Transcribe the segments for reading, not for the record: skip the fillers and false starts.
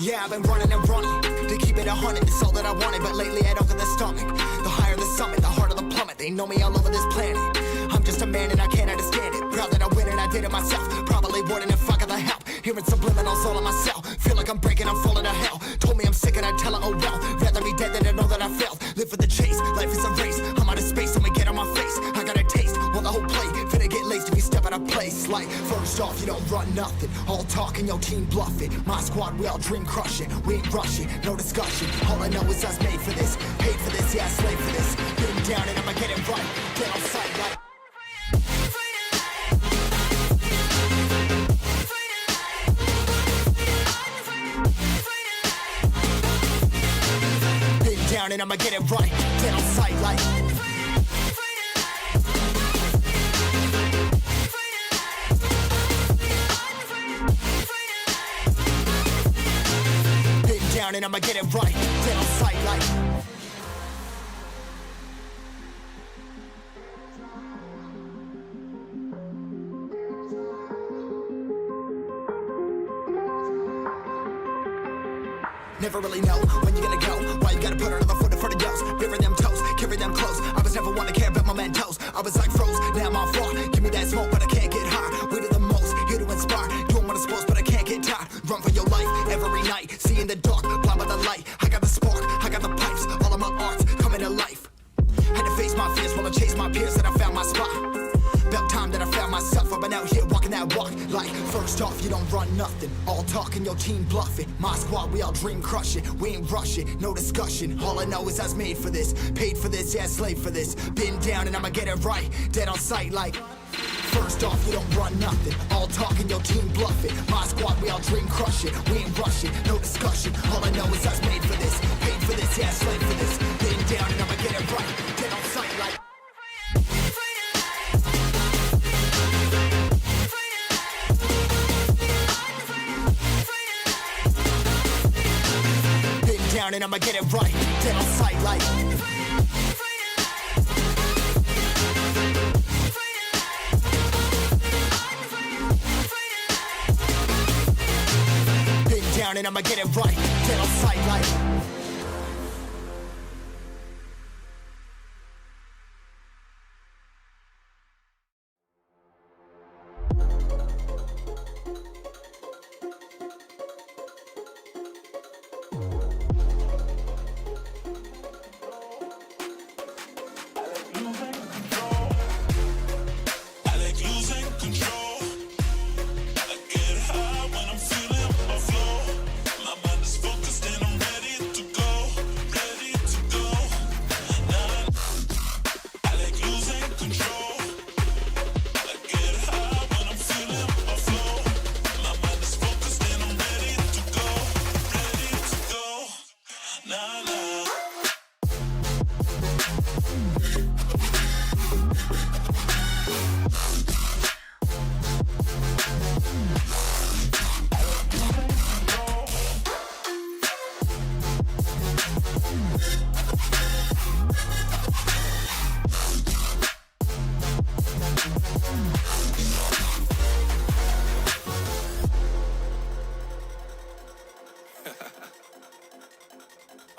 Yeah, I've been running and running to keep it 100, it's all that I wanted. But lately I don't get the stomach. The higher the summit, the harder the plummet. They know me all over this planet. I'm just a man and I can't understand it. Proud that I win and I did it myself. Probably wouldn't if I got the help. Hearing subliminals all on myself. Feel like I'm breaking, I'm falling to hell. Told me I'm sick and I tell her, oh well. Rather be dead than to know that I failed. Live for the chase, life is a race. I'm out of space, I'ma get on my face. I got a taste, well the whole plate finna get laced if you step out of place. Like, first off, you don't run nothing. All talk and your team bluff it. My squad, we all dream crushing. We ain't rushing, no discussion. All I know is us made for this. Paid for this, yeah, slave for this. Been down and I'ma get it right. Get on sight like down and I'ma get it right. Get on sight like been down and I'ma get it right. Get on sight like never really know when you're gonna go. Why you gotta put another foot in front of yours? Bury them toes, carry them close. I was never one to care about my mentos. I was like froze, now I'm on floor. Give me that smoke, but I can't get high. We do the most, here to inspire. Doing what I'm supposed, but I can't get tired. Run for your life every night. See in the dark, blind by the light. I got the spark, I got the pipes. All of my arts coming to life. Had to face my fears while I chased my peers, and I found my spot. About time that I found myself. I've been out here walking that walk. Like, first off, you don't run nothing. All talk and your team bluffing. My squad, we all dream crushing. We ain't rushing, no discussion. All I know is I was made for this. Paid for this, yeah, slave for this. Been down and I'ma get it right. Dead on sight like first off, you don't run nothing. All talk and your team bluffing. My squad, we all dream crushing. We ain't rushing, no discussion. All I know is I was made for this. Paid for this, yeah, slave for this. Been down and I'ma get it right. Dead on sight like down and I'ma get it right. Dead on sight like been down and I'ma get it right. Dead on sight like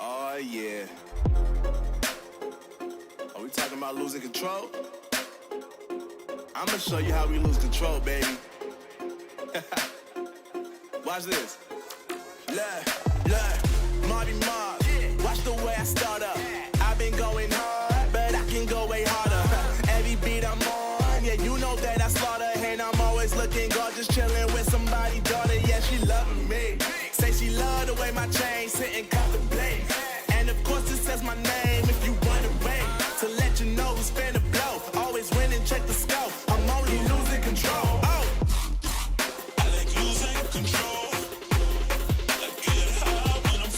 oh yeah. Are we talking about losing control? I'm gonna show you how we lose control, baby. Watch this. Look, Marty Mark. Watch the way I start up. I've been going hard, but I can go way harder. Every beat I'm on, yeah, you know that I slaughter. And I'm always looking gorgeous, chilling with somebody's daughter. Yeah, she loving me. Say she love the way my chain sitting contemplate. And of course it says my name if you want to wait. To let you know who's finna blow. Always win and check the scope. I'm only losing control. Oh, I like losing control. I get high when I'm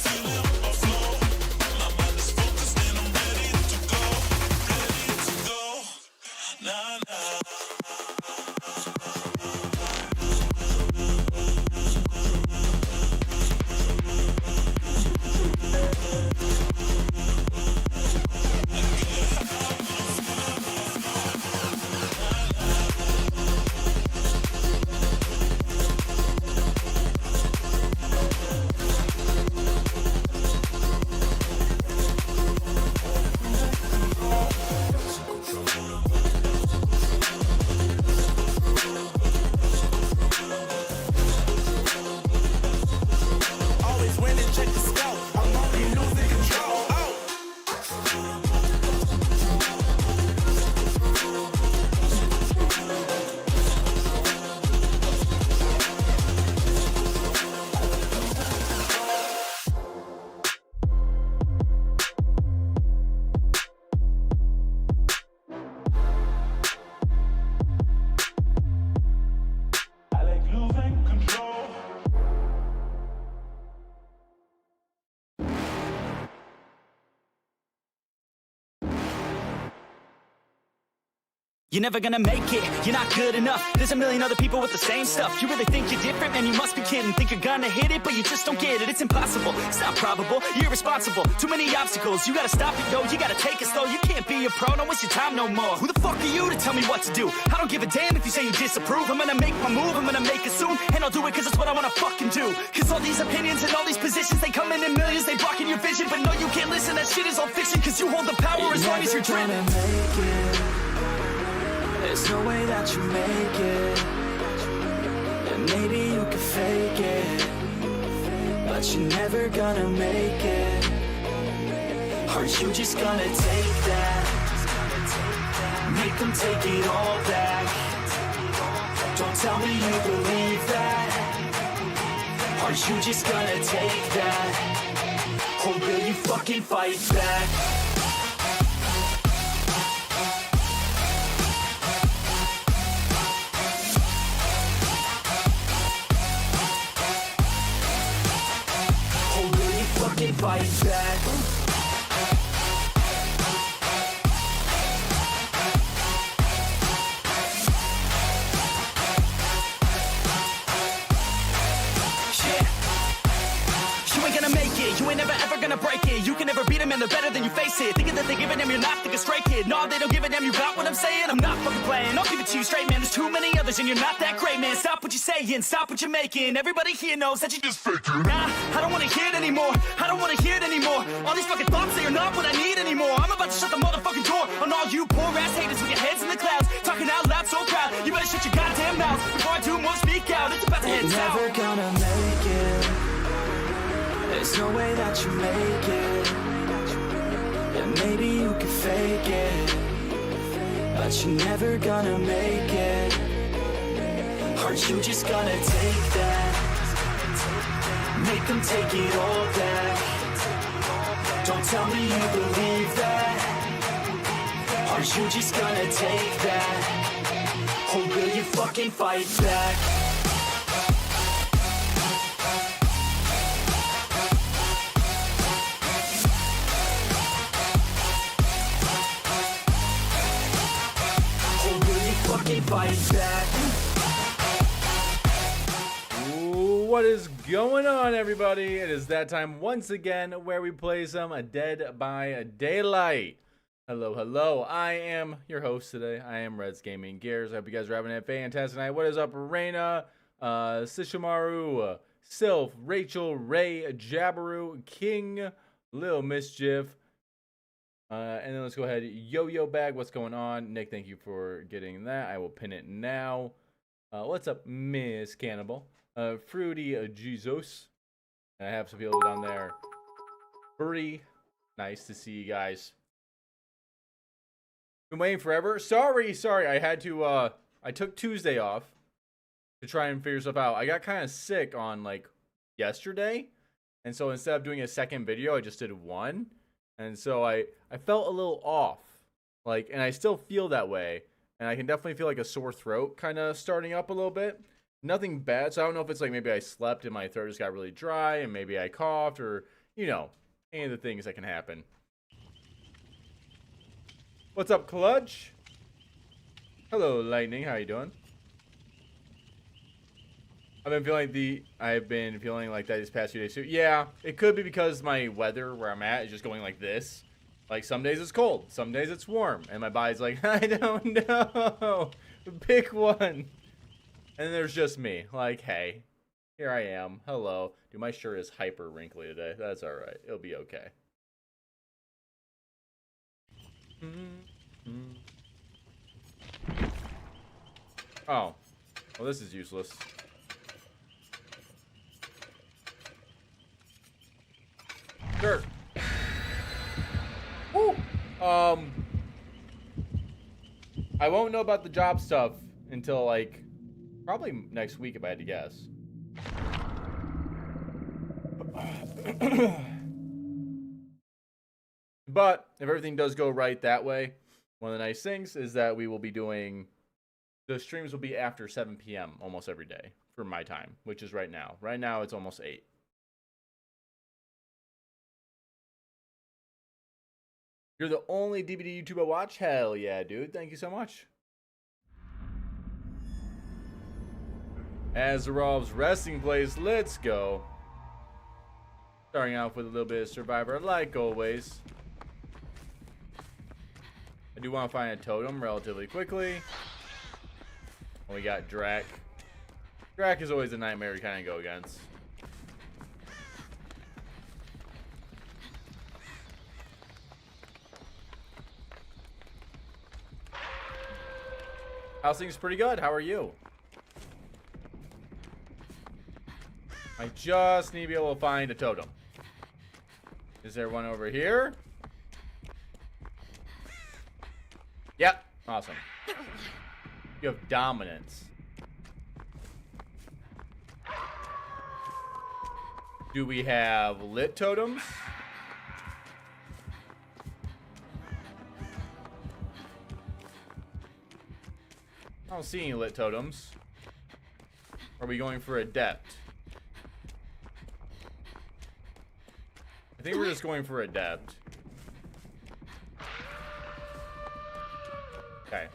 You're never gonna make it, you're not good enough. There's a million other people with the same stuff. You really think you're different? Man, you must be kidding. Think you're gonna hit it, but you just don't get it. It's impossible, it's not probable, you're irresponsible. Too many obstacles, you gotta stop it, yo. You gotta take it slow, you can't be a pro. Don't waste your time no more. Who the fuck are you to tell me what to do? I don't give a damn if you say you disapprove. I'm gonna make my move, I'm gonna make it soon. And I'll do it cause it's what I wanna fucking do. Cause all these opinions and all these positions, they come in millions, they blocking your vision. But no, you can't listen, that shit is all fiction. Cause you hold the power as long as you're dreaming. There's no way that you make it. And maybe you can fake it, but you're never gonna make it. Aren't you just gonna take that? Make them take it all back. Don't tell me you believe that. Aren't you just gonna take that? Or will you fucking fight back? Fight back. You ain't gonna make it, you ain't never ever gonna break it. You can never beat them and they're better than you face it. Thinking that they give a damn, you're not thinking straight, kid. No, they don't give a damn, you got what I'm saying? I'm not fucking playing, I'll give it to you straight, man. There's too many others and you're not that great, man. Stop what you're saying, stop what you're making. Everybody here knows that you just faking. Nah, I don't wanna hear it anymore, I don't wanna hear it anymore. All these fucking thoughts, they are not what I need anymore. I'm about to shut the motherfucking door on all you poor ass haters with your heads in the clouds. Talking out loud so proud, you better shut your goddamn mouth before I do more speak out. It's about to head south. You're never gonna make it. There's no way that you make it. And maybe you can fake it, but you're never gonna make it. Aren't you just gonna take that? Make them take it all back. Don't tell me you believe that. Aren't you just gonna take that? Or will you fucking fight back? Fight back. What is going on, everybody? It is that time once again where we play some Dead by Daylight. Hello, hello. I am your host today. I am Reds Gaming Gears. I hope you guys are having a fantastic night. What is up, Reina, Sishimaru, Sylph, Rachel, Ray, Jabaru, King, Lil Mischief. And then let's go ahead. Yo-Yo Bag, what's going on? Nick, thank you for getting that. I will pin it now. What's up, Miss Cannibal? Fruity Jesus. I have some people down there. Bree, nice to see you guys. Been waiting forever. Sorry. I had to, I took Tuesday off to try and figure stuff out. I got kind of sick on, like, yesterday. And so instead of doing a second video, I just did one. And so I felt a little off, like, and I still feel that way, and I can definitely feel like a sore throat kind of starting up a little bit. Nothing bad, so I don't know if it's like maybe I slept and my throat just got really dry, and maybe I coughed, or, you know, any of the things that can happen. What's up, Clutch? Hello, Lightning, how you doing? I've been feeling like that these past few days too. Yeah, it could be because my weather where I'm at is just going like this. Like some days it's cold, some days it's warm, and my body's like, I don't know. Pick one. And then there's just me. Like, hey, here I am. Hello. Dude, my shirt is hyper wrinkly today. That's all right. It'll be okay. Oh, well, this is useless. Sure. Woo. I won't know about the job stuff until like probably next week if I had to guess. But if everything does go right that way, one of the nice things is that we will be doing the streams will be after 7 p.m. almost every day for my time, which is right now. Right now it's almost 8. You're the only DVD YouTube I watch? Hell yeah, dude. Thank you so much. Azarov's resting place. Let's go. Starting off with a little bit of Survivor, like always. I do want to find a totem relatively quickly. And we got Drac. Drac is always a nightmare to kind of go against. House thing's pretty good. How are you? I just need to be able to find a totem. Is there one over here? Yep. Awesome. You have dominance. Do we have lit totems? I don't see any lit totems. Are we going for adept? I think we're just going for adept. Okay.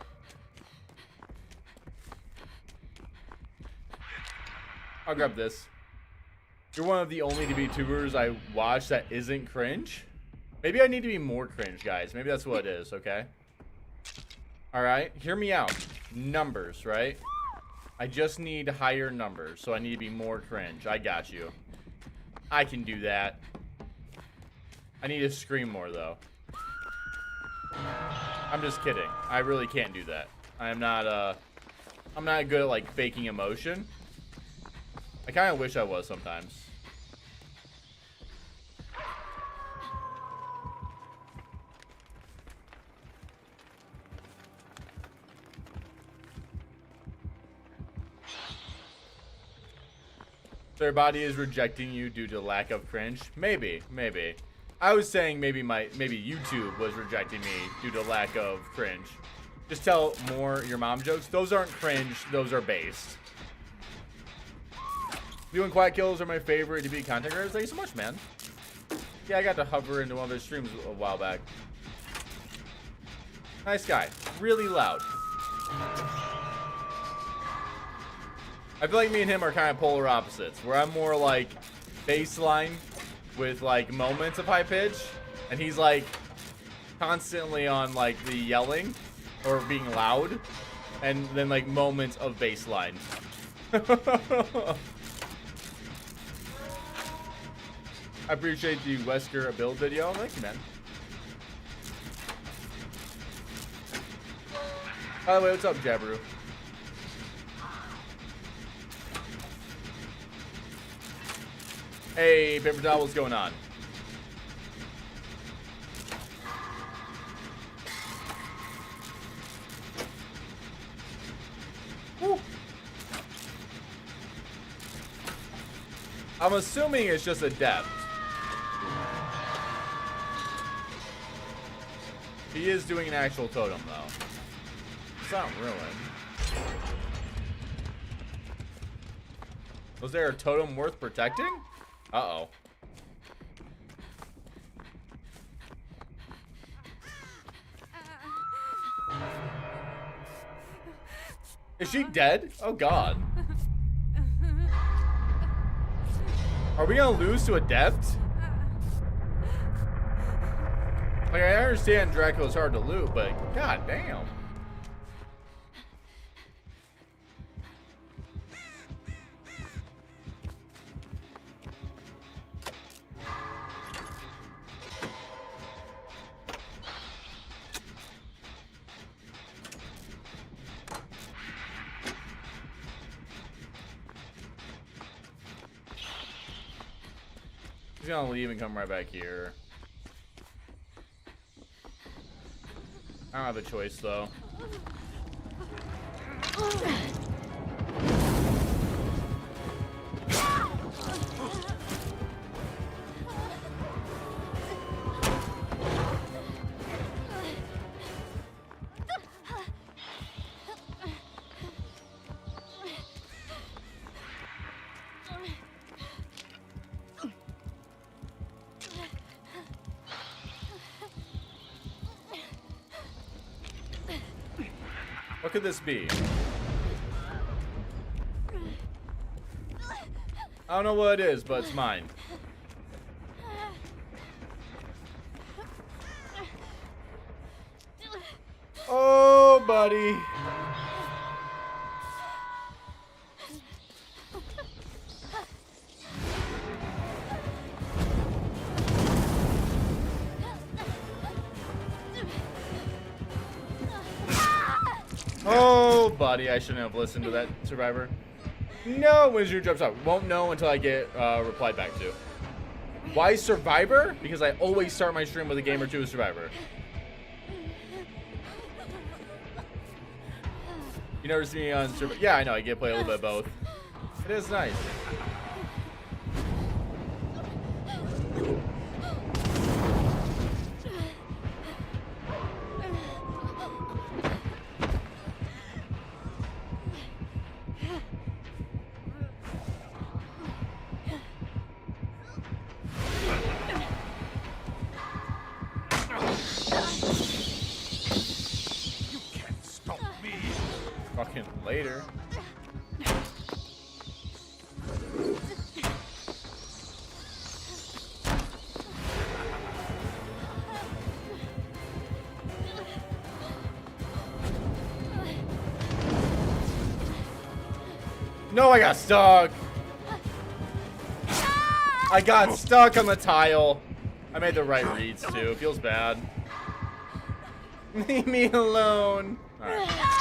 I'll grab this. You're one of the only VTubers I watch that isn't cringe. Maybe I need to be more cringe, guys. Maybe that's what it is, okay? Alright, hear me out. Numbers, right? I just need higher numbers, so I need to be more cringe. I got you. I can do that. I need to scream more, though. I'm just kidding. I really can't do that. I'm not good at, like, faking emotion. I kind of wish I was sometimes. Their body is rejecting you due to lack of cringe. Maybe. I was saying maybe YouTube was rejecting me due to lack of cringe. Just tell more your mom jokes. Those aren't cringe. Those are based. You and Quiet Kills are my favorite to be content creators. Thank you so much, man. Yeah, I got to hover into one of his streams a while back. Nice guy. Really loud. I feel like me and him are kind of polar opposites, where I'm more like baseline with like moments of high pitch, and he's like constantly on like the yelling or being loud, and then like moments of baseline. I appreciate the Wesker build video. Thank you, man. By the way, what's up, Jabru? Hey, Paper Towel, what's going on? Woo. I'm assuming it's just a depth. He is doing an actual totem, though. It's not ruined. Was there a totem worth protecting? Uh-oh. Is she dead? Oh, God. Are we gonna lose to Adept? Like, I understand Dracula's hard to loot, but god damn. He's gonna leave and come right back here. I don't have a choice though. What could this be? I don't know what it is, but it's mine. Oh, buddy. Oh, buddy, I shouldn't have listened to that survivor. No, Wizard jumps up. Won't know until I get replied back to. Why Survivor? Because I always start my stream with a game or two of Survivor. You never see me on Survivor? Yeah, I know. I get to play a little bit of both. It is nice. Fucking later. No, I got stuck. I got stuck on the tile. I made the right reads too. It feels bad. Leave me alone. All right.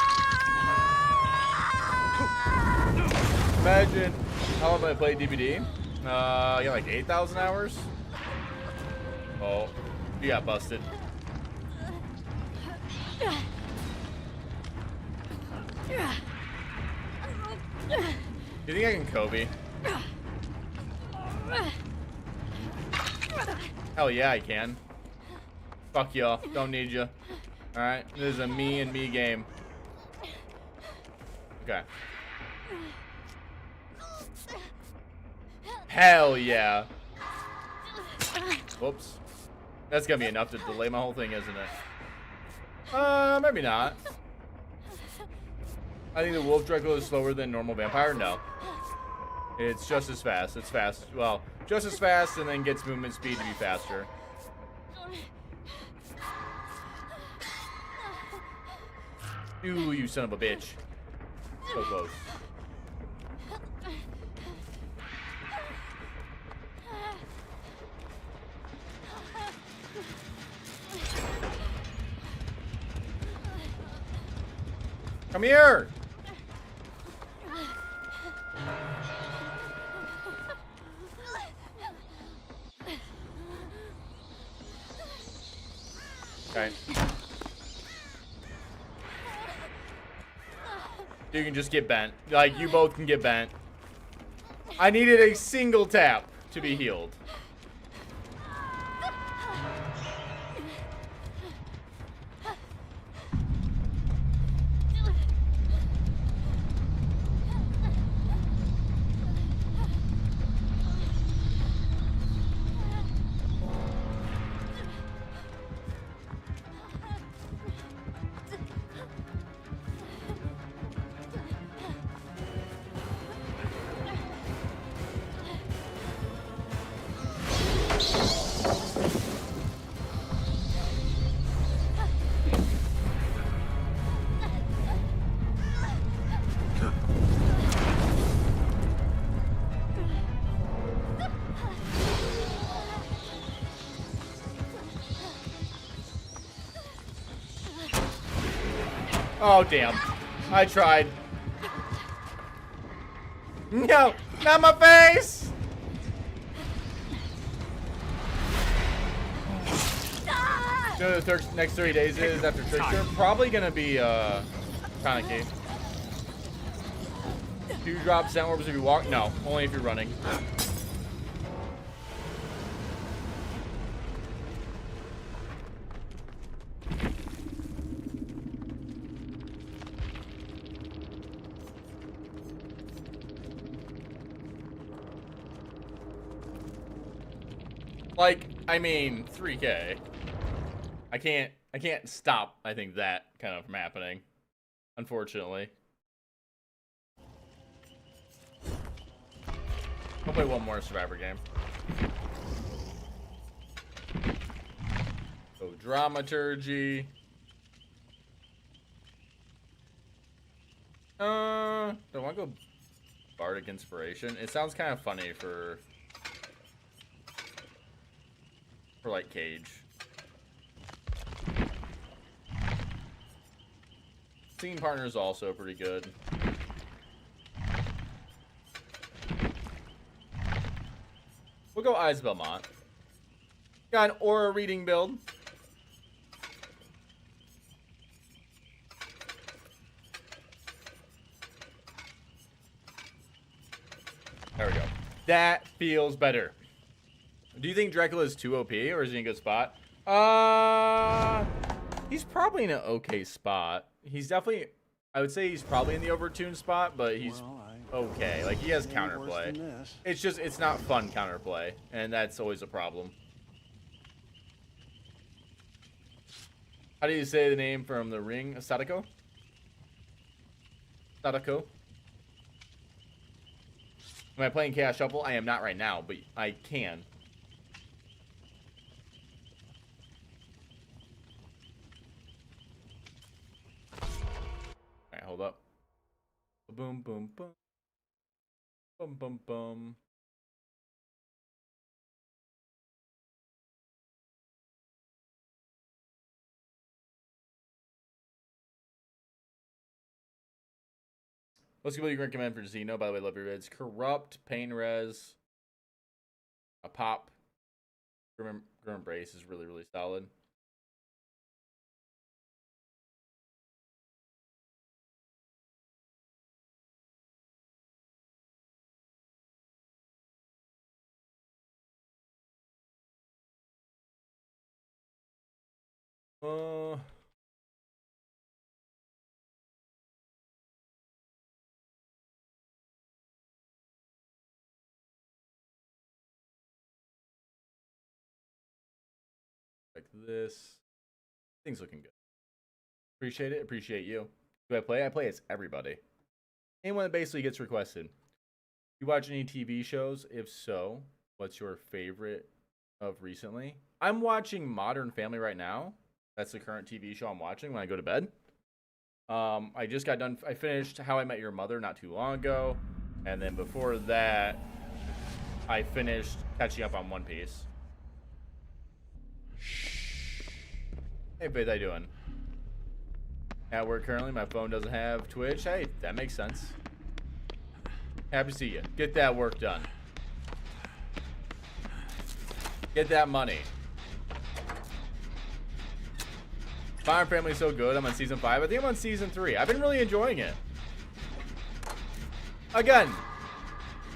Imagine how long I played DBD. Yeah, like 8,000 hours. Oh, you got busted. You think I can Kobe? Hell yeah, I can. Fuck y'all. Don't need you. Alright, this is a me and me game. Okay. Hell yeah. Whoops. That's gonna be enough to delay my whole thing, isn't it? Maybe not. I think the wolf Draco is slower than normal vampire. No. It's just as fast. It's fast. Well, just as fast and then gets movement speed to be faster. Ooh, you son of a bitch. So close. Come here! Okay. You can just get bent. Like, you both can get bent. I needed a single tap to be healed. Oh, damn. I tried. No, not my face! You know what the next 30 days is after Trickster? Probably gonna be, Kaneki. Do you drop sound orbs if you walk? No, only if you're running. Like, I mean, 3K. I can't stop, I think, that kind of from happening. Unfortunately. I'll play one more Survivor game. So Dramaturgy. Do I want to go Bardic Inspiration? It sounds kind of funny for like Cage. Scene Partner is also pretty good. We'll go Eyes Belmont. Got an Aura Reading build. There we go. That feels better. Do you think Dracula is too OP or is he in a good spot? He's probably in an okay spot. He's definitely, I would say he's probably in the overtuned spot, but he's okay. Like, he has counterplay. It's just, it's not fun counterplay, and that's always a problem. How do you say the name from The Ring? Sadako? Sadako? Am I playing Chaos Shuffle? I am not right now, but I can. Alright, hold up. Boom, boom, boom. Boom, boom, boom. What's what you recommend for Xeno? By the way, love your vids. Corrupt, Pain Res, a Pop, Grim Embrace is really, really solid. Like this. Things looking good. Appreciate it. Appreciate you. Do I play? I play as everybody. Anyone that basically gets requested. You watch any TV shows? If so, what's your favorite of recently? I'm watching Modern Family right now. That's the current TV show I'm watching when I go to bed. I just got done. I finished How I Met Your Mother not too long ago. And then before that, I finished catching up on One Piece. Hey, Faith, how you doing? At work currently, my phone doesn't have Twitch. Hey, that makes sense. Happy to see you. Get that work done. Get that money. Modern Family is so good. I'm on season 5. I think I'm on season 3. I've been really enjoying it. Again,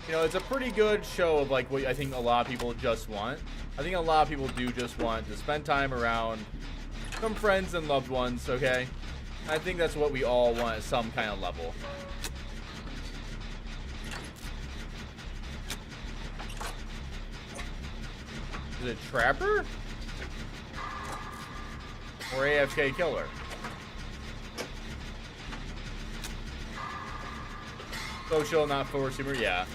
you know, it's a pretty good show of like what I think a lot of people just want. I think a lot of people do just want to spend time around some friends and loved ones, okay? I think that's what we all want at some kind of level. Is it Trapper? Or AFK Killer? Social, not forward streamer, yeah.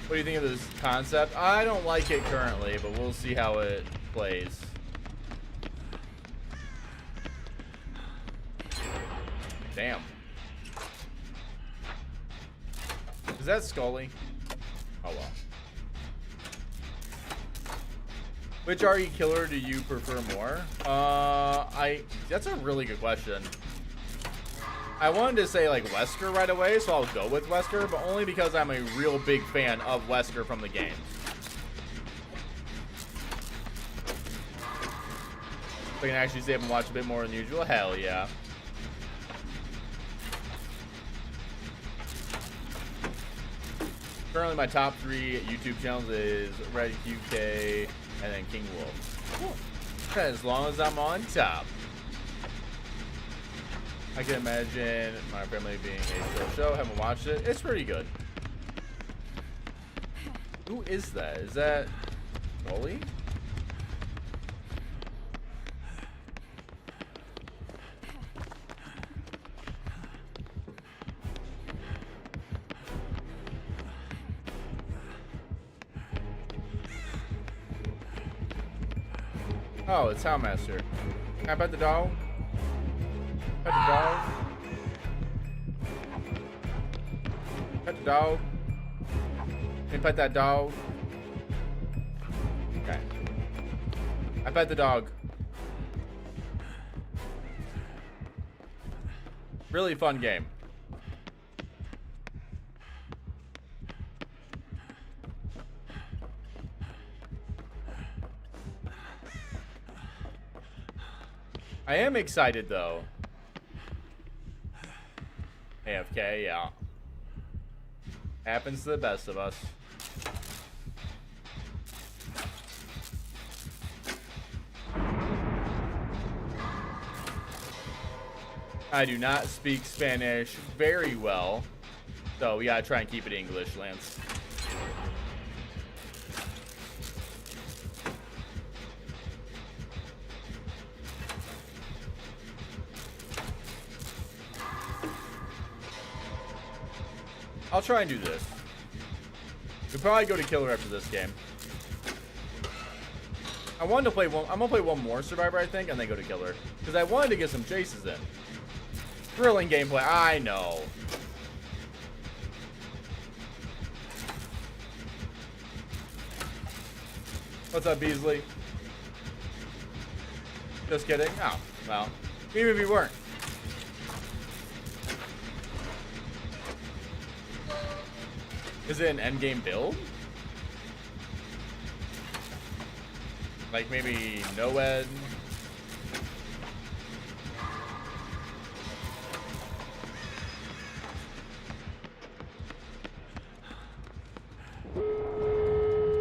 What do you think of this concept? I don't like it currently, but we'll see how it plays. Damn. Is that Scully? Oh well. Which RE killer do you prefer more? That's a really good question. I wanted to say like Wesker right away, so I'll go with Wesker, but only because I'm a real big fan of Wesker from the game. If I can actually stay up and watch a bit more than usual, hell yeah. Currently my top 3 YouTube channels is Red QK and then King Wolf. Cool. As long as I'm on top. I can imagine My Family being a chill show. Haven't watched it. It's pretty good. Who is that? Is that Wally? Oh, it's Houndmaster. Can I pet the dog? Pet the dog? Pet the dog? Can you pet that dog? Okay. I pet the dog. Really fun game. I am excited though. AFK, yeah. Happens to the best of us. I do not speak Spanish very well, so we gotta try and keep it English, Lance. I'll try and do this. We'll probably go to killer after this game. I wanted to play one. I'm gonna play one more Survivor, I think, and then go to killer because I wanted to get some chases in. Thrilling gameplay. I know. What's up, Beasley? Just kidding. Oh, well, even if you weren't. Is it an endgame build? Like maybe Noed?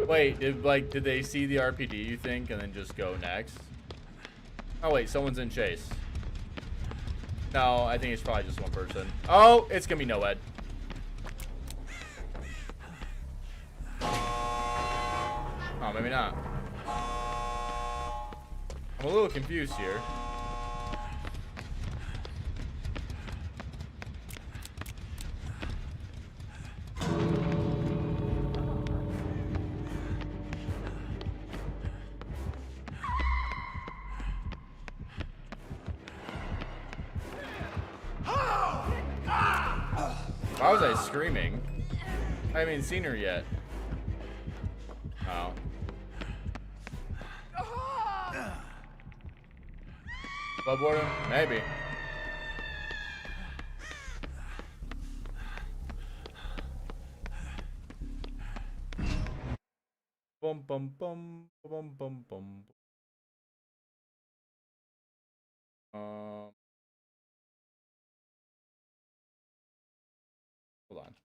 Wait, did they see the RPD, you think, and then just go next? Oh wait, someone's in chase. No, I think it's probably just one person. Oh, it's gonna be Noed. Oh, maybe not. I'm a little confused here. Why was I screaming? I haven't even seen her yet. Oh. Bloodborne? Maybe. Bum bum bum bum bum bum. Hold on.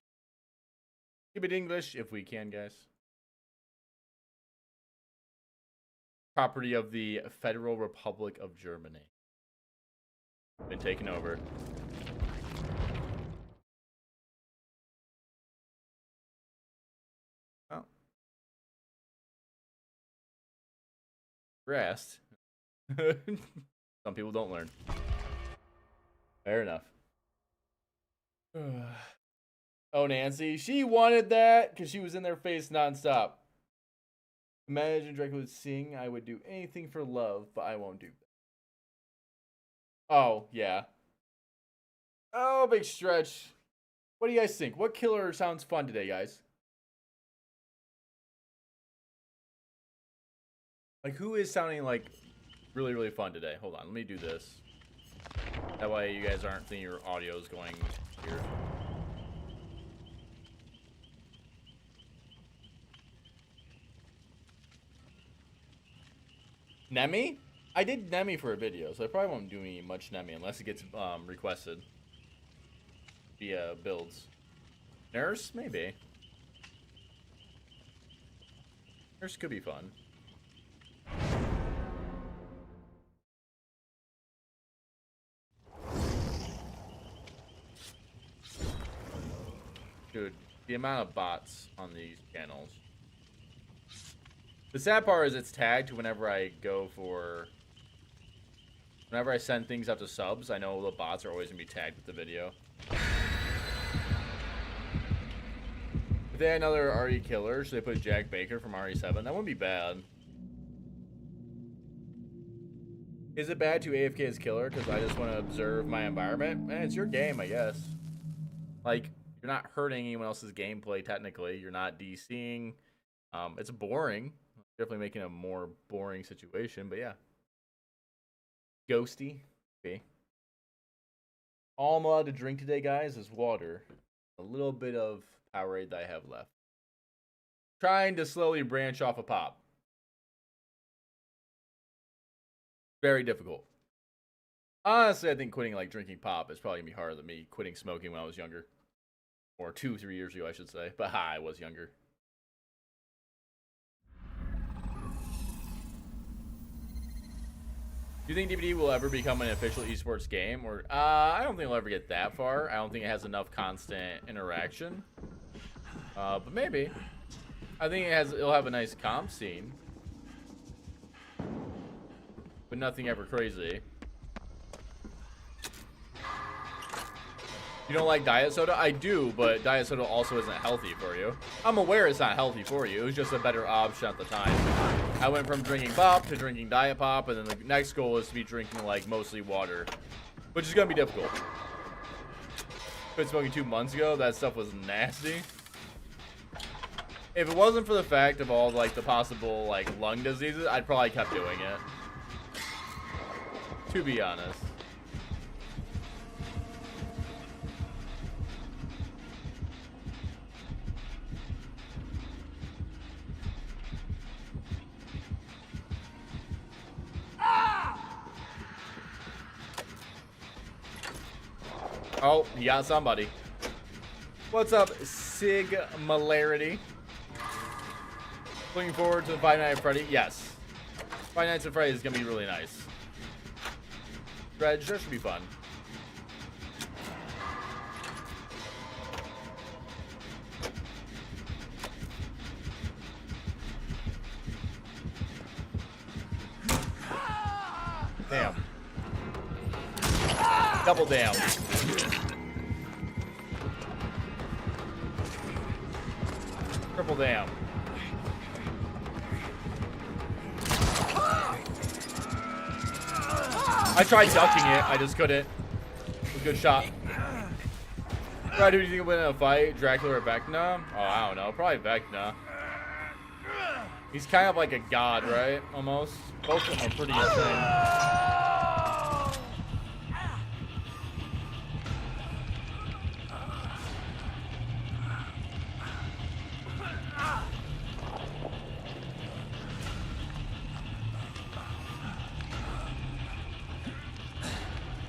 Keep it English if we can, guys. Property of the Federal Republic of Germany. Been taken over. Oh. Rest. Some people don't learn. Fair enough. Oh, Nancy. She wanted that because she was in their face nonstop. Imagine Drake would sing, I would do anything for love, but I won't do that. Oh, yeah. Oh, big stretch. What do you guys think? What killer sounds fun today, guys? Like, who is sounding like really, really fun today? Hold on, let me do this. That way you guys aren't thinking your audio is going here. Nemi? I did Nemi for a video, so I probably won't do any much Nemi unless it gets requested via builds. Nurse? Maybe. Nurse could be fun. Dude, the amount of bots on these channels. The sad part is it's tagged whenever I go for... Whenever I send things out to subs, I know the bots are always going to be tagged with the video. If they had another RE killer, should they put Jack Baker from RE7? That wouldn't be bad. Is it bad to AFK as killer because I just want to observe my environment? Man, it's your game, I guess. Like, you're not hurting anyone else's gameplay, technically. You're not DCing. It's boring. Definitely making a more boring situation, but yeah. Ghosty. Okay. All I'm allowed to drink today, guys, is water. A little bit of Powerade that I have left. Trying to slowly branch off a pop. Very difficult. Honestly, I think quitting like drinking pop is probably gonna be harder than me quitting smoking when I was younger. Or 2-3 years ago, I should say. But hi, I was younger. Do you think DVD will ever become an official esports game? Or I don't think it'll ever get that far. I don't think it has enough constant interaction. But maybe. I think it'll have a nice comp scene. But nothing ever crazy. You don't like diet soda? I do, but diet soda also isn't healthy for you. I'm aware it's not healthy for you. It was just a better option at the time. I went from drinking pop to drinking diet pop, and then the next goal is to be drinking like mostly water, which is gonna be difficult. Quit smoking 2 months ago. That stuff was nasty. If it wasn't for the fact of all like the possible like lung diseases, I'd probably kept doing it. To be honest. Oh, he got somebody. What's up, Singularity? Looking forward to the Five Nights at Freddy? Yes. Five Nights at Freddy is going to be really nice. Dredge, that should be fun. Damn. Double down. Triple down. I tried ducking it, I just couldn't. It was a good shot. Brad, who do you think will win in a fight? Dracula or Vecna? Oh, I don't know. Probably Vecna. He's kind of like a god, right? Almost. Both of them are pretty insane.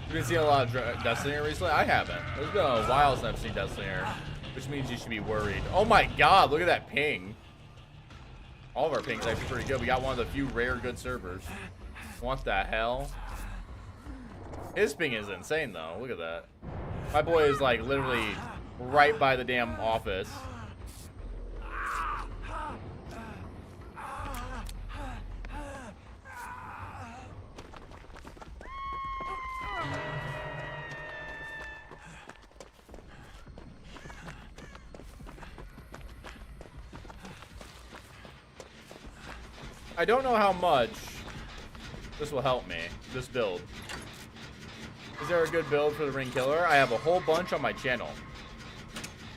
You've been seeing a lot of Destiny recently? I haven't. It's been a while since I've seen Destiny, which means you should be worried. Oh my god, look at that ping. All of our pings actually pretty good. We got one of the few rare good servers. What the hell? His ping is insane though. Look at that. My boy is like literally right by the damn office. I don't know how much this will help me, this build. Is there a good build for the Ring Killer? I have a whole bunch on my channel.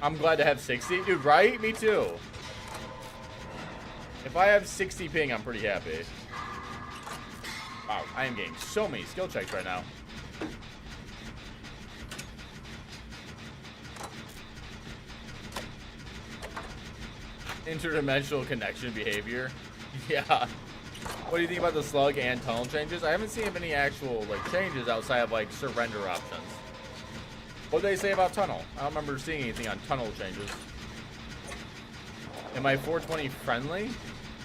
I'm glad to have 60. Dude, right? Me too. If I have 60 ping, I'm pretty happy. Wow, I am getting so many skill checks right now. Interdimensional connection behavior. Yeah. What do you think about the slug and tunnel changes? I haven't seen any actual like changes outside of like surrender options. What did they say about tunnel? I don't remember seeing anything on tunnel changes. Am I 420 friendly?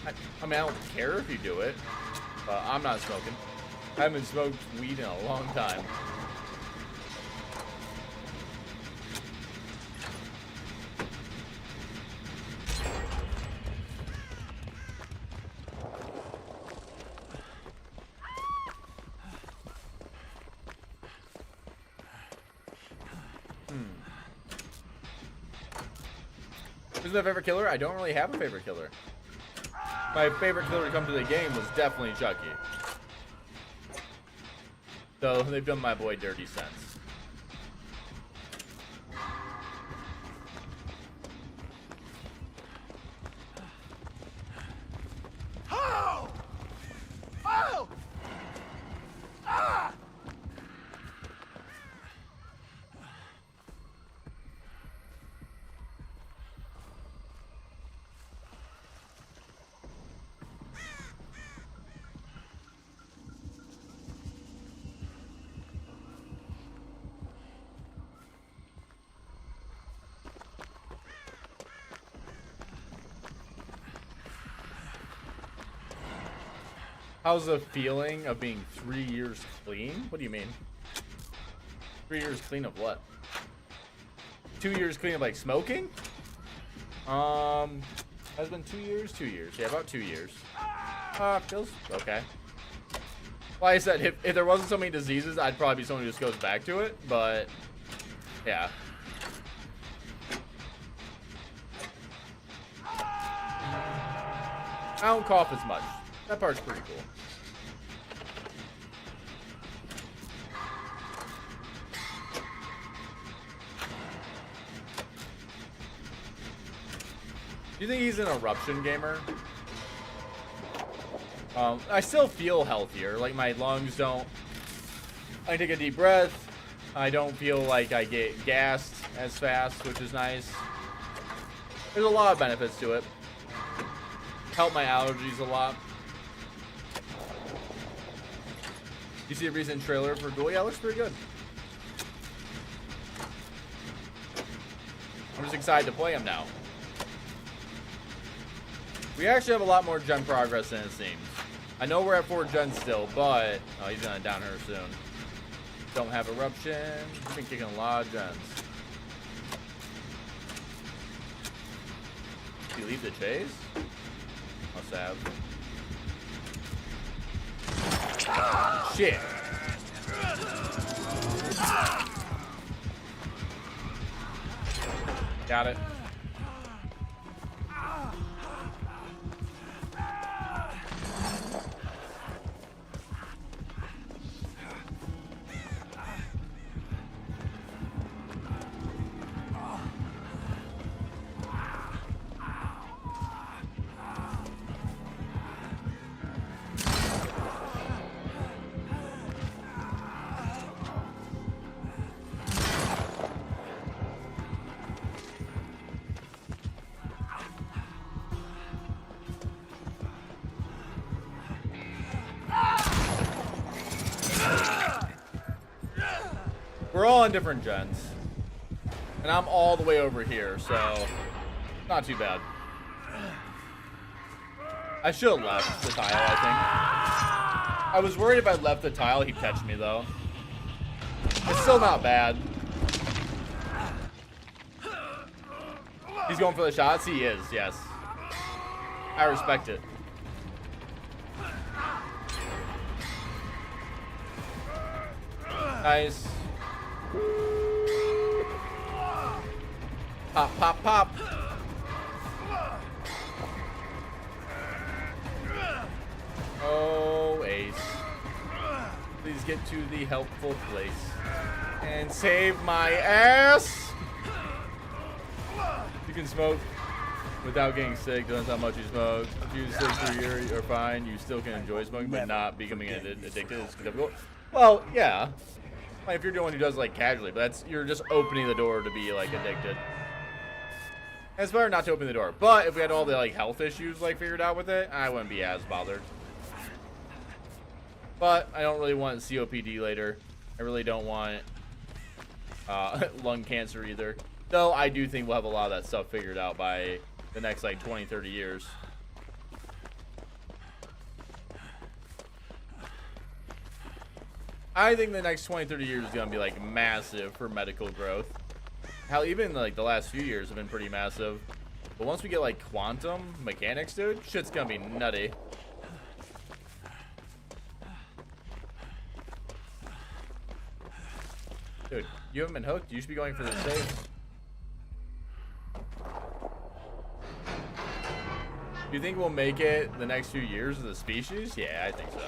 I mean, I don't care if you do it, but I'm not smoking. I haven't smoked weed in a long time. Who's my favorite killer? I don't really have a favorite killer. My favorite killer to come to the game was definitely Chucky. So they've done my boy dirty since. Oh! Oh! Ah! How's the feeling of being 3 years clean? What do you mean? 3 years clean of what? 2 years clean of like smoking? Has been 2 years? 2 years. Yeah, about 2 years. Feels okay. Like I said, if there wasn't so many diseases, I'd probably be someone who just goes back to it, but yeah. I don't cough as much. That part's pretty cool. Do you think he's an eruption gamer? I still feel healthier. Like my lungs don't. I take a deep breath. I don't feel like I get gassed as fast, which is nice. There's a lot of benefits to it. Help my allergies a lot. You see a recent trailer for Ghoul? Yeah, it looks pretty good. I'm just excited to play him now. We actually have a lot more gen progress than it seems. I know we're at 4 gens still, but oh, he's gonna down her soon. Don't have eruption. We've been kicking a lot of gens. Did he leave the chase? Must have. Shit. Got it. We're all on different gens. And I'm all the way over here, so not too bad. I should have left the tile, I think. I was worried if I left the tile, he'd catch me, though. It's still not bad. He's going for the shots? He is, yes. I respect it. Nice. Pop, pop, pop. Oh, ace. Please get to the helpful place and save my ass. You can smoke without getting sick. Depends how much you smoke. If you sick for Eyrie, you're fine. You still can enjoy smoking, but not becoming addicted is difficult. Well, yeah. Like if you're the one who does like casually, but that's you're just opening the door to be like addicted. And it's better not to open the door. But if we had all the like health issues like figured out with it, I wouldn't be as bothered. But I don't really want COPD later. I really don't want lung cancer either. Though I do think we'll have a lot of that stuff figured out by the next like 20, 30 years. I think the next 20, 30 years is going to be like massive for medical growth. Hell, even like the last few years have been pretty massive. But once we get like quantum mechanics, dude, shit's going to be nutty. Dude, you haven't been hooked. You should be going for the safe. Do you think we'll make it the next few years as a species? Yeah, I think so.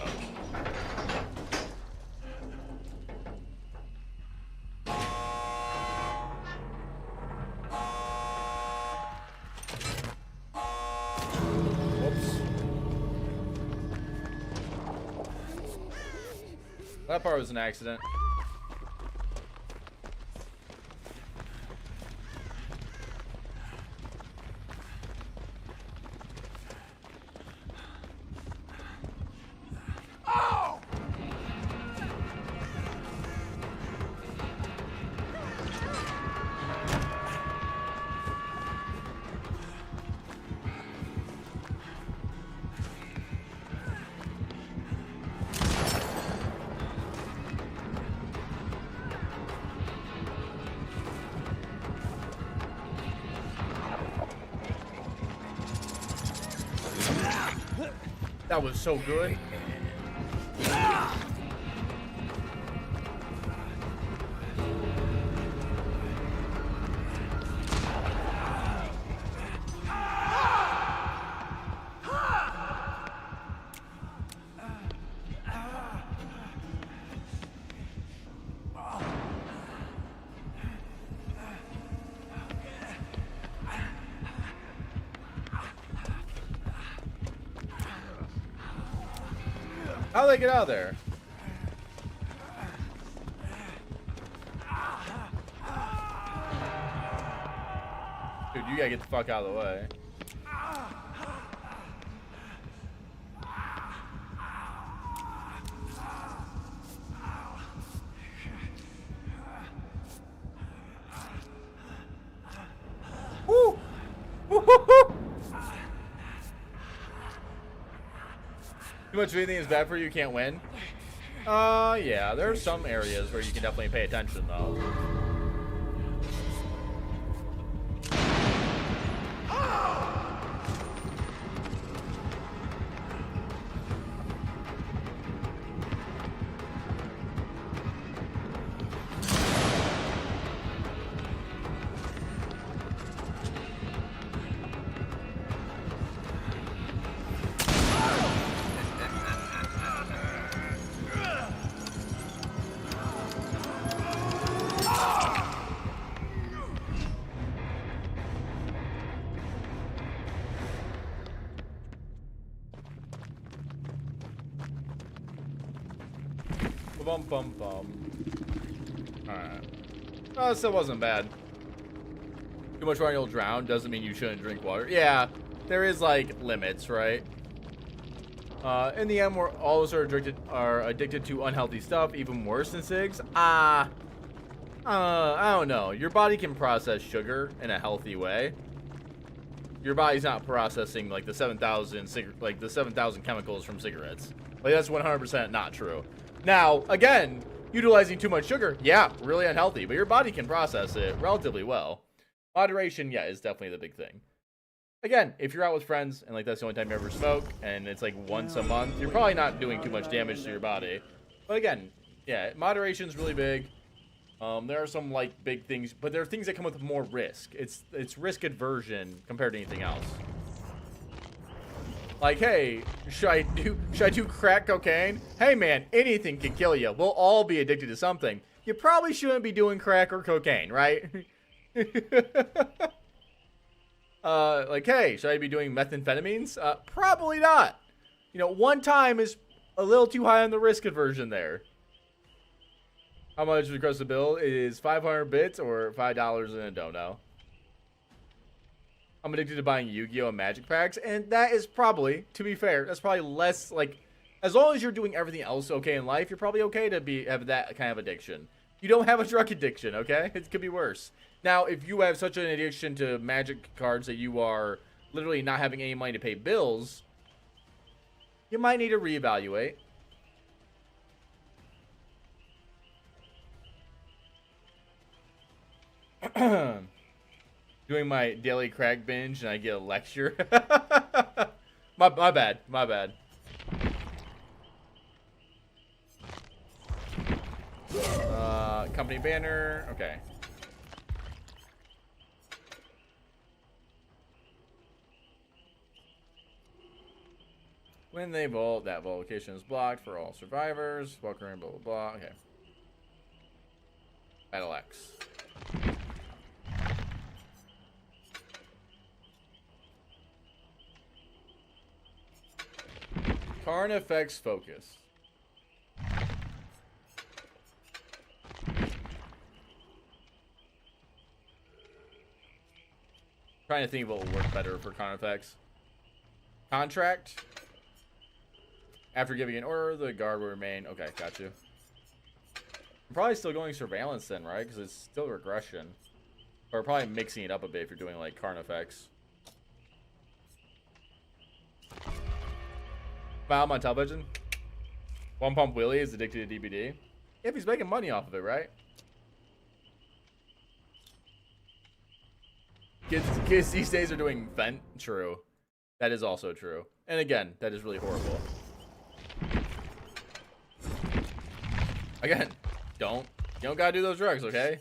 That part was an accident. That was so good. How'd they get out of there? Dude, you gotta get the fuck out of the way. Woo! Woo-hoo-hoo! Too much of anything is bad for you, you can't win. Yeah, there are some areas where you can definitely pay attention, though. Bum bum bum. Alright. Oh, that still wasn't bad. Too much water you'll drown doesn't mean you shouldn't drink water. Yeah, there is like limits, right? In the end, we're all are addicted to unhealthy stuff, even worse than cigs. I don't know. Your body can process sugar in a healthy way. Your body's not processing like the 7,000 chemicals from cigarettes. Like that's 100% not true. Now, again, utilizing too much sugar, yeah, really unhealthy, but your body can process it relatively well. Moderation, yeah, is definitely the big thing. Again, if you're out with friends and like that's the only time you ever smoke and it's like once a month, you're probably not doing too much damage to your body. But again, yeah, moderation is really big. There are some like big things, but there are things that come with more risk. It's risk aversion compared to anything else. Like, hey, should I do crack cocaine? Hey man, anything can kill you. We'll all be addicted to something. You probably shouldn't be doing crack or cocaine, right? Like, hey, should I be doing methamphetamines? Probably not. You know, one time is a little too high on the risk aversion there. How much across the bill? It is 500 bits or $5 and I don't know. I'm addicted to buying Yu-Gi-Oh! And Magic packs, and that is probably, to be fair, that's probably less, like, as long as you're doing everything else okay in life, you're probably okay to have that kind of addiction. You don't have a drug addiction, okay? It could be worse. Now, if you have such an addiction to Magic cards that you are literally not having any money to pay bills, you might need to reevaluate. Doing my daily crack binge and I get a lecture. my bad. Company banner. Okay. When they vault, that vault location is blocked for all survivors. Walk around, blah, blah, blah. Okay. Battle X. Karn affects focus. Trying to think of what will work better for con effects. Contract. After giving an order, the guard will remain. Okay, got you. I'm probably still going surveillance then, right? Because it's still regression. Or probably mixing it up a bit if you're doing like Karn effects. Found on television. One Pump Willie is addicted to DBD. If he's making money off of it, right? Kids these days are doing vent. True. That is also true. And again, that is really horrible. Again, you don't gotta do those drugs, okay?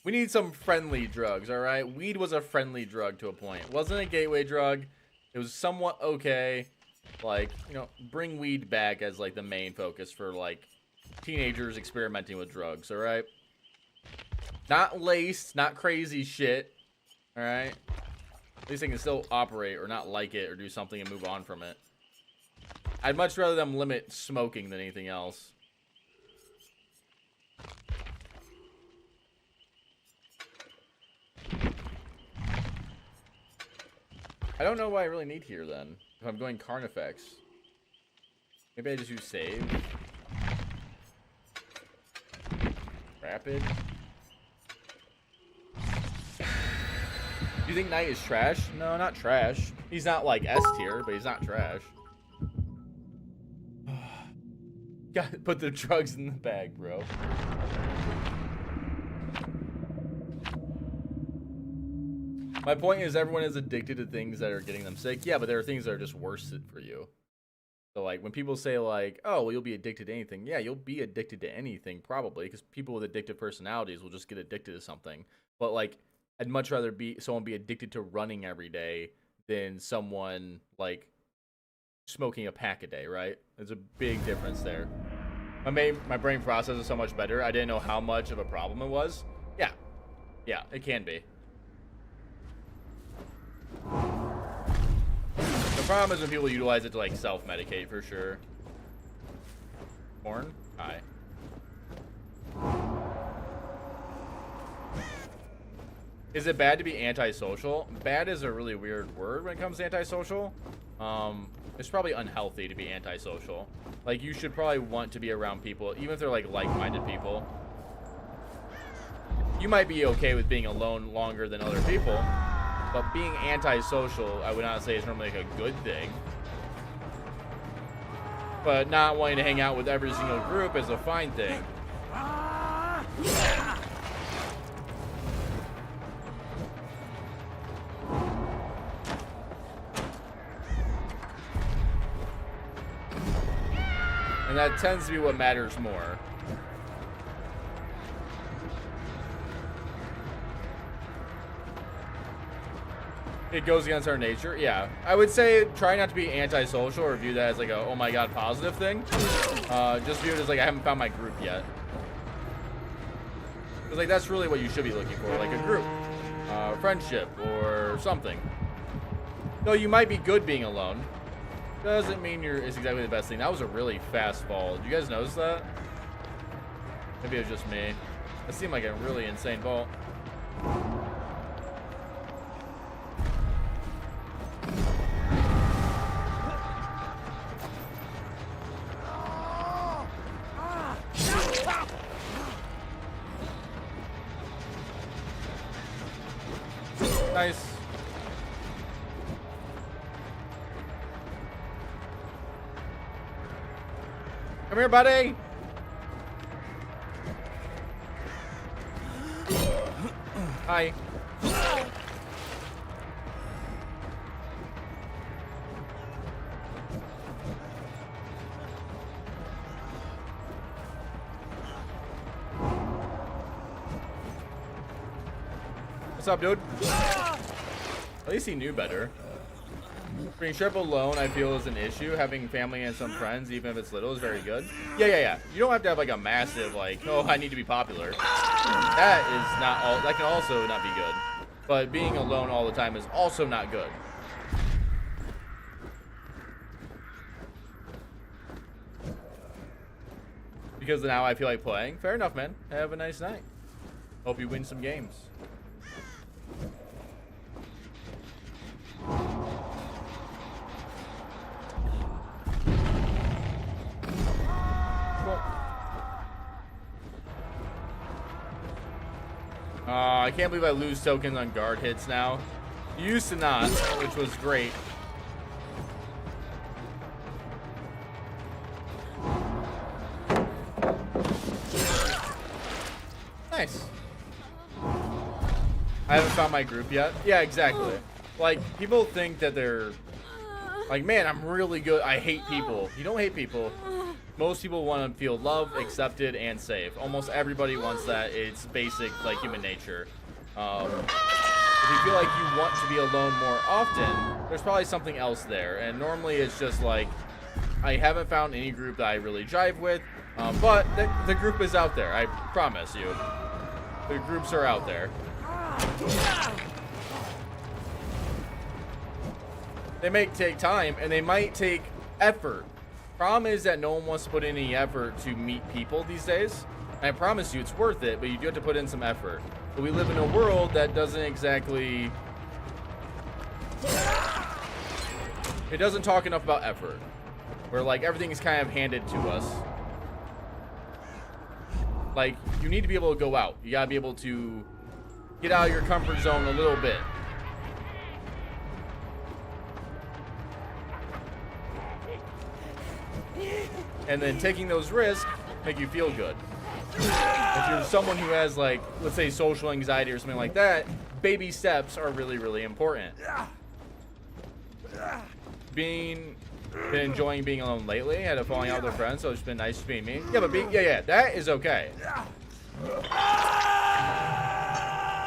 We need some friendly drugs, all right? Weed was a friendly drug to a point. It wasn't a gateway drug. It was somewhat okay. Like, you know, bring weed back as like the main focus for like teenagers experimenting with drugs, all right? Not laced, not crazy shit, all right? At least they can still operate or not like it or do something and move on from it. I'd much rather them limit smoking than anything else. I don't know what I really need here then. If I'm going Karn effects. Maybe I just use save. Rapid. You think Knight is trash? No, not trash. He's not like S tier, but he's not trash. Gotta put the drugs in the bag, bro. My point is everyone is addicted to things that are getting them sick. Yeah, but there are things that are just worse for you. So like when people say like, oh, well, you'll be addicted to anything. Yeah, you'll be addicted to anything probably because people with addictive personalities will just get addicted to something. But like I'd much rather someone be addicted to running every day than someone like smoking a pack a day, right? There's a big difference there. My brain processes so much better. I didn't know how much of a problem it was. Yeah, it can be. The problem is when people utilize it to like self-medicate for sure. Porn? Hi. Is it bad to be antisocial? Bad is a really weird word when it comes to antisocial. It's probably unhealthy to be antisocial. Like you should probably want to be around people, even if they're like like-minded people. You might be okay with being alone longer than other people. But being antisocial, I would not say is normally like a good thing. But not wanting to hang out with every single group is a fine thing. And that tends to be what matters more. It goes against our nature. Yeah, I would say try not to be antisocial or view that as like a oh my god positive thing. Just view it as like I haven't found my group yet. Because like that's really what you should be looking for, like a group, friendship or something. Though you might be good being alone, doesn't mean it's exactly the best thing. That was a really fast fall. Did you guys notice that? Maybe it was just me. That seemed like a really insane vault. Nice. Come here, buddy. Hi. What's up, dude? At least he knew better. Being trip alone, I feel, is an issue. Having family and some friends, even if it's little, is very good. Yeah. You don't have to have like a massive, like, oh, I need to be popular. That is not all. That can also not be good. But being alone all the time is also not good. Because now I feel like playing. Fair enough, man. Have a nice night. Hope you win some games. I can't believe I lose tokens on guard hits now. You used to not, which was great. Nice. I haven't found my group yet. Yeah, exactly. Like, people think that they're like, man, I'm really good. I hate people. You don't hate people. Most people want to feel loved, accepted, and safe. Almost everybody wants that. It's basic, like, human nature. If you feel like you want to be alone more often, there's probably something else there. And normally it's just like, I haven't found any group that I really jive with. But the group is out there. I promise you. The groups are out there. They might take time, and they might take effort. Problem is that no one wants to put in any effort to meet people these days. And I promise you, it's worth it, but you do have to put in some effort. But we live in a world that doesn't exactly... It doesn't talk enough about effort. Where, like, everything is kind of handed to us. Like, you need to be able to go out. You gotta be able to get out of your comfort zone a little bit. And then taking those risks make you feel good. If you're someone who has, like, let's say social anxiety or something like that, baby steps are really, really important. Been enjoying being alone lately. Had a falling out with a friend, so it's been nice to be me. Yeah, but yeah, that is okay.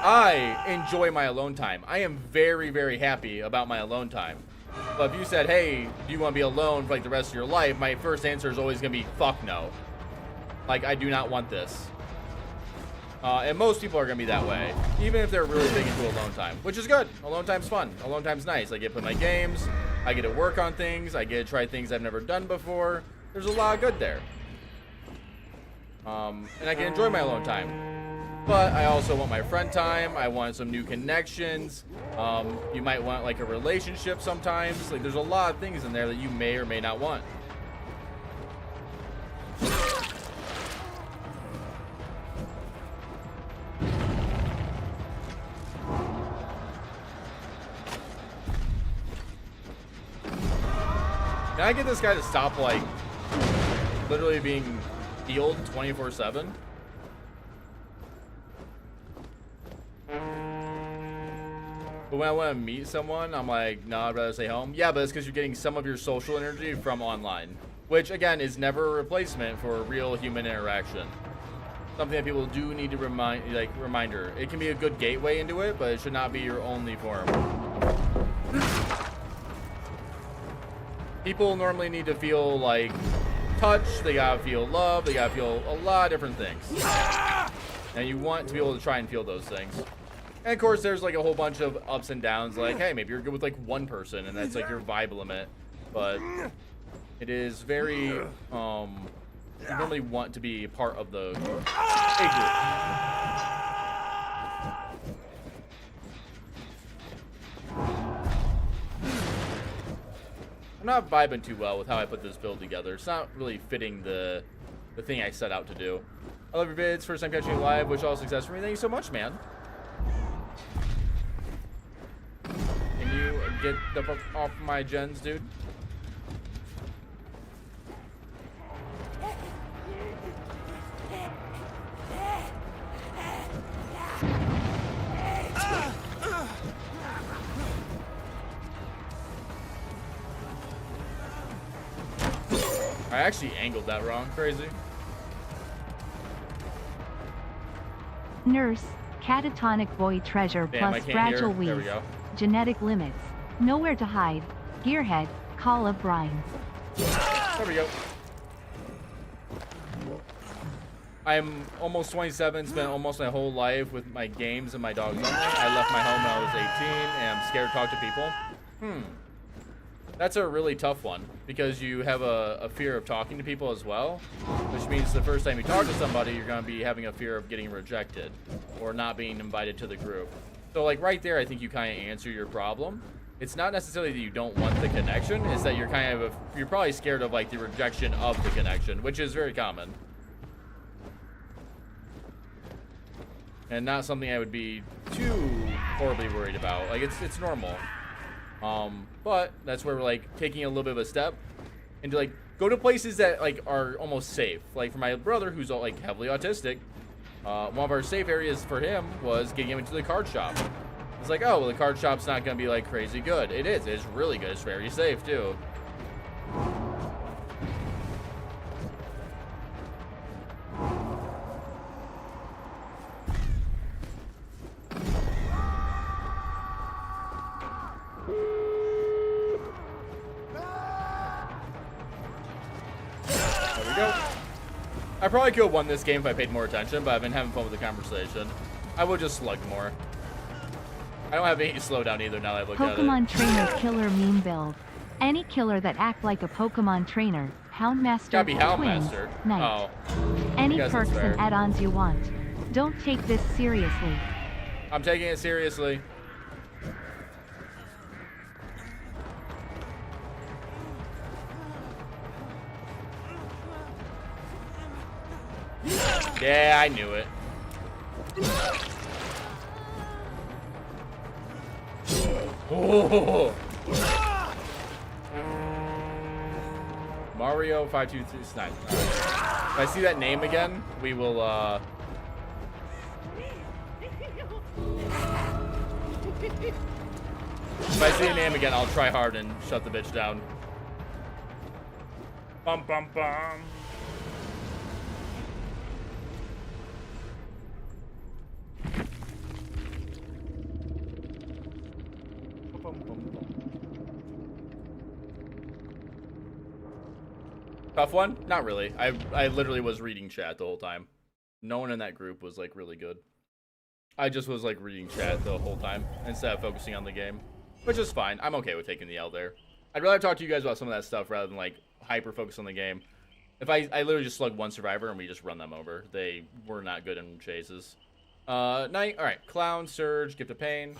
I enjoy my alone time. I am very, very happy about my alone time. But if you said, hey, do you want to be alone for like the rest of your life? My first answer is always going to be, fuck no. Like, I do not want this. And most people are going to be that way. Even if they're really big into alone time. Which is good. Alone time's fun. Alone time's nice. I get to play my games. I get to work on things. I get to try things I've never done before. There's a lot of good there. And I can enjoy my alone time. But I also want my friend time. I want some new connections. You might want like a relationship sometimes. Like, there's a lot of things in there that you may or may not want. Can I get this guy to stop, like, literally being healed 24/7? But when I want to meet someone, I'm like, no, I'd rather stay home. Yeah, but it's because you're getting some of your social energy from online. Which, again, is never a replacement for real human interaction. Something that people do need to reminder. It can be a good gateway into it, but it should not be your only form. People normally need to feel, like, touch. They gotta feel love. They gotta feel a lot of different things. And you want to be able to try and feel those things. And of course, there's like a whole bunch of ups and downs. Like, hey, maybe you're good with like one person, and that's like your vibe limit. But it is very, you normally want to be part of the A group. I'm not vibing too well with how I put this build together. It's not really fitting the thing I set out to do. I love your vids. First time catching you live. Wish all success for me. Thank you so much, man. Can you get the fuck off my gens, dude? I actually angled that wrong. Crazy. Nurse, catatonic boy treasure Damn, plus fragile hear. There we weeds. go. Genetic limits. Nowhere to hide. Gearhead, Call of Brine. There we go. I'm almost 27, spent almost my whole life with my games and my dogs only. I left my home when I was 18, and I'm scared to talk to people. That's a really tough one, because you have a fear of talking to people as well, which means the first time you talk to somebody, you're going to be having a fear of getting rejected or not being invited to the group. So, like, right there, I think you kind of answer your problem. It's not necessarily that you don't want the connection, it's that you're kind of, you're probably scared of, like, the rejection of the connection, which is very common. and not something I would be too horribly worried about. Like, it's normal. But that's where we're like taking a little bit of a step into like go to places that like are almost safe. Like for my brother, who's like heavily autistic, one of our safe areas for him was getting him into the card shop. It's like, oh, well, the card shop's not gonna be like crazy good. It is. It's really good. It's very safe too. I probably could have won this game if I paid more attention, but I've been having fun with the conversation. I would just slug more. I don't have any slowdown either now that I look at it. Pokemon Trainer Killer Meme Build. Any killer that act like a Pokemon trainer, Houndmaster, Gotta be Twins, Houndmaster. Knight. Oh. Any Guess perks that's fair. and add-ons you want. Don't take this seriously. I'm taking it seriously. Yeah, I knew it. Oh. Mario 523 Snipe. If I see that name again, we will if I see a name again, I'll try hard and shut the bitch down. Bum bum bum. Tough one? Not really. I literally was reading chat the whole time. No one in that group was like really good. I just was like reading chat the whole time instead of focusing on the game, which is fine. I'm okay with taking the L there. I'd rather talk to you guys about some of that stuff rather than like hyper focus on the game. If I literally just slugged one survivor and we just run them over. They were not good in chases. Night. All right. Clown, Surge, Gift of Pain.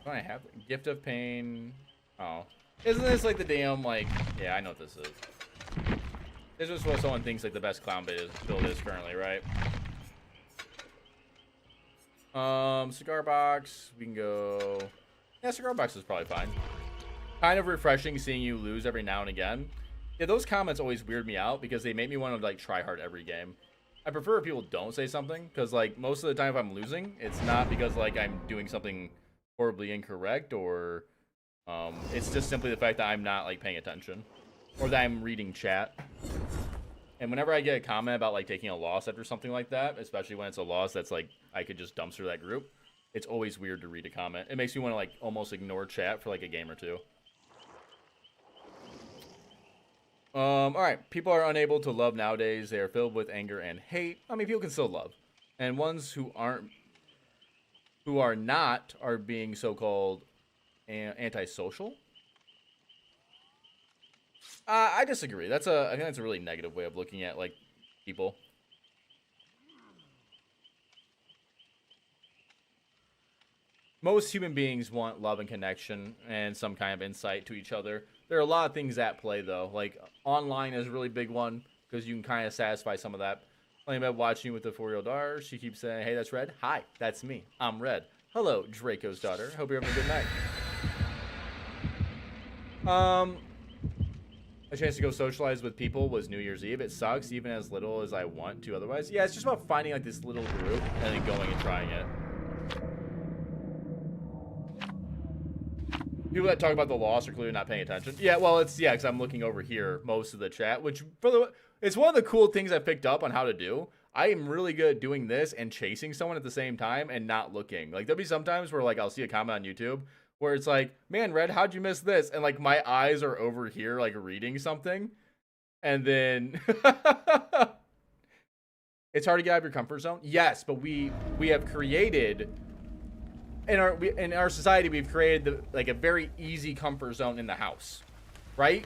What do I have? Gift of Pain. Oh. Isn't this like the damn, like... Yeah, I know what this is. This is what someone thinks like the best clown build is currently, right? Cigar box. We can go... Yeah, cigar box is probably fine. Kind of refreshing seeing you lose every now and again. Yeah, those comments always weird me out because they make me want to like try hard every game. I prefer if people don't say something because like most of the time if I'm losing, it's not because like I'm doing something horribly incorrect or it's just simply the fact that I'm not like paying attention or that I'm reading chat. And whenever I get a comment about like taking a loss after something like that, especially when it's a loss that's like I could just dumpster that group, it's always weird to read a comment. It makes me want to like almost ignore chat for like a game or two. All right, people are unable to love nowadays. They are filled with anger and hate. I mean, people can still love, and ones who are not are being so-called antisocial. I disagree. I think that's a really negative way of looking at like people. Most human beings want love and connection and some kind of insight to each other. There are a lot of things at play, though. Like, online is a really big one, because you can kind of satisfy some of that. Playing about watching with the 4-year-old daughter, she keeps saying, hey, that's Red. Hi, that's me. I'm Red. Hello, Draco's daughter. Hope you're having a good night. A chance to go socialize with people was New Year's Eve. It sucks, even as little as I want to otherwise. Yeah, it's just about finding, like, this little group and then going and trying it. People that talk about the loss are clearly not paying attention. Yeah, well, it's, yeah, because I'm looking over here most of the chat, which, it's one of the cool things I picked up on how to do. I am really good at doing this and chasing someone at the same time and not looking. Like, there'll be some times where, like, I'll see a comment on YouTube where it's like, man, Red, how'd you miss this? And, like, my eyes are over here, like, reading something. And then... It's hard to get out of your comfort zone. Yes, but we have created... In our society, we've created like a very easy comfort zone in the house, right?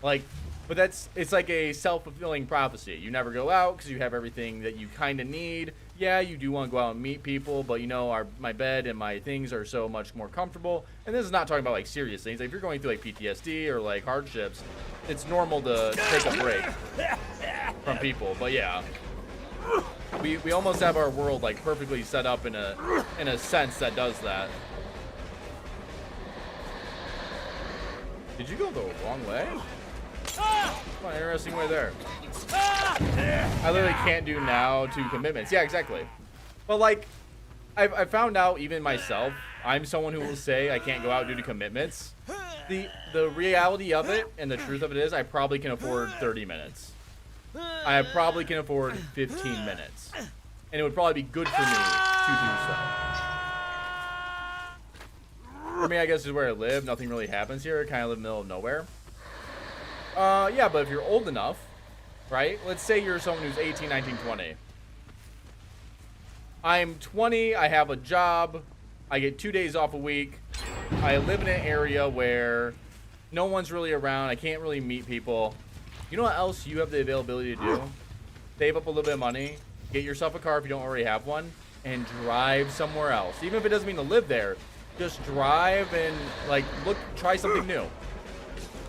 Like, but it's like a self-fulfilling prophecy. You never go out because you have everything that you kind of need. Yeah, you do want to go out and meet people, but you know, my bed and my things are so much more comfortable. And this is not talking about like serious things. Like, if you're going through like PTSD or like hardships, it's normal to take a break. from people. But yeah, we almost have our world like perfectly set up in a sense that does that. Did you go the wrong way? Come on, interesting way there. I literally can't do now to commitments. Yeah, exactly. But like, I found out even myself, I'm someone who will say I can't go out due to commitments. The reality of it and the truth of it is I probably can afford 30 minutes. I probably can afford 15 minutes. And it would probably be good for me to do so. For me, I guess, is where I live. Nothing really happens here. I kind of live in the middle of nowhere. Yeah, but if you're old enough, right? Let's say you're someone who's 18, 19, 20. I'm 20. I have a job. I get 2 days off a week. I live in an area where no one's really around. I can't really meet people. You know what else you have the availability to do? Save up a little bit of money. Get yourself a car if you don't already have one. And drive somewhere else. Even if it doesn't mean to live there. Just drive and like try something new.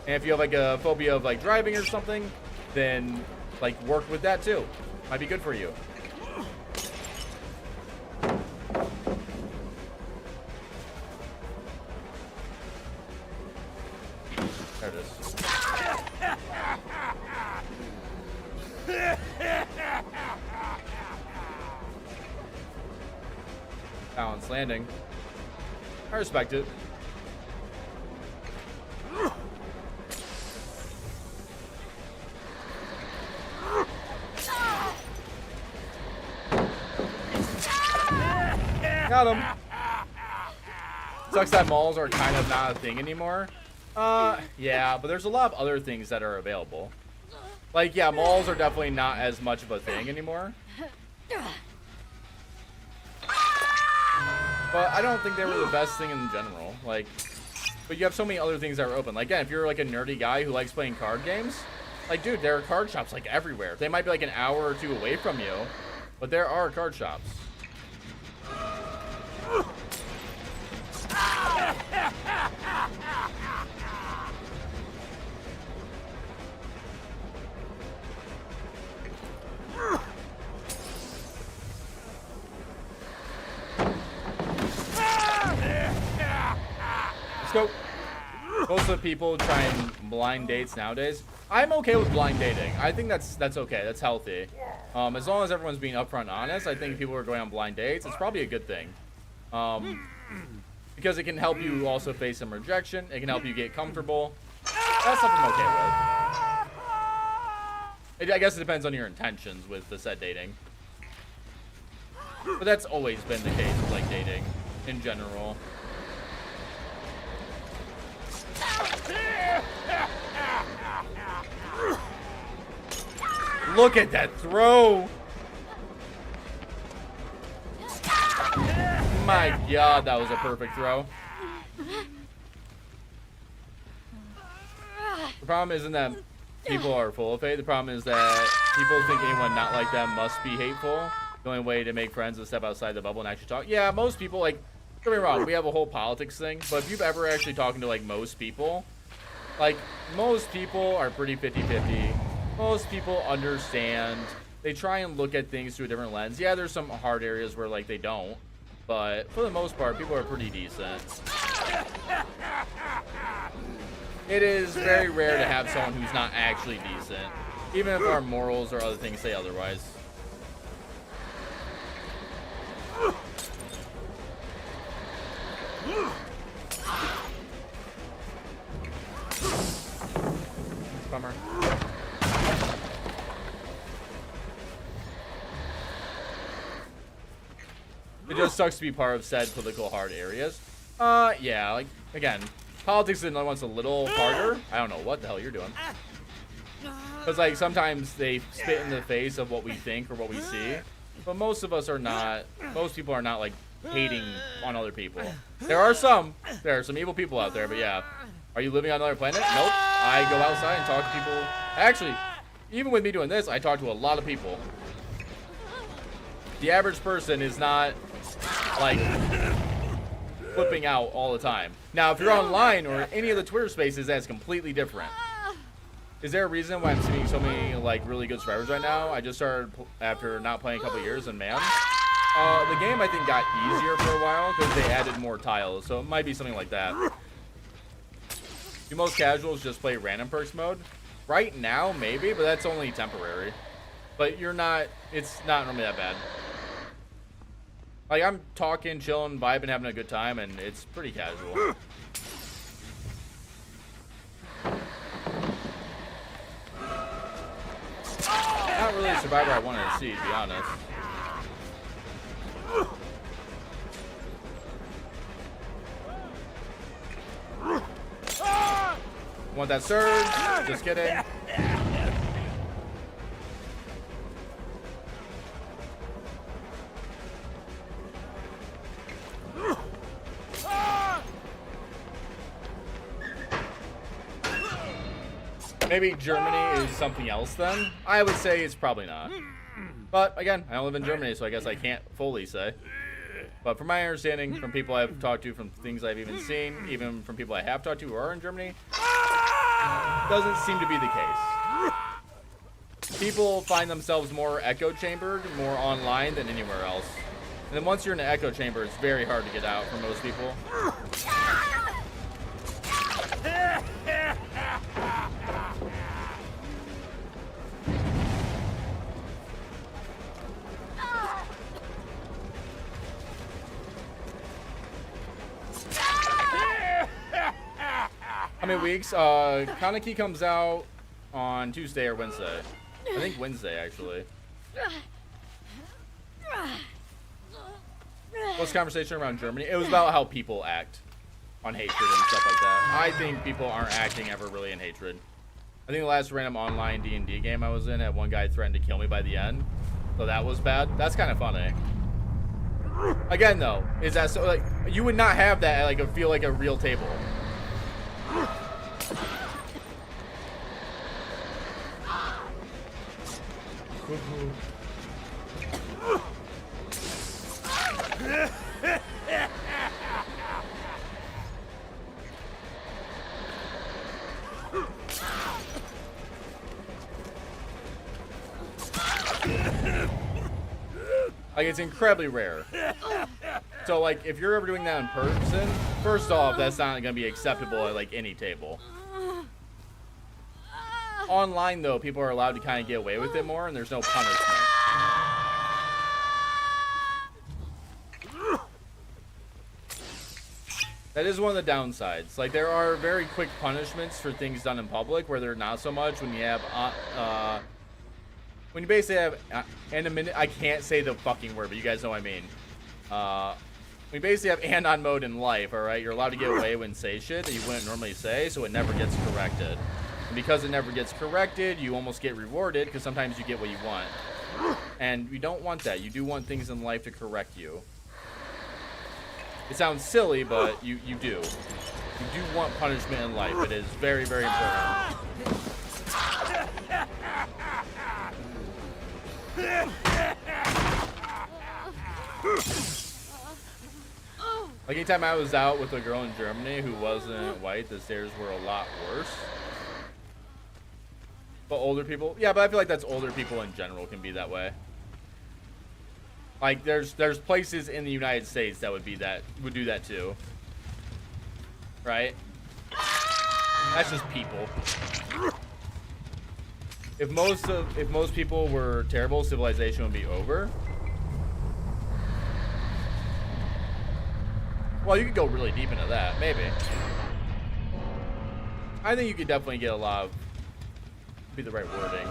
And if you have like a phobia of like driving or something, then like work with that too. Might be good for you. There it is. Balance landing. I respect it. Got him. Sucks that malls are kind of not a thing anymore. Yeah, but there's a lot of other things that are available. Like, yeah, malls are definitely not as much of a thing anymore. But I don't think they were the best thing in general. Like, but you have so many other things that are open. Like, again, if you're like a nerdy guy who likes playing card games, like, dude, there are card shops like everywhere. They might be like an hour or two away from you, but there are card shops. Go. Most of the people trying blind dates nowadays. I'm okay with blind dating. I think that's okay. That's healthy. As long as everyone's being upfront and honest, I think if people are going on blind dates, it's probably a good thing. Because it can help you also face some rejection. It can help you get comfortable. That's something I'm okay with. I guess it depends on your intentions with the said dating. But that's always been the case with like dating in general. Look at that throw. My God, that was a perfect throw. The problem isn't that people are full of hate. The problem is that people think anyone not like them must be hateful. The only way to make friends is step outside the bubble and actually talk. Yeah, most people, like, don't get me wrong, we have a whole politics thing, but if you've ever actually talking to like most people, like most people are pretty 50-50. Most people understand. They try and look at things through a different lens. Yeah, there's some hard areas where like they don't, but for the most part, people are pretty decent. It is very rare to have someone who's not actually decent, even if our morals or other things say otherwise. Bummer. It just sucks to be part of said political hard areas. Yeah, like, again, politics is another one's a little harder. I don't know what the hell you're doing. Because, like, sometimes they spit in the face of what we think or what we see. But most of us are not, most people are not, like, hating on other people. There are some evil people out there, but yeah. Are you living on another planet? Nope. I go outside and talk to people. Actually, even with me doing this, I talk to a lot of people. The average person is not, like, flipping out all the time. Now, if you're online or any of the Twitter spaces, that's completely different. Is there a reason why I'm seeing so many like really good survivors right now? I just started after not playing a couple years, and man, the game I think got easier for a while because they added more tiles, so it might be something like that. Do most casuals just play random perks mode? Right now, maybe, but that's only temporary. But you're not. It's not normally that bad. Like I'm talking, chilling, vibing, having a good time, and it's pretty casual. Not really a survivor I wanted to see, to be honest. Want that surge? Just kidding. Maybe Germany is something else then? I would say it's probably not. But again, I don't live in Germany, so I guess I can't fully say. But from my understanding, from people I've talked to, from things I've even seen, even from people I have talked to who are in Germany, doesn't seem to be the case. People find themselves more echo chambered, more online than anywhere else. And then once you're in an echo chamber, it's very hard to get out for most people. How many weeks? Kaneki comes out on Tuesday or Wednesday. I think Wednesday, actually. What's the conversation around Germany? It was about how people act on hatred and stuff like that. I think people aren't acting ever really in hatred. I think the last random online D&D game I was in had one guy threatened to kill me by the end. So that was bad. That's kind of funny. Again, though, is that so? Like, you would not have that at, like, feel like a real table. Like, it's incredibly rare. So, like, if you're ever doing that in person, first off, that's not going to be acceptable at, like, any table. Online, though, people are allowed to kind of get away with it more, and there's no punishment. That is one of the downsides. Like, there are very quick punishments for things done in public, where they're not so much when you have, when you basically have, anonymity, I can't say the fucking word, but you guys know what I mean. We basically have anon mode in life, alright? You're allowed to get away with and say shit that you wouldn't normally say, so it never gets corrected. And because it never gets corrected, you almost get rewarded, because sometimes you get what you want. And you don't want that. You do want things in life to correct you. It sounds silly, but you do. You do want punishment in life. It is very, very important. Like, anytime I was out with a girl in Germany who wasn't white, the stares were a lot worse. But older people, yeah, but I feel like that's older people in general can be that way. Like, there's places in the United States that would do that too, right? That's just people. If most people were terrible, civilization would be over. Well, you could go really deep into that, maybe. I think you could definitely get a lot of, be the right wording.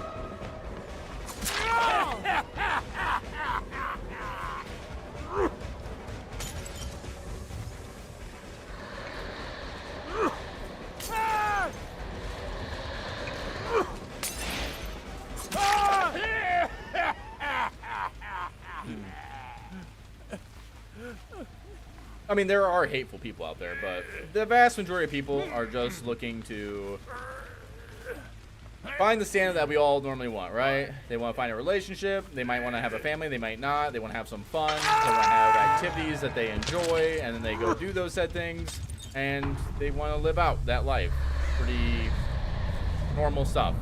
I mean, there are hateful people out there, but the vast majority of people are just looking to find the standard that we all normally want, right? They want to find a relationship. They might want to have a family. They might not. They want to have some fun. They want to have activities that they enjoy, and then they go do those said things, and they want to live out that life. Pretty normal stuff.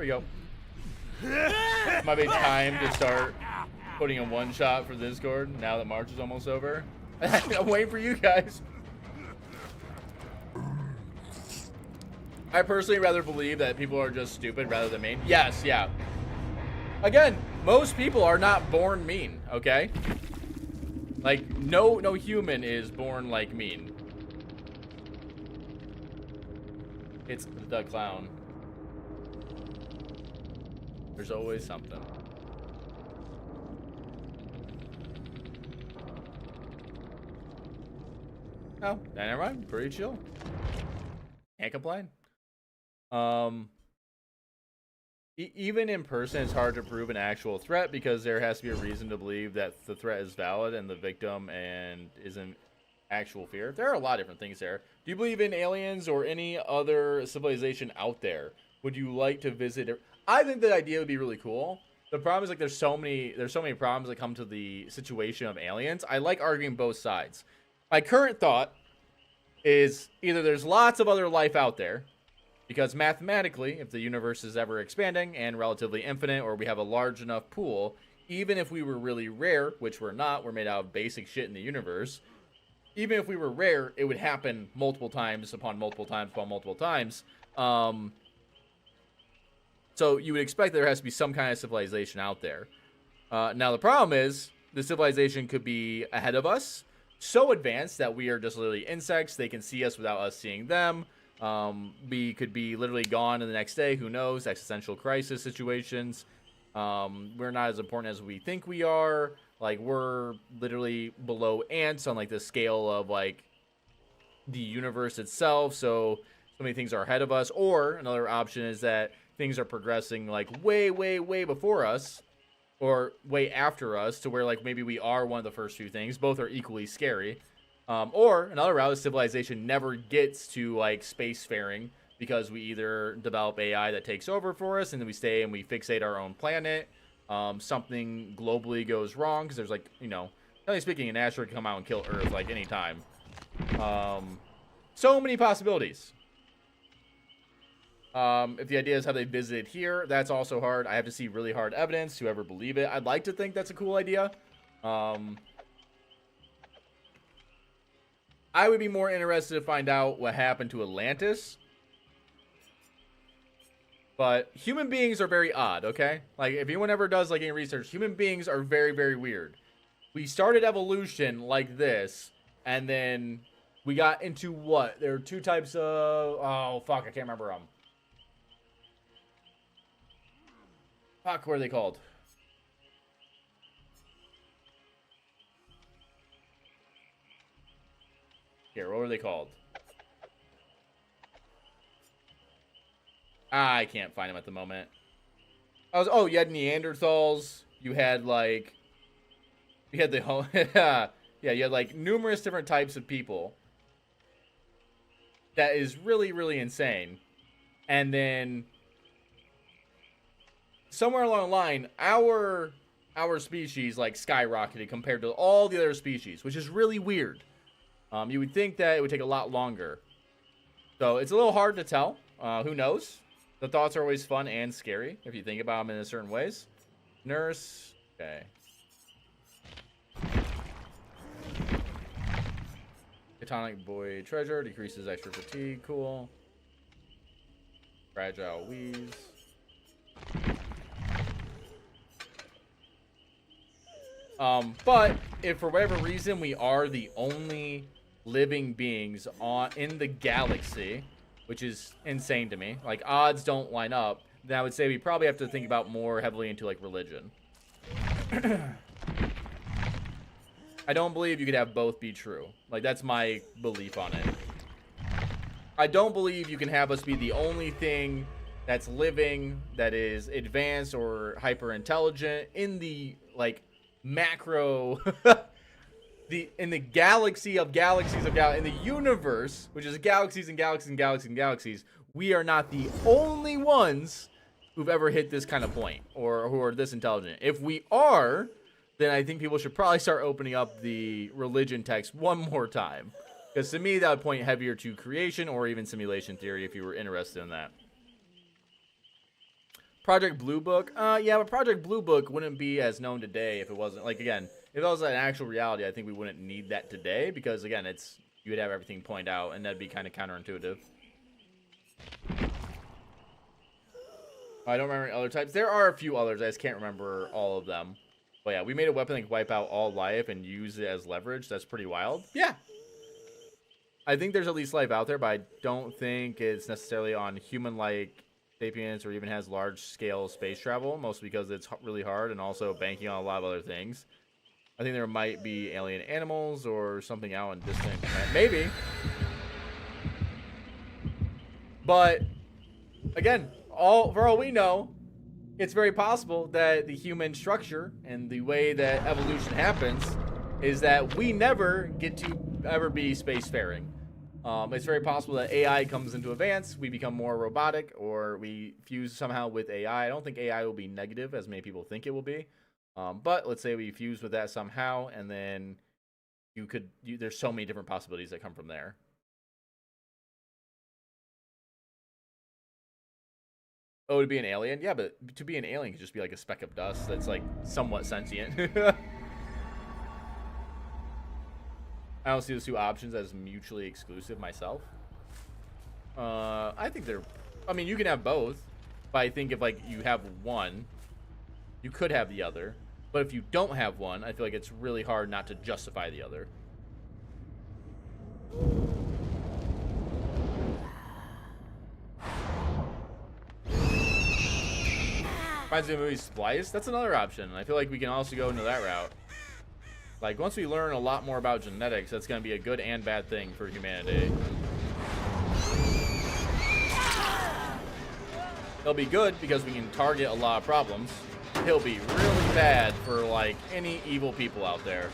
we go. Might be time to start putting a one-shot for Discord now that March is almost over. I'm waiting for you guys. I personally rather believe that people are just stupid rather than mean. Yes, yeah. Again, most people are not born mean, okay? Like, no human is born, like, mean. It's the clown. There's always something. Oh, never mind. Pretty chill. Can't complain. Even in person, it's hard to prove an actual threat because there has to be a reason to believe that the threat is valid and the victim and isn't actual fear. There are a lot of different things there. Do you believe in aliens or any other civilization out there? Would you like to visit? I think the idea would be really cool. The problem is, like, there's so many problems that come to the situation of aliens. I like arguing both sides. My current thought is either there's lots of other life out there, because mathematically, if the universe is ever expanding and relatively infinite, or we have a large enough pool, even if we were really rare, which we're not, we're made out of basic shit in the universe, even if we were rare, it would happen multiple times upon multiple times upon multiple times. So you would expect there has to be some kind of civilization out there. Now the problem is, the civilization could be ahead of us, so advanced that we are just literally insects. They can see us without us seeing them. We could be literally gone in the next day. Who knows? Existential crisis situations. We're not as important as we think we are. Like, we're literally below ants on, like, the scale of, like, the universe itself. So many things are ahead of us. Or another option is that things are progressing, like, way, way, way before us, or way after us, to where, like, maybe we are one of the first few things. Both are equally scary. Or another route is civilization never gets to, like, spacefaring, because we either develop AI that takes over for us and then we stay and we fixate our own planet. Something globally goes wrong because there's, like, you know, generally speaking, an asteroid can come out and kill Earth, like, anytime. So many possibilities. If the idea is have they visited here, that's also hard. I have to see really hard evidence to ever believe it. I'd like to think that's a cool idea. I would be more interested to find out what happened to Atlantis. But human beings are very odd, okay? Like, if anyone ever does, like, any research, human beings are very, very weird. We started evolution like this, and then we got into what? There are two types of... Oh, fuck, I can't remember them. Fuck, what are they called? Here, what were they called? I can't find them at the moment. Oh, you had Neanderthals. You had, like... You had the... yeah, you had, like, numerous different types of people. That is really, really insane. And then... somewhere along the line, our species, like, skyrocketed compared to all the other species, which is really weird. You would think that it would take a lot longer. So it's a little hard to tell. Who knows? The thoughts are always fun and scary if you think about them in a certain ways. Nurse. Okay. Catonic boy treasure decreases extra fatigue. Cool. Fragile wheeze. But if for whatever reason we are the only living beings in the galaxy, which is insane to me, like, odds don't line up, then I would say we probably have to think about more heavily into, like, religion. I don't believe you could have both be true. Like, that's my belief on it. I don't believe you can have us be the only thing that's living, that is advanced or hyper intelligent in the, like, macro in the galaxy of galaxies of in the universe, which is galaxies and galaxies and galaxies and galaxies. We are not the only ones who've ever hit this kind of point, or who are this intelligent. If we are, then I think people should probably start opening up the religion text one more time, because to me that would point heavier to creation or even simulation theory if you were interested in that. Project Blue Book. Yeah, but Project Blue Book wouldn't be as known today if it wasn't, like, again, if it was an actual reality, I think we wouldn't need that today because, again, you would have everything point out, and that'd be kind of counterintuitive. I don't remember other types. There are a few others. I just can't remember all of them. But yeah, we made a weapon that can wipe out all life and use it as leverage. That's pretty wild. Yeah. I think there's at least life out there, but I don't think it's necessarily on human-like sapiens or even has large-scale space travel, mostly because it's really hard and also banking on a lot of other things. I think there might be alien animals or something out in distant planet. Maybe. But, again, for all we know, it's very possible that the human structure and the way that evolution happens is that we never get to ever be spacefaring. It's very possible that AI comes into advance, we become more robotic, or we fuse somehow with AI. I don't think AI will be negative as many people think it will be. But let's say we fuse with that somehow, and then there's so many different possibilities that come from there. Oh, to be an alien? Yeah, but to be an alien could just be like a speck of dust that's like somewhat sentient. I don't see those two options as mutually exclusive myself. I think I mean, you can have both, but I think if like you have one, you could have the other. But if you don't have one, I feel like it's really hard not to justify the other. Reminds me of the movie Splice. That's another option. I feel like we can also go into that route. Like, once we learn a lot more about genetics, that's going to be a good and bad thing for humanity. It'll be good because we can target a lot of problems. It'll be really bad for, like, any evil people out there.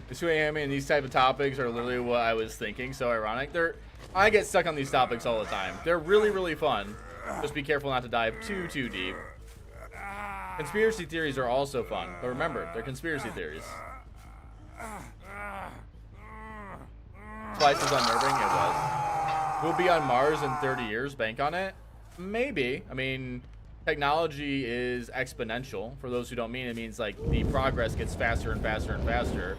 This AutoHaven and these type of topics are literally what I was thinking. So ironic. I get stuck on these topics all the time. They're really, really fun. Just be careful not to dive too deep. Conspiracy theories are also fun, but remember, they're conspiracy theories. Splice was unnerving. It was. We'll be on Mars in 30 years. Bank on it? Maybe. I mean, technology is exponential. For those who don't mean it, means like the progress gets faster and faster and faster.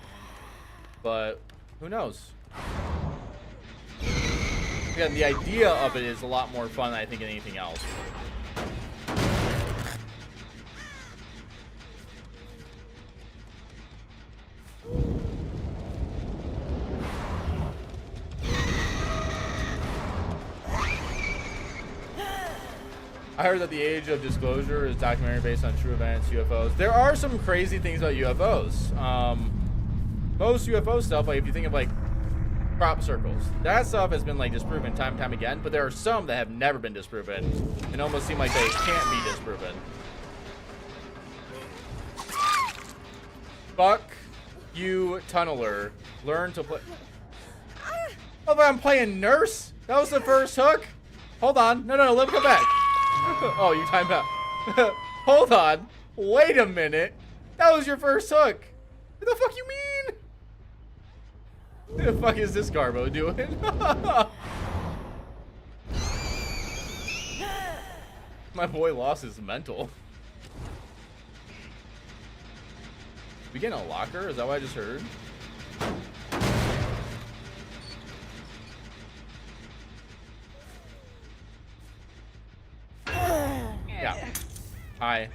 But who knows? Again, the idea of it is a lot more fun than I think anything else. I heard that The Age of Disclosure is a documentary based on true events, UFOs. There are some crazy things about UFOs. Most UFO stuff, like if you think of like crop circles, that stuff has been like disproven time and time again, but there are some that have never been disproven and almost seem like they can't be disproven. Fuck you, tunneler. Learn to play. Oh, but I'm playing nurse? That was the first hook? Hold on. No, let me come back. Oh, you timed out. Hold on. Wait a minute. That was your first hook. What the fuck you mean? What the fuck is this Garbo doing? My boy lost his mental. We getting a locker? Is that what I just heard? Yeah. Hi.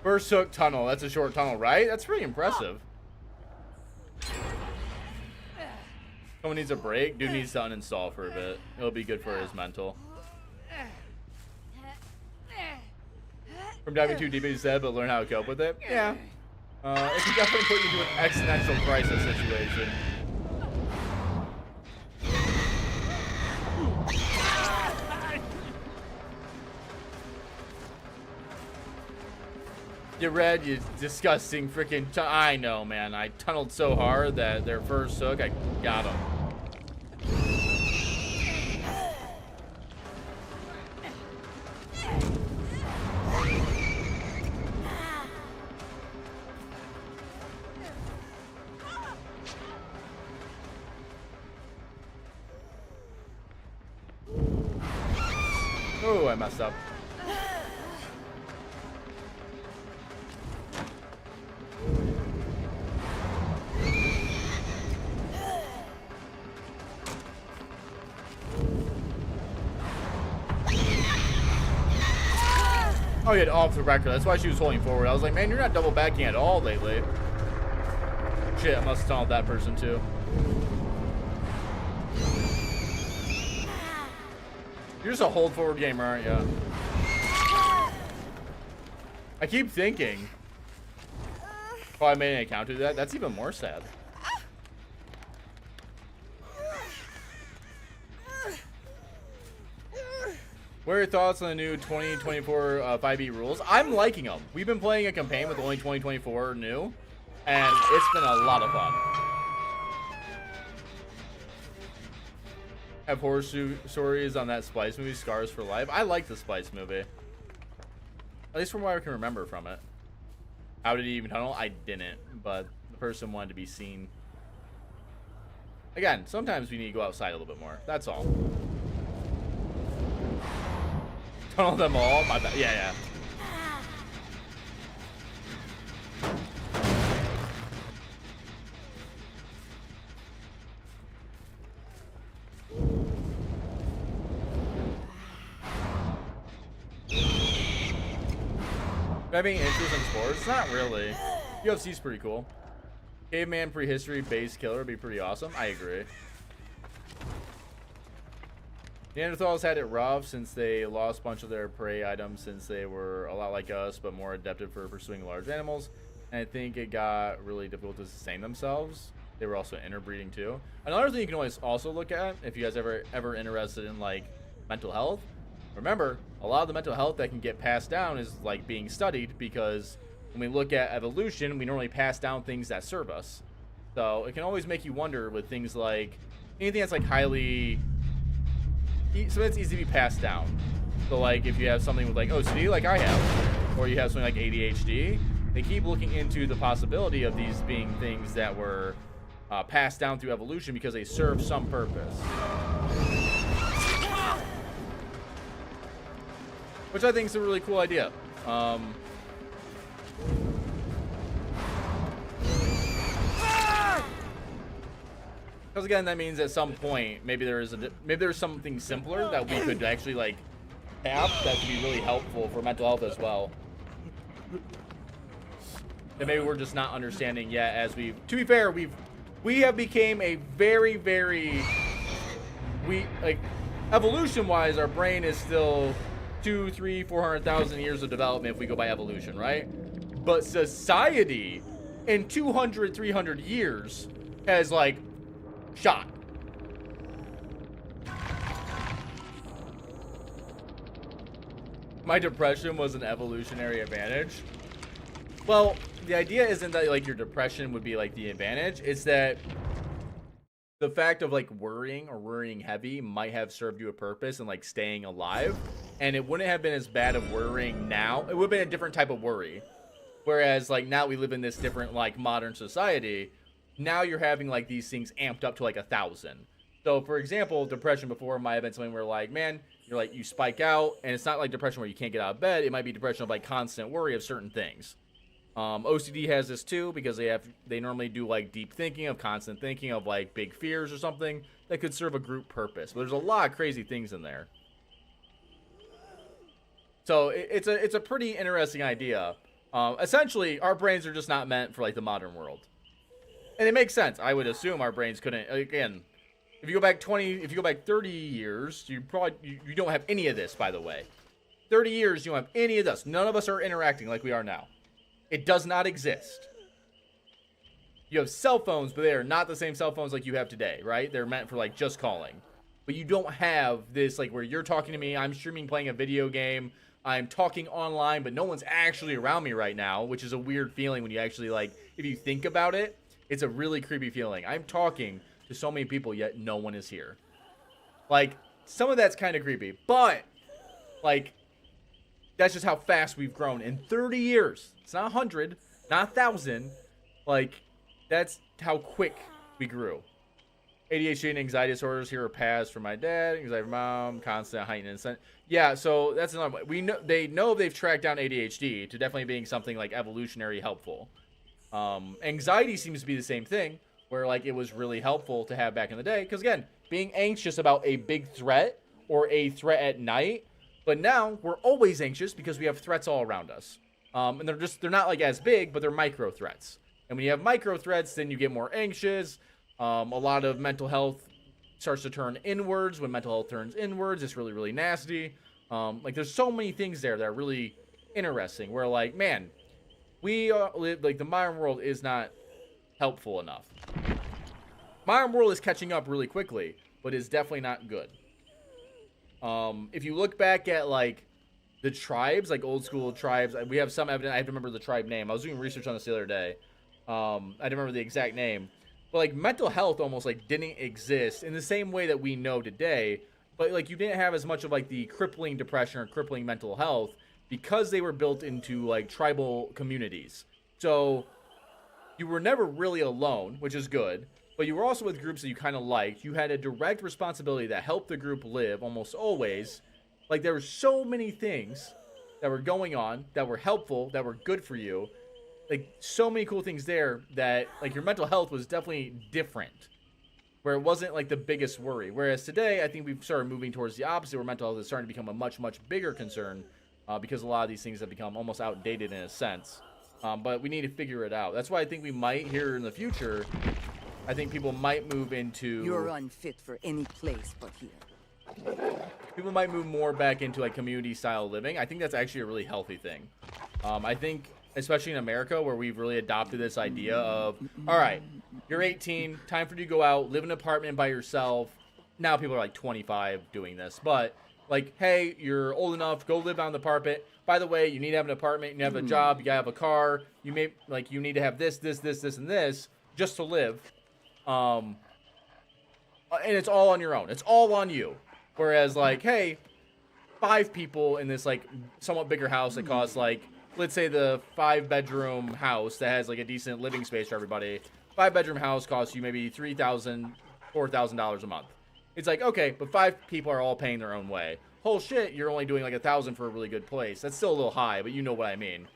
First hook tunnel. That's a short tunnel, right? That's pretty impressive. Someone needs a break. Dude needs to uninstall for a bit. It'll be good for his mental. From diving too deep, he said, but learn how to cope with it. Yeah. It can definitely put you into an existential crisis situation. You read, you disgusting freaking. I know, man. I tunneled so hard that their first hook, I got him. Oh, I messed up. Oh, you had off the record. That's why she was holding forward. I was like, man, you're not double backing at all lately. Shit, I must have tunneled that person too. You're just a hold forward gamer, aren't you? I keep thinking, oh, I made an account to do that. That's even more sad. What are your thoughts on the new 2024 5e rules? I'm liking them. We've been playing a campaign with only 2024 new, and it's been a lot of fun. Have horror stories on that Splice movie, Scars for Life. I like the Splice movie. At least from what I can remember from it. How did he even tunnel? I didn't, but the person wanted to be seen. Again, sometimes we need to go outside a little bit more. That's all. Tunnel them all? My bad. Yeah. Having interest in sports? Not really. UFC's pretty cool. Caveman prehistory base killer would be pretty awesome. I agree. Neanderthals had it rough since they lost a bunch of their prey items since they were a lot like us but more adapted for pursuing large animals. And I think it got really difficult to sustain themselves. They were also interbreeding too. Another thing you can always also look at if you guys ever interested in like mental health. Remember, a lot of the mental health that can get passed down is like being studied because when we look at evolution, we normally pass down things that serve us. So it can always make you wonder with things like anything that's like highly, so it's easy to be passed down. So like if you have something with like OCD like I have, or you have something like ADHD, they keep looking into the possibility of these being things that were passed down through evolution because they serve some purpose. Which I think is a really cool idea. Because again, that means at some point maybe there's something simpler that we could actually like have that could be really helpful for mental health as well. And maybe we're just not understanding yet. As we, to be fair, we have became a very like evolution-wise, our brain is still 200,000, 300,000, 400,000 years of development if we go by evolution, right? But society in 200, 300 years has like shot. My depression was an evolutionary advantage. Well, the idea isn't that like your depression would be like the advantage. It's that the fact of like worrying or worrying heavy might have served you a purpose in like staying alive. And it wouldn't have been as bad of worrying now. It would have been a different type of worry. Whereas like now we live in this different like modern society. Now you're having like these things amped up to like 1,000. So for example, depression before might have been something where like, man, you're like, you spike out, and it's not like depression where you can't get out of bed. It might be depression of like constant worry of certain things. OCD has this too because they normally do like deep thinking of constant thinking of like big fears or something that could serve a group purpose. But there's a lot of crazy things in there. So it's a pretty interesting idea. Essentially, our brains are just not meant for like the modern world, and it makes sense. I would assume our brains couldn't. Again, if you go back 30 years, you don't have any of this. By the way, 30 years you don't have any of this. None of us are interacting like we are now. It does not exist. You have cell phones, but they are not the same cell phones like you have today, right? They're meant for like just calling. But you don't have this like where you're talking to me, I'm streaming playing a video game, I'm talking online, but no one's actually around me right now, which is a weird feeling when you actually like, if you think about it, it's a really creepy feeling. I'm talking to so many people, yet no one is here. Like, some of that's kind of creepy, but like, that's just how fast we've grown in 30 years. It's not 100, not 1,000. Like, that's how quick we grew. ADHD and anxiety disorders here are passed from my dad, anxiety from mom, constant heightened instant. Yeah, so that's another one. We know they've tracked down ADHD to definitely being something like evolutionary helpful. Anxiety seems to be the same thing, where like it was really helpful to have back in the day, because again, being anxious about a big threat or a threat at night, but now we're always anxious because we have threats all around us. And they're not like as big, but they're micro threats. And when you have micro threats, then you get more anxious. A lot of mental health starts to turn inwards. When mental health turns inwards, it's really, really nasty. Like there's so many things there that are really interesting, where like, man, we live, like the modern world is not helpful enough. Modern world is catching up really quickly, but it's definitely not good. If you look back at like the tribes, like old school tribes, we have some evidence. I have to remember the tribe name. I was doing research on this the other day. I didn't remember the exact name, but like mental health almost like didn't exist in the same way that we know today. But like you didn't have as much of like the crippling depression or crippling mental health because they were built into like tribal communities. So you were never really alone, which is good, but you were also with groups that you kind of liked. You had a direct responsibility that helped the group live almost always. Like there were so many things that were going on that were helpful, that were good for you. Like so many cool things there that like your mental health was definitely different, where it wasn't like the biggest worry. Whereas today, I think we've started moving towards the opposite, where mental health is starting to become a much, much bigger concern because a lot of these things have become almost outdated in a sense. But we need to figure it out. That's why I think we might, here in the future, I think people might move into... You're unfit for any place but here. People might move more back into like community-style living. I think that's actually a really healthy thing. I think, especially in America, where we've really adopted this idea of, all right, you're 18, time for you to go out, live in an apartment by yourself. Now people are like 25 doing this, but like, hey, you're old enough, go live on the apartment. By the way, you need to have an apartment, you need to have a job, you gotta have a car, you need to have this, and this just to live. And it's all on your own. It's all on you. Whereas like, hey, 5 people in this like somewhat bigger house that costs like, let's say the 5-bedroom house that has like a decent living space for everybody. 5-bedroom house costs you maybe $3,000, $4,000 a month. It's like, okay, but 5 people are all paying their own way. Whole shit, you're only doing like $1,000 for a really good place. That's still a little high, but you know what I mean.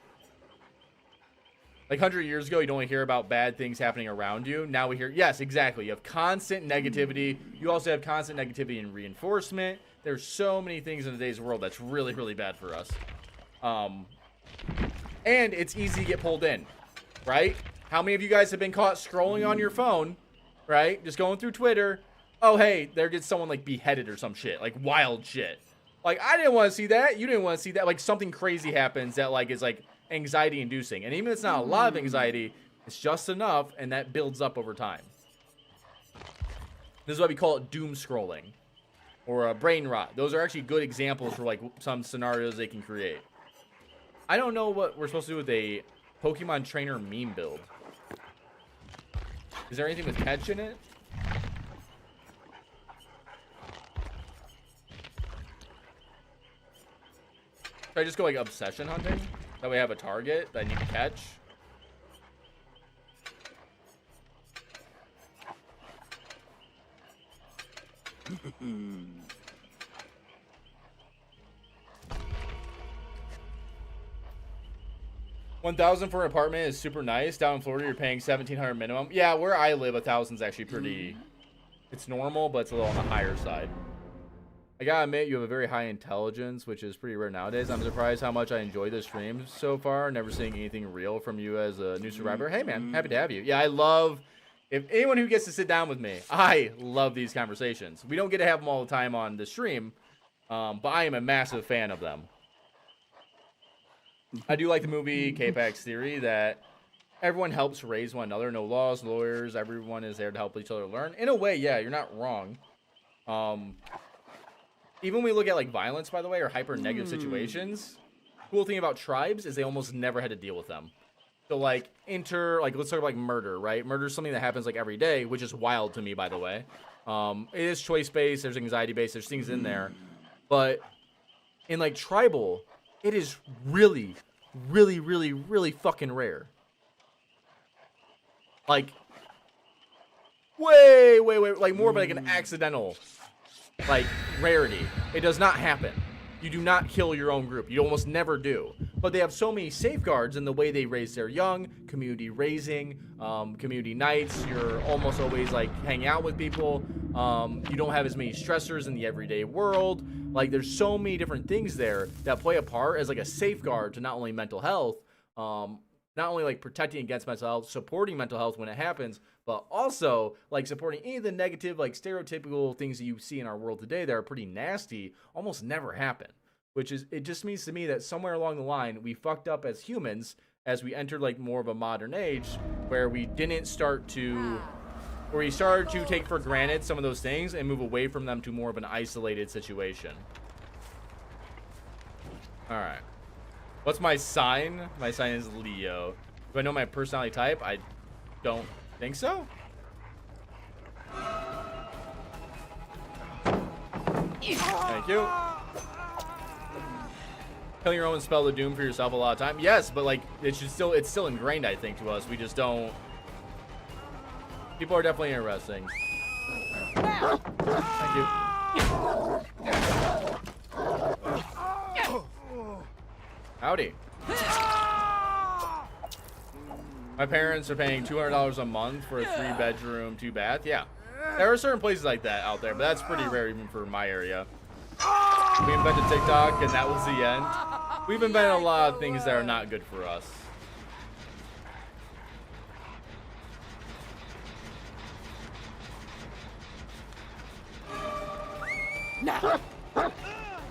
Like 100 years ago, you'd only hear about bad things happening around you. Now we hear, yes, exactly. You have constant negativity. You also have constant negativity and reinforcement. There's so many things in today's world that's really, really bad for us. And it's easy to get pulled in, right? How many of you guys have been caught scrolling on your phone, right? Just going through Twitter. Oh, hey, there gets someone like beheaded or some shit, like wild shit. Like, I didn't want to see that. You didn't want to see that. Like something crazy happens that like is like anxiety inducing. And even if it's not a lot of anxiety, it's just enough, and that builds up over time. This is why we call it doom scrolling or brain rot. Those are actually good examples for like some scenarios they can create. I don't know what we're supposed to do with a Pokemon trainer meme build. Is there anything with catch in it? Should I just go like obsession hunting? That way I have a target that I need to catch. $1,000 for an apartment is super nice. Down in Florida, you're paying $1,700 minimum. Yeah, where I live, $1,000 is actually pretty. It's normal, but it's a little on the higher side. I gotta admit, you have a very high intelligence, which is pretty rare nowadays. I'm surprised how much I enjoy the stream so far. Never seeing anything real from you as a new survivor. Hey, man, happy to have you. Yeah, I love... If anyone who gets to sit down with me, I love these conversations. We don't get to have them all the time on the stream, but I am a massive fan of them. I do like the movie K-Pax theory that everyone helps raise one another. No laws, lawyers, everyone is there to help each other learn. In a way, yeah, you're not wrong. Even when we look at like violence, by the way, or hyper negative situations, cool thing about tribes is they almost never had to deal with them. So like let's talk about like murder, right? Murder is something that happens like every day, which is wild to me, by the way. It is choice based, there's anxiety based, there's things in there. But in like tribal, it is really, really, really, really fucking rare. Like way, like more of like an accidental, like, rarity. It does not happen. You do not kill your own group. You almost never do. But they have so many safeguards in the way they raise their young, community raising, community nights. You're almost always like hanging out with people. You don't have as many stressors in the everyday world. Like, there's so many different things there that play a part as like a safeguard to not only mental health, not only like protecting against mental health, supporting mental health when it happens, but also like supporting any of the negative, like stereotypical things that you see in our world today that are pretty nasty, almost never happen. Which is, it just means to me that somewhere along the line, we fucked up as humans as we entered like more of a modern age where we didn't start to, where we started to take for granted some of those things and move away from them to more of an isolated situation. All right. What's my sign? My sign is Leo. Do I know my personality type? I don't think so. Thank you. Killing your own spell the doom for yourself a lot of time. Yes, but like it's still ingrained, I think, to us. We just don't. People are definitely interesting. Thank you. Howdy. My parents are paying $200 a month for a 3-bedroom, 2-bath. Yeah, there are certain places like that out there, but that's pretty rare even for my area. We invented TikTok, and that was the end. We've invented a lot of things that are not good for us.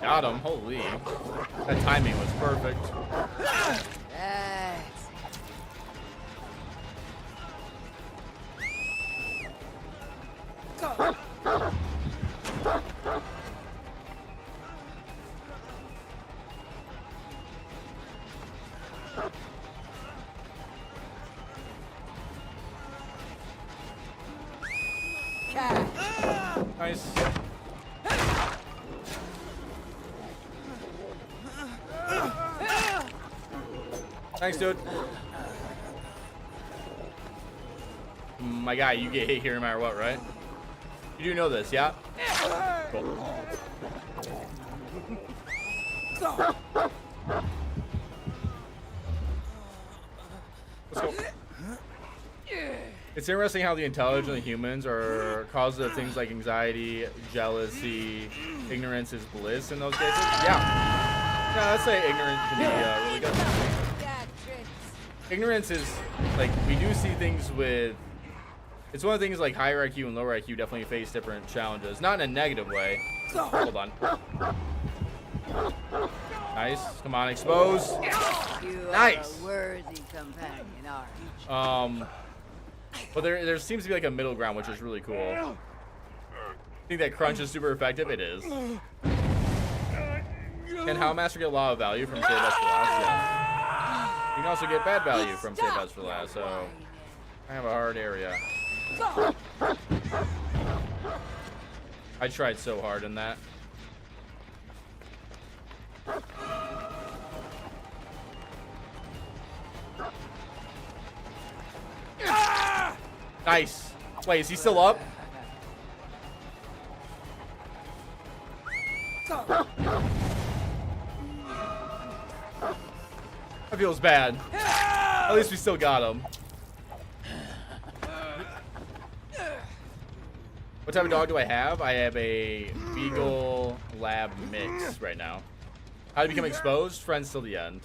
Got him. Holy. That timing was perfect. Nice. Thanks, dude. My guy, you get hit here no matter what, right? You do know this, yeah? Cool. Let's go. It's interesting how the intelligence of the humans are causes of things like anxiety, jealousy, ignorance is bliss in those cases. Yeah. Yeah, I'd say ignorance can be really good. Ignorance is, like, we do see things with, it's one of the things like higher IQ and lower IQ definitely face different challenges. Not in a negative way. Hold on. Nice. Come on, expose. Nice. But there seems to be like a middle ground, which is really cool. I think that crunch is super effective. It is. Can Howlmaster get a lot of value from Save Best for Last? Yeah. You can also get bad value from Save Best for Last, so I have a hard area. I tried so hard in that. Nice. Wait, is he still up? That feels bad. At least we still got him. What type of dog do I have? I have a Beagle Lab mix right now. How to become exposed? Friends till the end.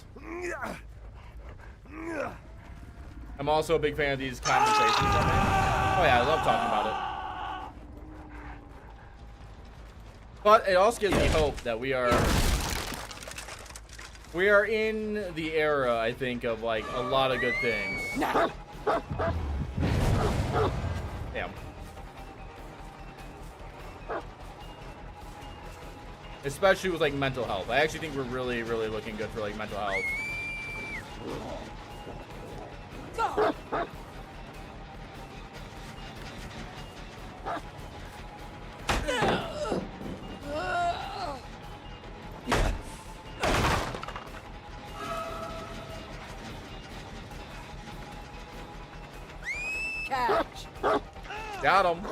I'm also a big fan of these conversations. Oh yeah, I love talking about it. But it also gives me hope that we are in the era, I think, of like a lot of good things. Damn. Especially with like mental health. I actually think we're really, really looking good for like mental health. Got him.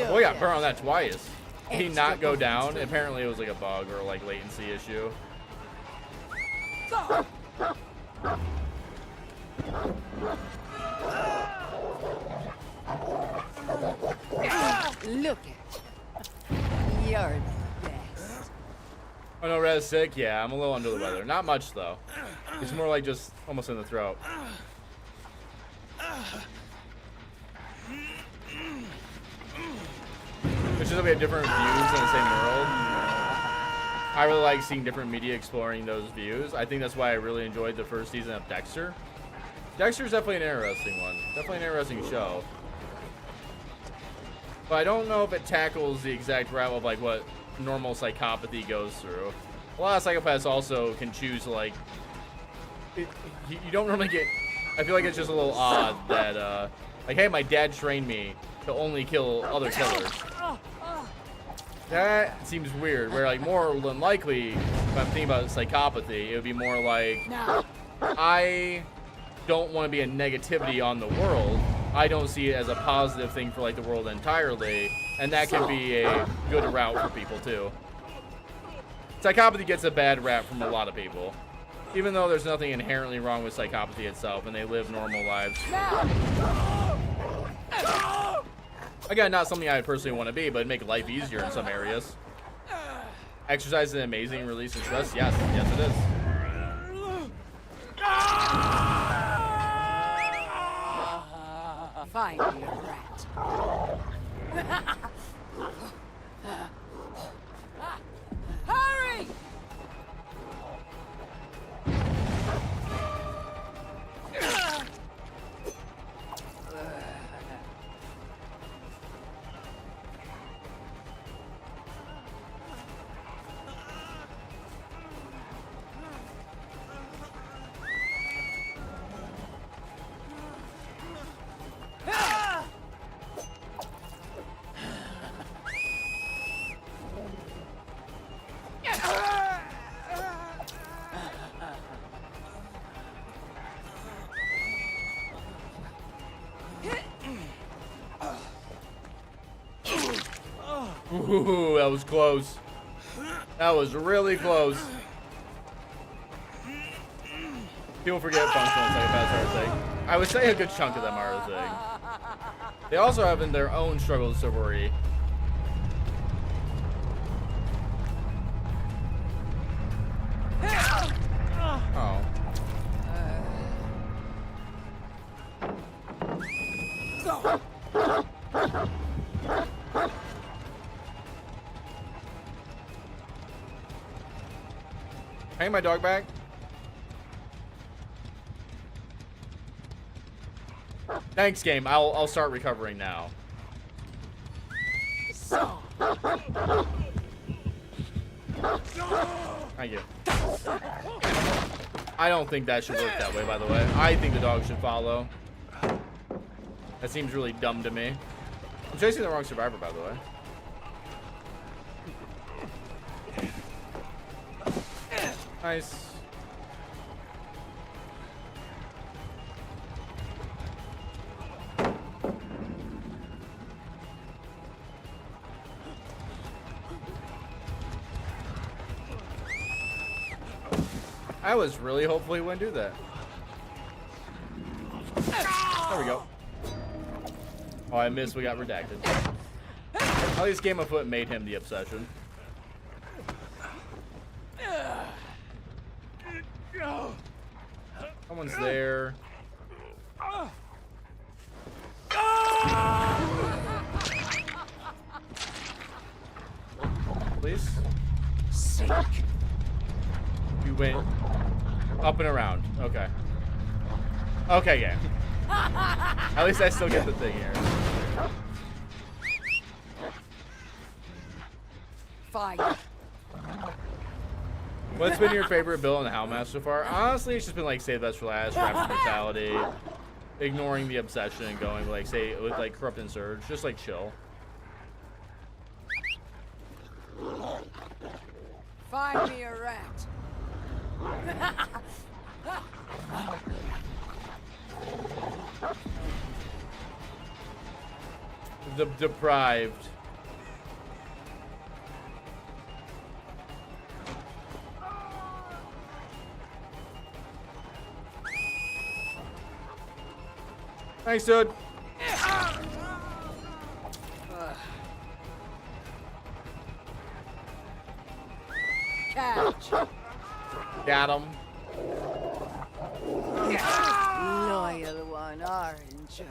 Oh yeah, burn on that twice. Did he not go down? Apparently it was like a bug or like latency issue. Look at you. You're the best. Oh no, Red's sick? Yeah, I'm a little under the weather. Not much though. It's more like just almost in the throat. It's just that we have different views in the same world. I really like seeing different media exploring those views. I think that's why I really enjoyed the first season of Dexter. Dexter's definitely an interesting one. Definitely an interesting show. But I don't know if it tackles the exact route of like what normal psychopathy goes through. A lot of psychopaths also can choose to like... You don't normally get... I feel like it's just a little odd that, like, hey, my dad trained me to only kill other killers. That seems weird, where, like, more than likely, if I'm thinking about psychopathy, it would be more like, I don't want to be a negativity on the world. I don't see it as a positive thing for, like, the world entirely, and that can be a good route for people, too. Psychopathy gets a bad rap from a lot of people. Even though there's nothing inherently wrong with psychopathy itself, and they live normal lives. Again, not something I personally want to be, but it'd make life easier in some areas. Exercise is an amazing release of stress. Yes, yes it is. Find me a rat. Hurry! Ooh, that was close. That was really close. People forget functional psychopaths are a thing. I would say a good chunk of them are a thing. They also have in their own struggles to worry. Oh. Hey, my dog back. Thanks, game. I'll start recovering now. Thank you. I don't think that should work that way, by the way. I think the dog should follow. That seems really dumb to me. I'm chasing the wrong survivor, by the way. Nice. I was really hopeful he wouldn't do that. There we go. Oh, I missed. We got redacted. At least Game of Foot made him the obsession. Someone's there. Please? Sink. You went up and around. Okay. Okay, yeah. At least I still get the thing here. Fire. What's been your favorite build on the Howlmaster so far? Honestly, it's just been like save best for last, rapid brutality, ignoring the obsession, and going like say with like corrupt and surge, just like chill. Find me a rat. The deprived. Thanks, dude. Catch. Got him. Loyal one, aren't you?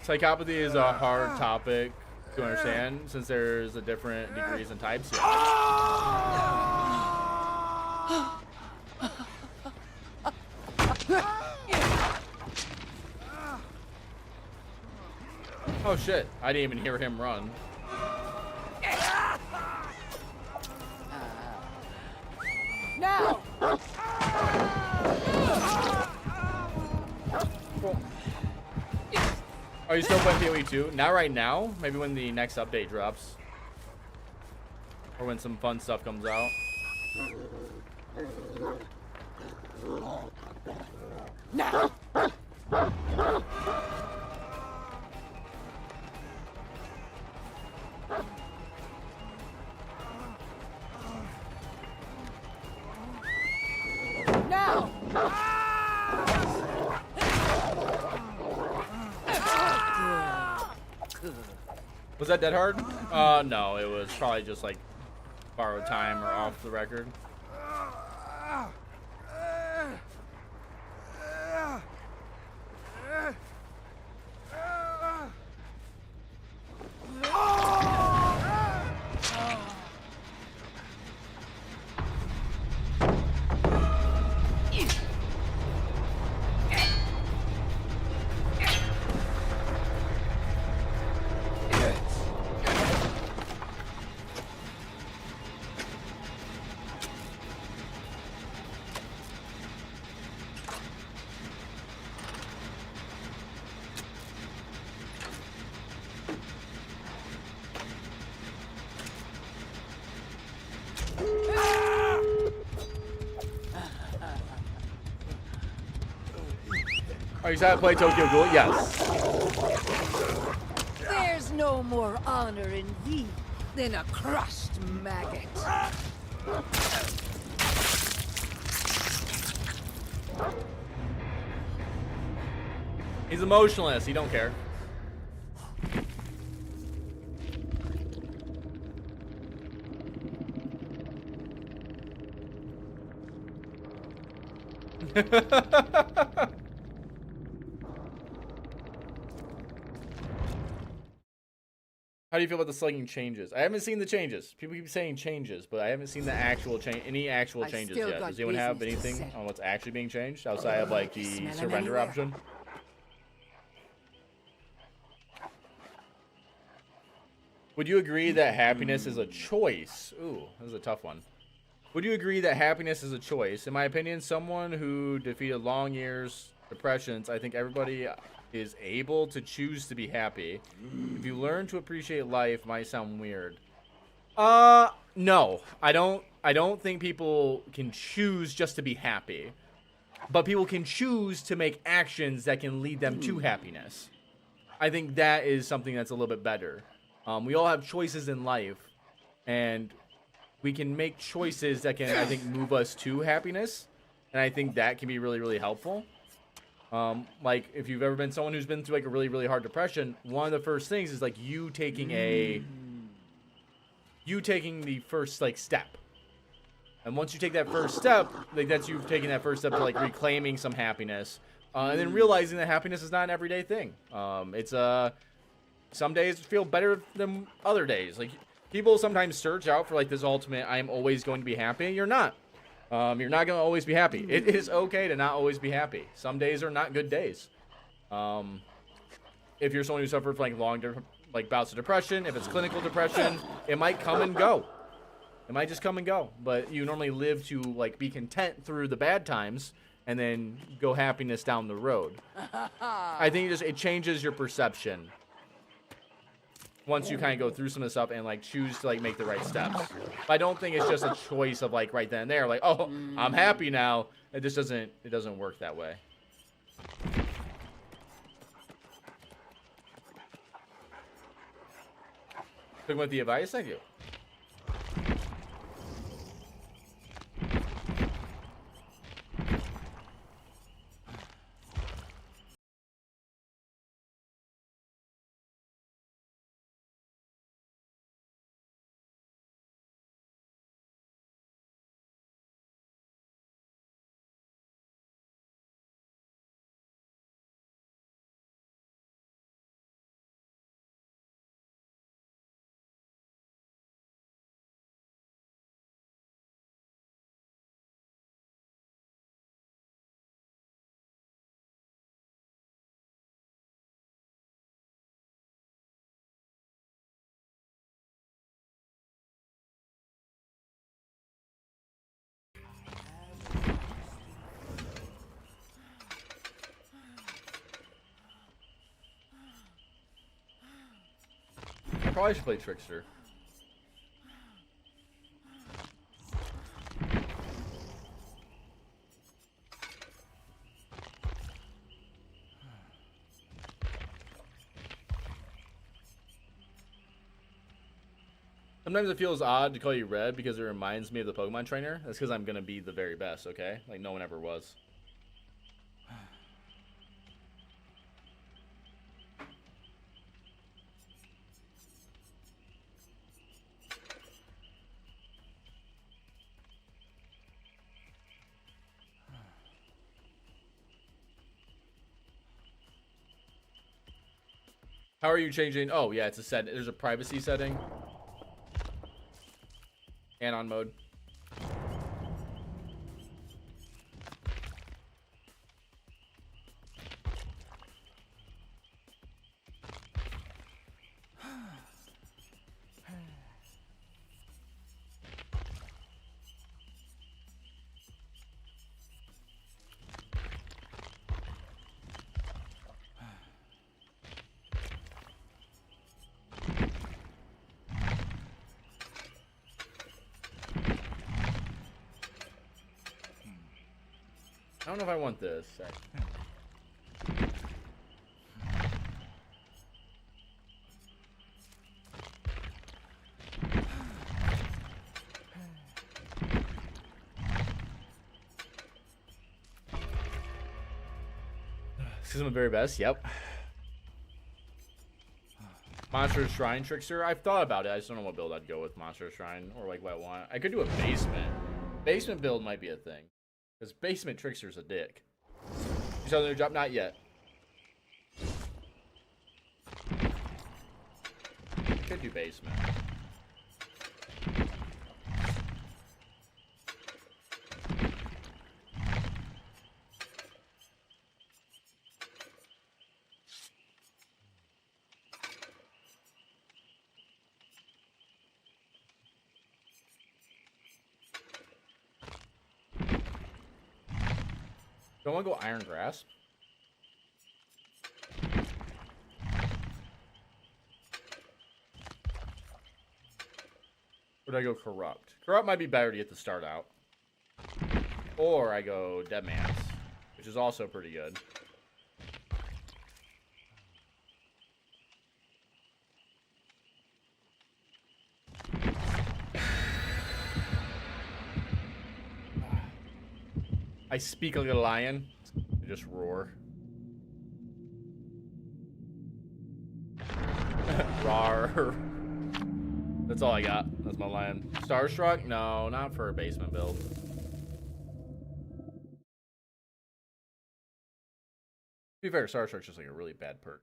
Psychopathy is a hard topic to understand since there's a different degrees and types. Yeah. Oh shit, I didn't even hear him run. Now! Cool. Are you still playing PoE 2? Not right now. Maybe when the next update drops. Or when some fun stuff comes out. Now! Now! Was that dead hard? No, it was probably just like borrowed time or off the record. Are you excited to play Tokyo Ghoul? Yes. There's no more honor in thee than a crushed maggot. He's emotionless. He don't care. How do you feel about the slugging changes? I haven't seen the changes. People keep saying changes, but I haven't seen the actual any actual changes yet. Does anyone have anything on what's actually being changed outside of like the surrender option? Would you agree that happiness is a choice? Ooh, this is a tough one. Would you agree that happiness is a choice? In my opinion, someone who defeated long years, depressions, I think everybody is able to choose to be happy. If you learn to appreciate life, it might sound weird. No. I don't think people can choose just to be happy. But people can choose to make actions that can lead them to happiness. I think that is something that's a little bit better. We all have choices in life, and we can make choices that can, I think, move us to happiness. And I think that can be really, really helpful. Like, if you've ever been someone who's been through, like, a really, really hard depression, one of the first things is, like, you taking the first, like, step. And once you take that first step, like, that's you taking that first step to, like, reclaiming some happiness. And then realizing that happiness is not an everyday thing. Some days feel better than other days. Like, people sometimes search out for, like, this ultimate, I am always going to be happy. You're not. You're not going to always be happy. It is okay to not always be happy. Some days are not good days. If you're someone who suffered from, like, long bouts of depression, if it's clinical depression, it might come and go. It might just come and go. But you normally live to, like, be content through the bad times and then go happiness down the road. I think it changes your perception once you kind of go through some of this stuff and, like, choose to, like, make the right steps. But I don't think it's just a choice of, like, right then and there, like, oh, I'm happy now. It just doesn't work that way. Took with the advice, thank you. I probably should play Trickster. Sometimes it feels odd to call you Red because it reminds me of the Pokemon trainer. That's because I'm going to be the very best, okay? Like no one ever was. How are you changing? Oh, yeah, it's a set. There's a privacy setting. And on mode. I don't know if I want this. Because I'm the very best. Yep. Monster Shrine Trickster. I've thought about it. I just don't know what build I'd go with. Monster Shrine or like what I want. I could do a basement. Basement build might be a thing. Because basement Trickster's a dick. You saw the new job? Not yet. I could do basement. Do I want to go Iron Grasp? Or do I go Corrupt? Corrupt might be better to get the start out. Or I go Dead Man's, which is also pretty good. I speak like a lion. I just roar. Rawr. That's all I got. That's my lion. Starstruck? No, not for a basement build. To be fair, Starstruck's just like a really bad perk.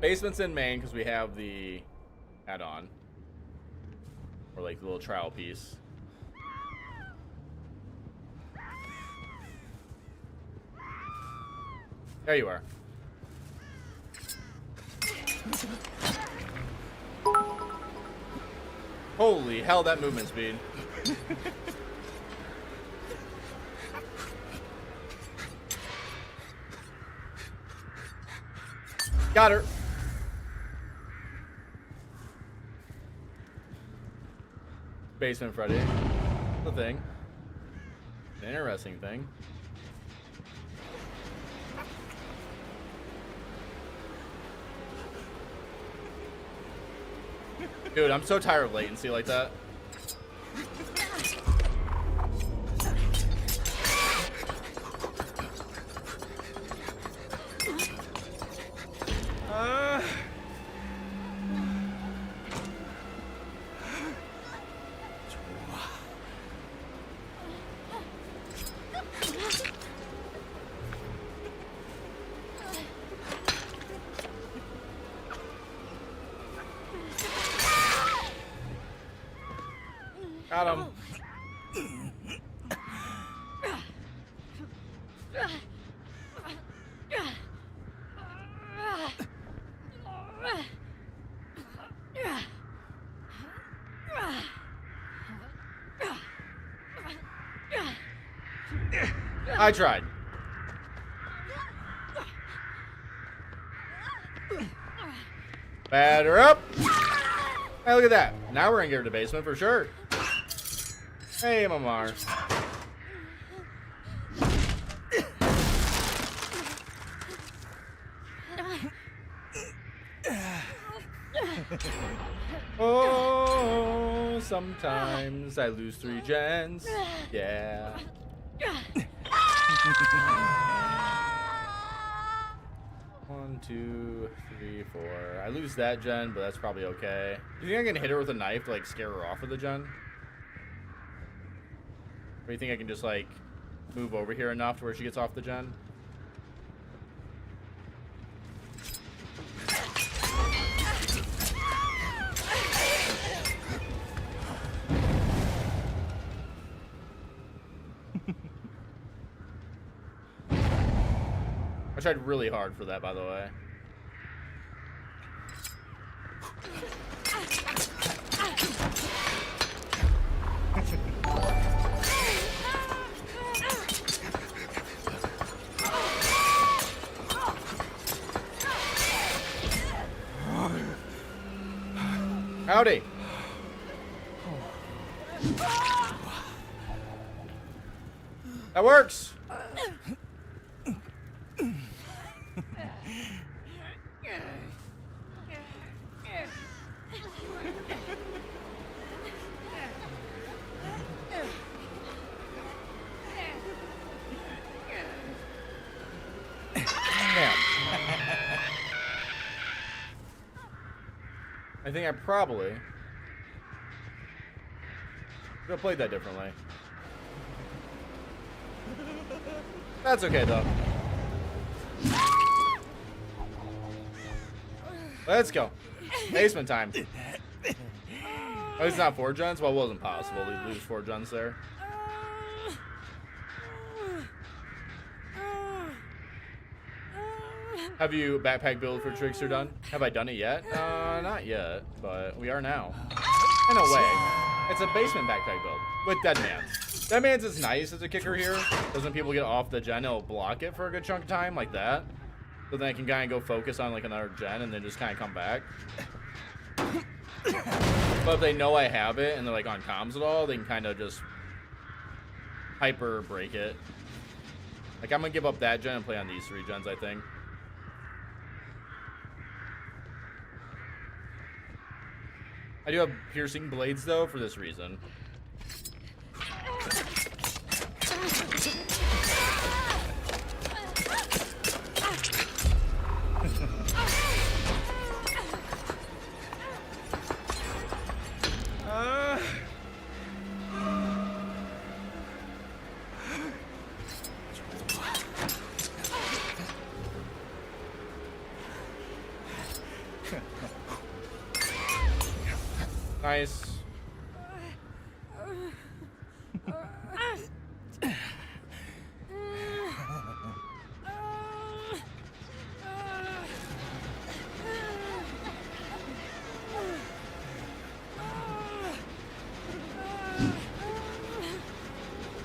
Basement's in main because we have the add-on. Or like the little trial piece. There you are. Holy hell, that movement speed. Got her. Basement Freddy. The thing. An interesting thing. Dude, I'm so tired of latency like that. Got him. I tried. Batter up. Hey, look at that. Now we're gonna get her to basement for sure. Hey, Mamar. Oh, sometimes I lose 3 gens. Yeah. One, 2, 3, 4. I lose that gen, but that's probably okay. Do you think I can hit her with a knife to like scare her off with the gen? Or do you think I can just like move over here enough to where she gets off the gen? I tried really hard for that, by the way. Howdy. That works. I think I probably could have played that differently. That's okay though. Let's go. Basement time. Oh, it's not 4 gens? Well, it wasn't possible to lose 4 gens there. Have you backpack build for Trickster done? Have I done it yet? Not yet, but we are now. In a way. It's a basement backpack build with Deadman's. Deadman's is nice as a kicker here, because when people get off the gen, it'll block it for a good chunk of time, like that. So then I can kind of go focus on like another gen and then just kind of come back. But if they know I have it and they're like on comms at all, they can kind of just hyper break it. Like I'm gonna give up that gen and play on these 3 gens, I think. I do have piercing blades though for this reason. Nice.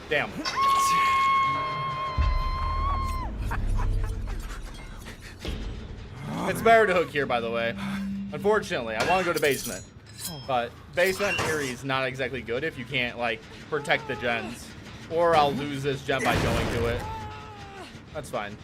Damn. It's better to hook here, by the way. Unfortunately, I want to go to basement. But based on Eyrie is not exactly good if you can't like protect the gens. Or I'll lose this gen by going to it. That's fine.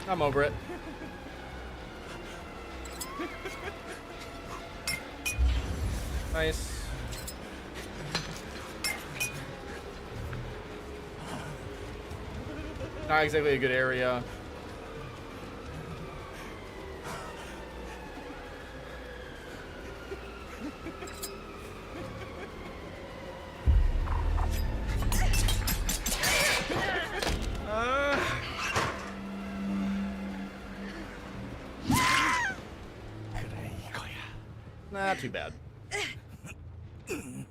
I'm over it. Nice. Not exactly a good area. Not too bad. Can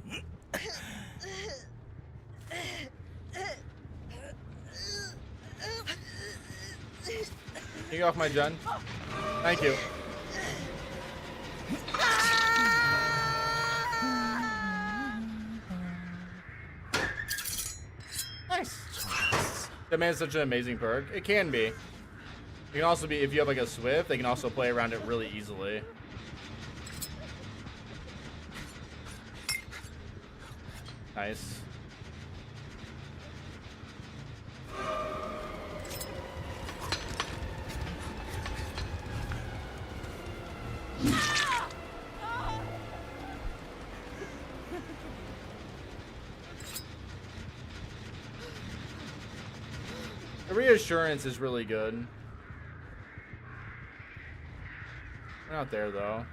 you get off my gen? Thank you. Nice. That man's such an amazing perk. It can be. It can also be, if you have like a Swift, they can also play around it really easily. Nice. The reassurance is really good. We're not there though.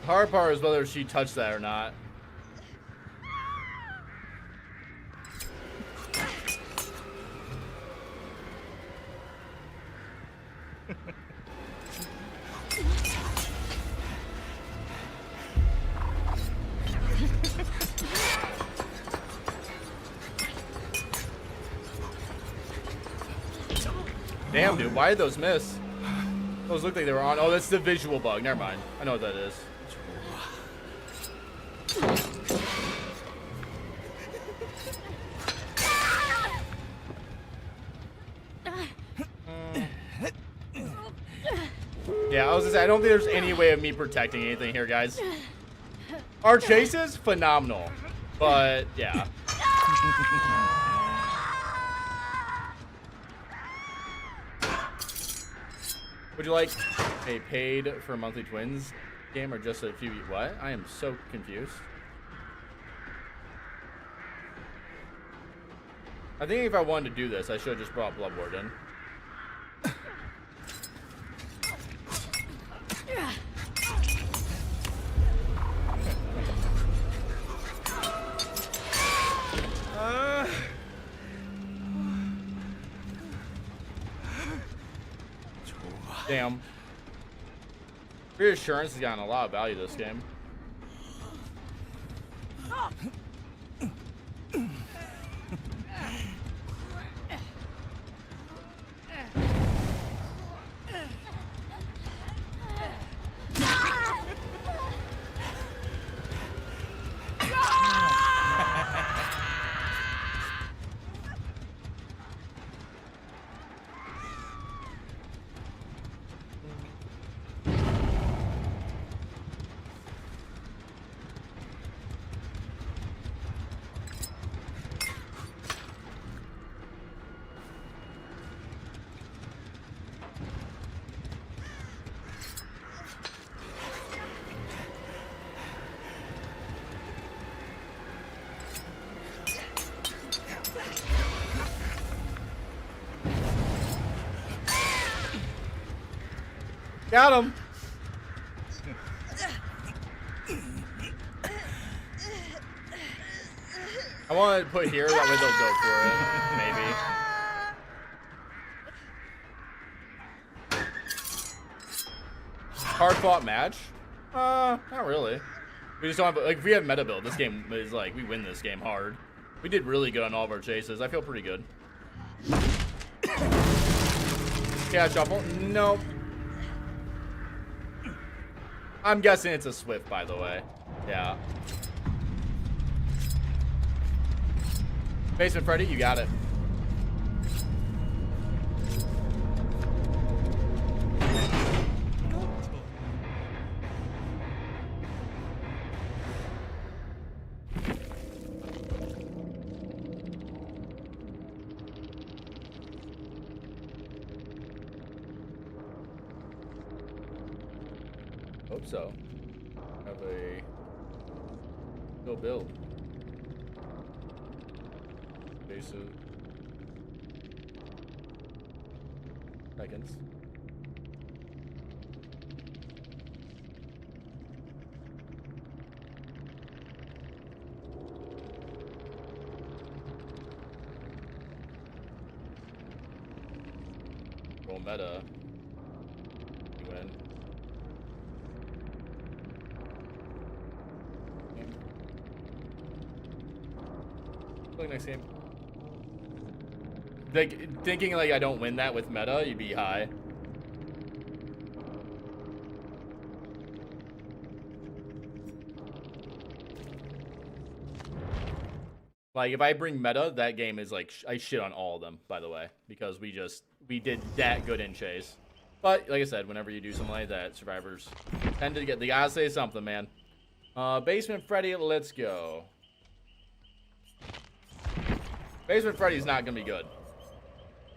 The hard part is whether she touched that or not. Damn, dude, why did those miss? Those look like they were on. Oh, that's the visual bug. Never mind. I know what that is. Yeah, I was gonna say, I don't think there's any way of me protecting anything here, guys. Our chase is phenomenal, but yeah. Would you like a paid for monthly twins game or just a few? What? I am so confused. I think if I wanted to do this, I should have just brought Bloodward in. Damn. Reassurance has gotten a lot of value this game. Got him. I want to put here, that way they'll go for it. Maybe. Hard fought match? Not really. We just don't have, like, if we have meta build, this game is like, we win this game hard. We did really good on all of our chases. I feel pretty good. Yeah, shuffle? Nope. I'm guessing it's a Swift, by the way. Yeah. Basement Freddy, you got it. Hope so. Have a still build. Bases. Seconds. Roll meta. You win. Play next game. Like, thinking like I don't win that with meta, you'd be high. Like, if I bring meta, that game is like, I shit on all of them, by the way, because we did that good in chase. But, like I said, whenever you do something like that, survivors tend to they gotta say something, man. Basement Freddy, let's go. Basement Freddy's not gonna be good.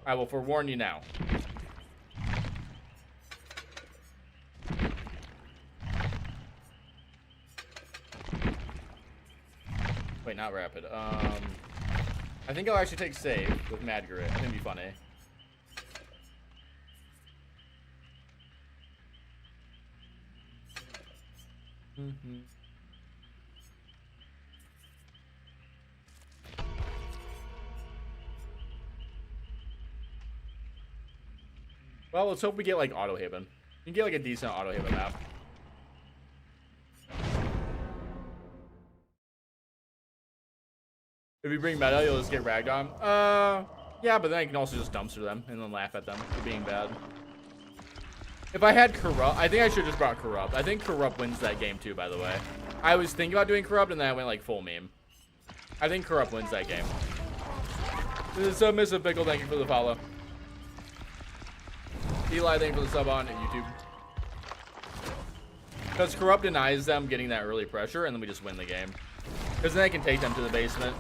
I will forewarn you now. Wait, not rapid. I think I'll actually take save with Mad Grit. I think it'd be funny. Well, let's hope we get like AutoHaven. You can get like a decent AutoHaven map. If you bring meta, you'll just get ragged on. Yeah, but then I can also just dumpster them and then laugh at them for being bad. If I had Corrupt, I think I should have just brought Corrupt. I think Corrupt wins that game too, by the way. I was thinking about doing Corrupt and then I went like full meme. I think Corrupt wins that game. This is Mr. Pickle, thank you for the follow. Eli, thank you for the sub on YouTube. Because Corrupt denies them getting that early pressure, and then we just win the game. Because then I can take them to the basement.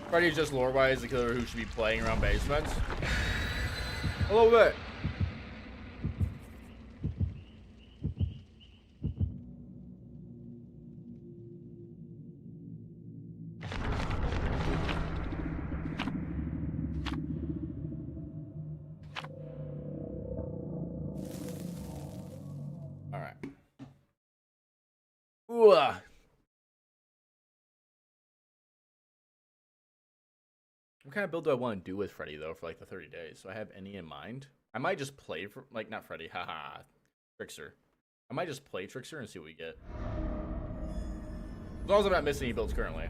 Freddy's just lore-wise the killer who should be playing around basements. A little bit. All right. Ooh. What kind of build do I want to do with Freddy, though, for like the 30 days? Do I have any in mind? I might just play for, like, not Freddy, haha, Trickster. I might just play Trickster and see what we get. As long as I'm not missing any builds currently.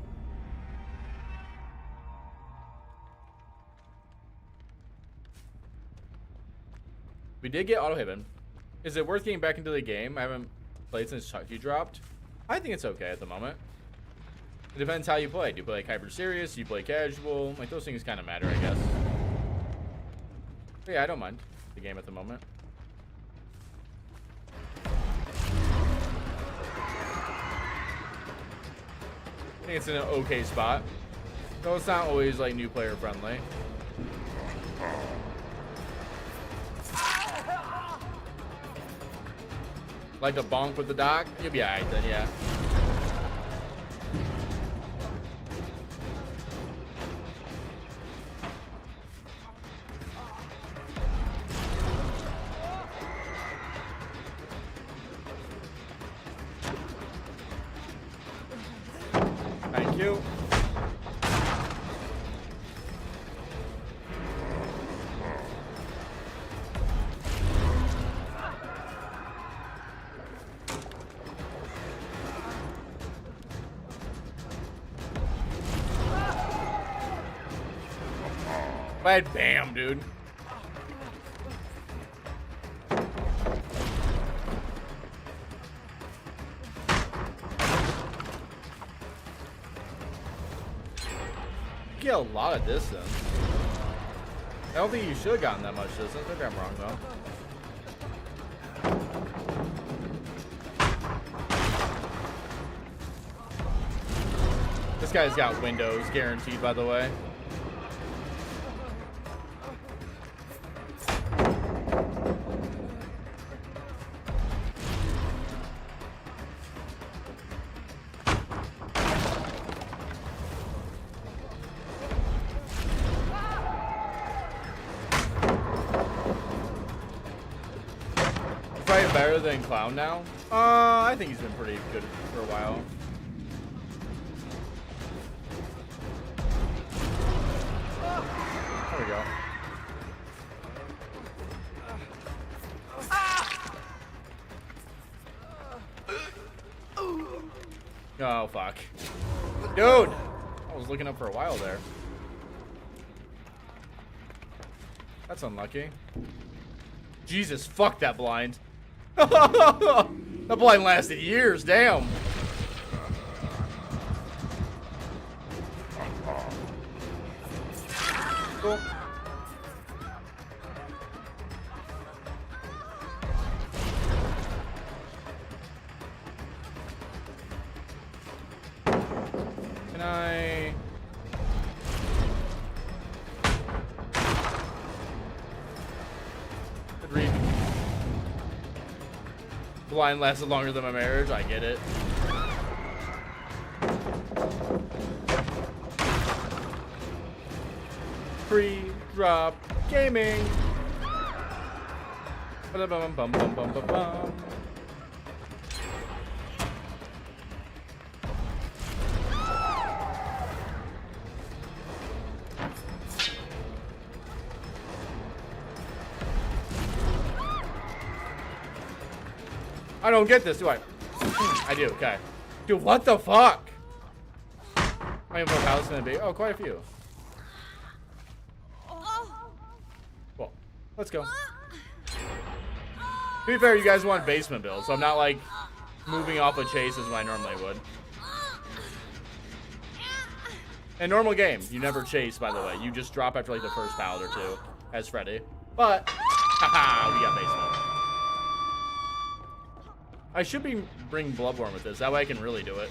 We did get AutoHaven. Is it worth getting back into the game? I haven't played since Chucky dropped. I think it's okay at the moment. It depends how you play. Do you play like hyper serious? Do you play casual? Like those things kind of matter, I guess. But yeah, I don't mind the game at the moment. I think it's in an okay spot. Though it's not always like new player friendly. Like a bonk with the dock? You'll be alright then, yeah. Thank you. Bad bam, dude. Get a lot of distance. I don't think you should have gotten that much distance. Maybe I'm wrong though. This guy's got windows guaranteed, by the way. Better than Clown now? I think he's been pretty good for a while. There we go. Oh, fuck. Dude! I was looking up for a while there. That's unlucky. Jesus, fuck that blind. That blind lasted years, damn. Cool. Can I... Good read. Blind lasted longer than my marriage. I get it. Pre-drop gaming. Ba-da-bum-bum-bum-bum-bum. I don't get this, do I? I do, okay. Dude, what the fuck? My info house gonna be. Oh, quite a few. Well, let's go. To be fair, you guys want basement builds, so I'm not like moving off a chase as I normally would. In normal game, you never chase, by the way. You just drop after like the first pallet or two as Freddy. But, haha, we got basement. I should bring Bloodborne with this. That way I can really do it.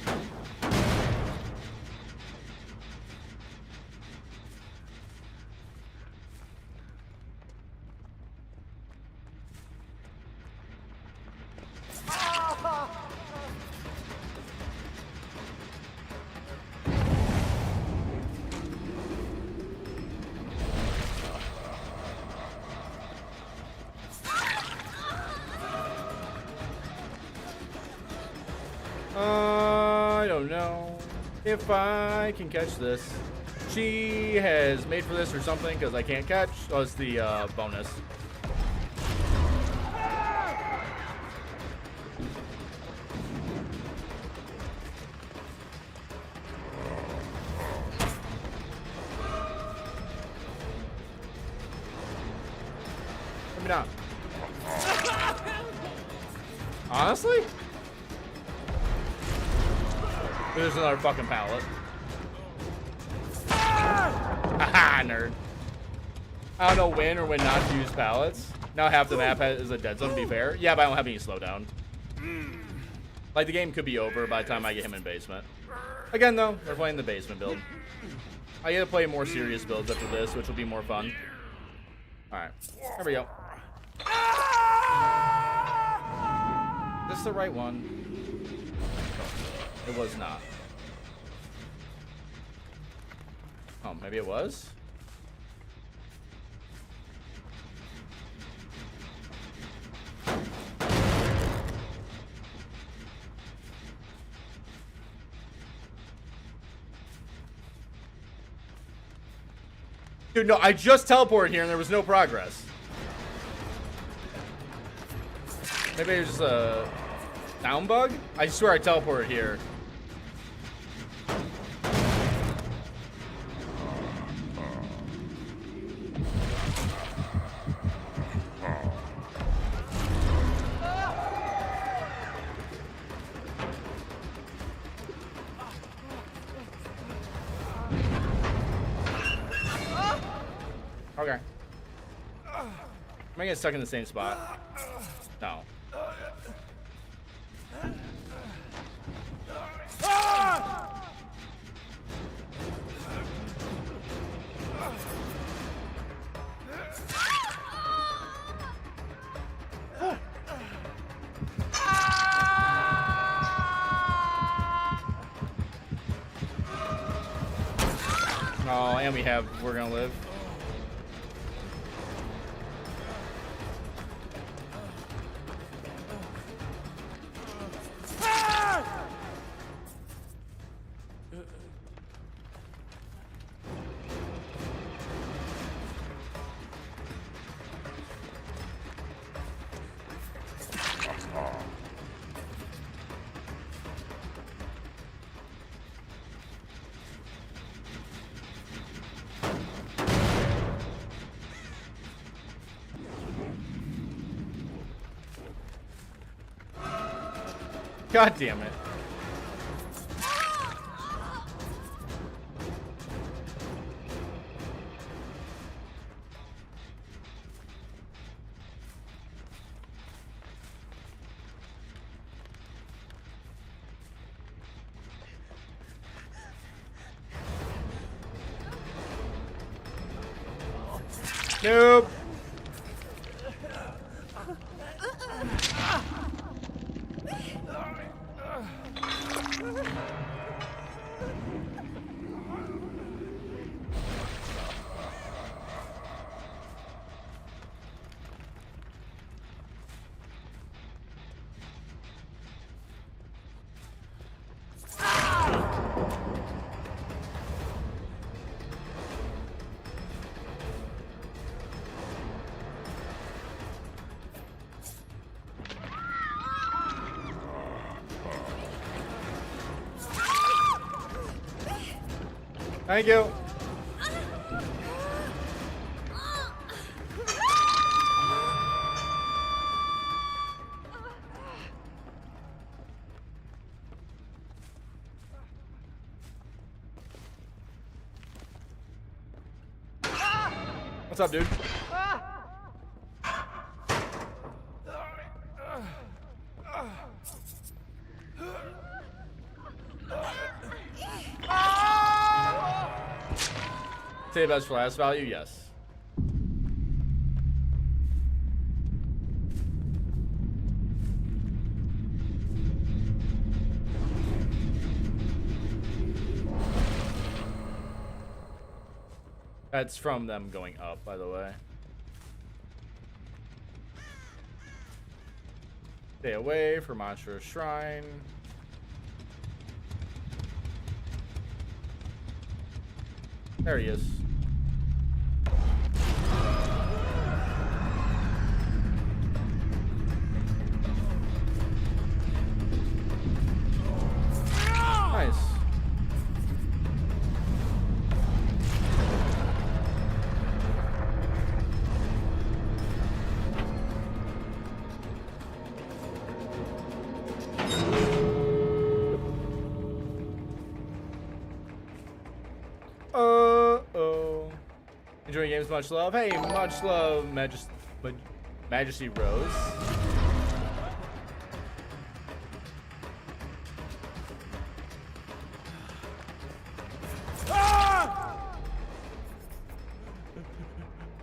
I don't know if I can catch this. She has made for this or something because I can't catch. Oh, it's the bonus. Maybe not. Honestly? There's another fucking pallet. Haha, nerd. I don't know when or when not to use pallets. Now half the map is a dead zone, to be fair. Yeah, but I don't have any slowdown. Like, the game could be over by the time I get him in basement. Again, though, we're playing the basement build. I get to play more serious builds after this, which will be more fun. Alright, here we go. Is this the right one? It was not. Oh, maybe it was? Dude, no, I just teleported here and there was no progress. Maybe it was just a sound bug? I swear I teleported here. Okay. Am I getting stuck in the same spot? No. Oh, and we're gonna live. God damn it. Nope. Thank you. What's up, dude? Save as for last value, yes. That's from them going up, by the way. Stay away for Monstrous Shrine. There he is. Nice. Enjoying games, much love. Hey, much love, Majesty Rose.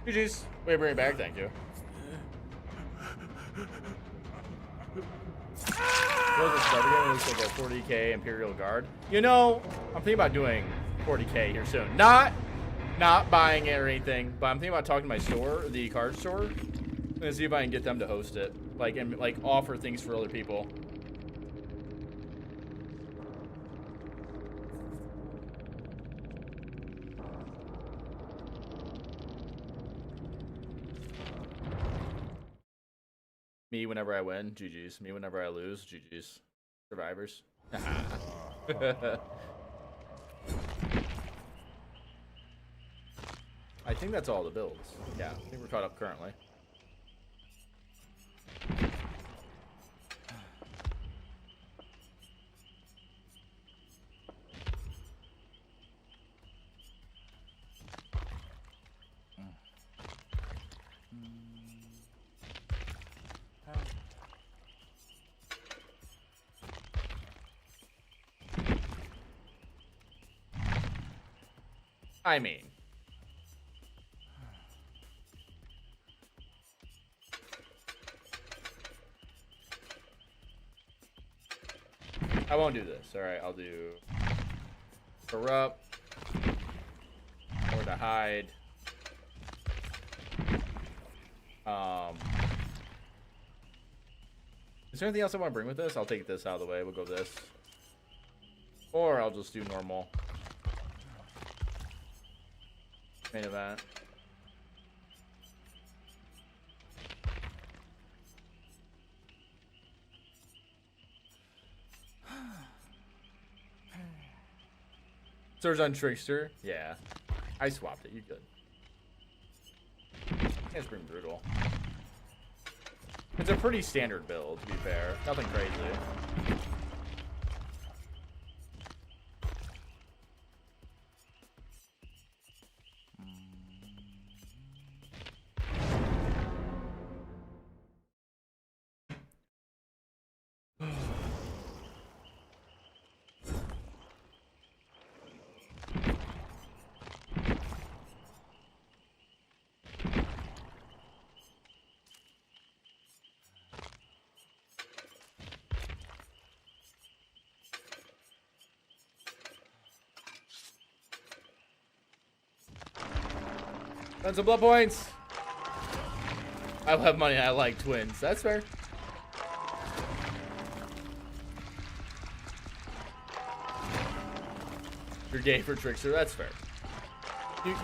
GG's. Wait, bring it back, thank you. host like a 40k Imperial Guard. You know, I'm thinking about doing 40k here soon. Not buying it or anything, but I'm thinking about talking to my store, the card store, and see if I can get them to host it, like, and like offer things for other people. Me whenever I win, GG's. Me whenever I lose, GG's. Survivors. I think that's all the builds. Yeah, I think we're caught up currently. I mean, I won't do this. All right, I'll do corrupt or to hide. Is there anything else I want to bring with this? I'll take this out of the way. We'll go this, or I'll just do normal. Main event. Surge on Trickster. Yeah. I swapped it. You good. It's pretty brutal. It's a pretty standard build, to be fair. Nothing crazy. Spend some blood points. I have money. I like twins. That's fair. You're gay for Trickster. That's fair.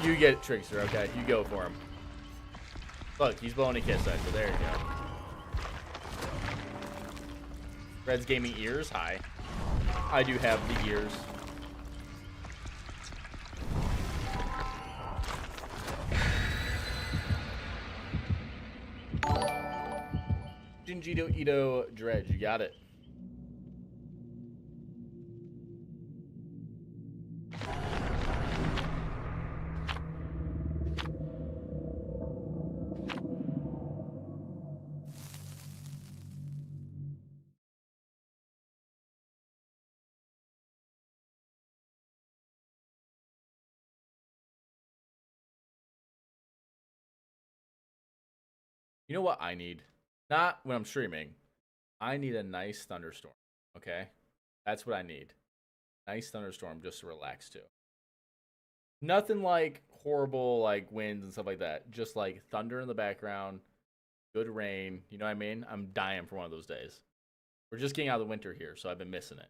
You get Trickster. Okay, you go for him. Look, he's blowing a kiss at you. There you go. Red's gaming ears. Hi. I do have the ears. Jinjito Ito Dredge, you got it. You know what I need? Not when I'm streaming. I need a nice thunderstorm, okay? That's what I need. Nice thunderstorm just to relax to. Nothing like horrible like winds and stuff like that. Just like thunder in the background, good rain. You know what I mean? I'm dying for one of those days. We're just getting out of the winter here, so I've been missing it.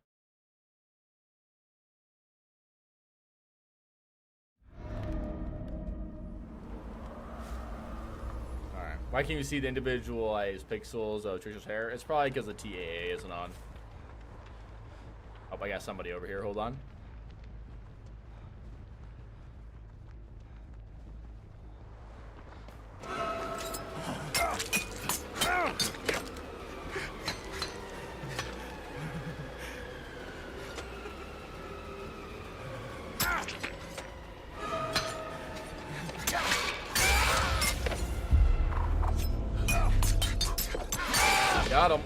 Why can't you see the individualized pixels of Trickster's hair? It's probably because the TAA isn't on. Oh, I got somebody over here. Hold on. Got him.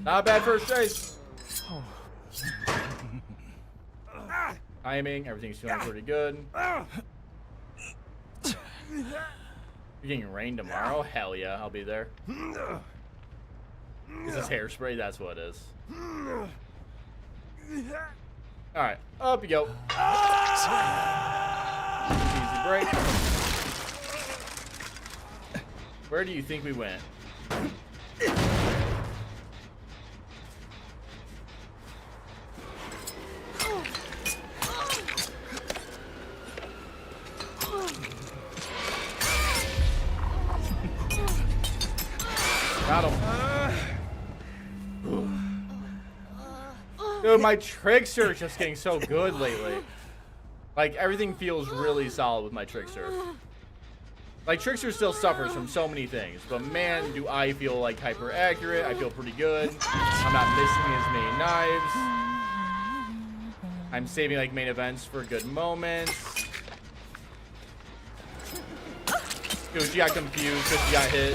Not bad first chase. Timing, everything's feeling pretty good. You're getting rain tomorrow? Hell yeah, I'll be there. Is this hairspray? That's what it is. Alright, up you go. Easy break. Where do you think we went? Got him. Dude, my Trickster is just getting so good lately. Like, everything feels really solid with my Trickster. Like, Trickster still suffers from so many things, but man, do I feel like hyper accurate. I feel pretty good. I'm not missing as many knives. I'm saving like main events for good moments. Dude, she got confused because she got hit.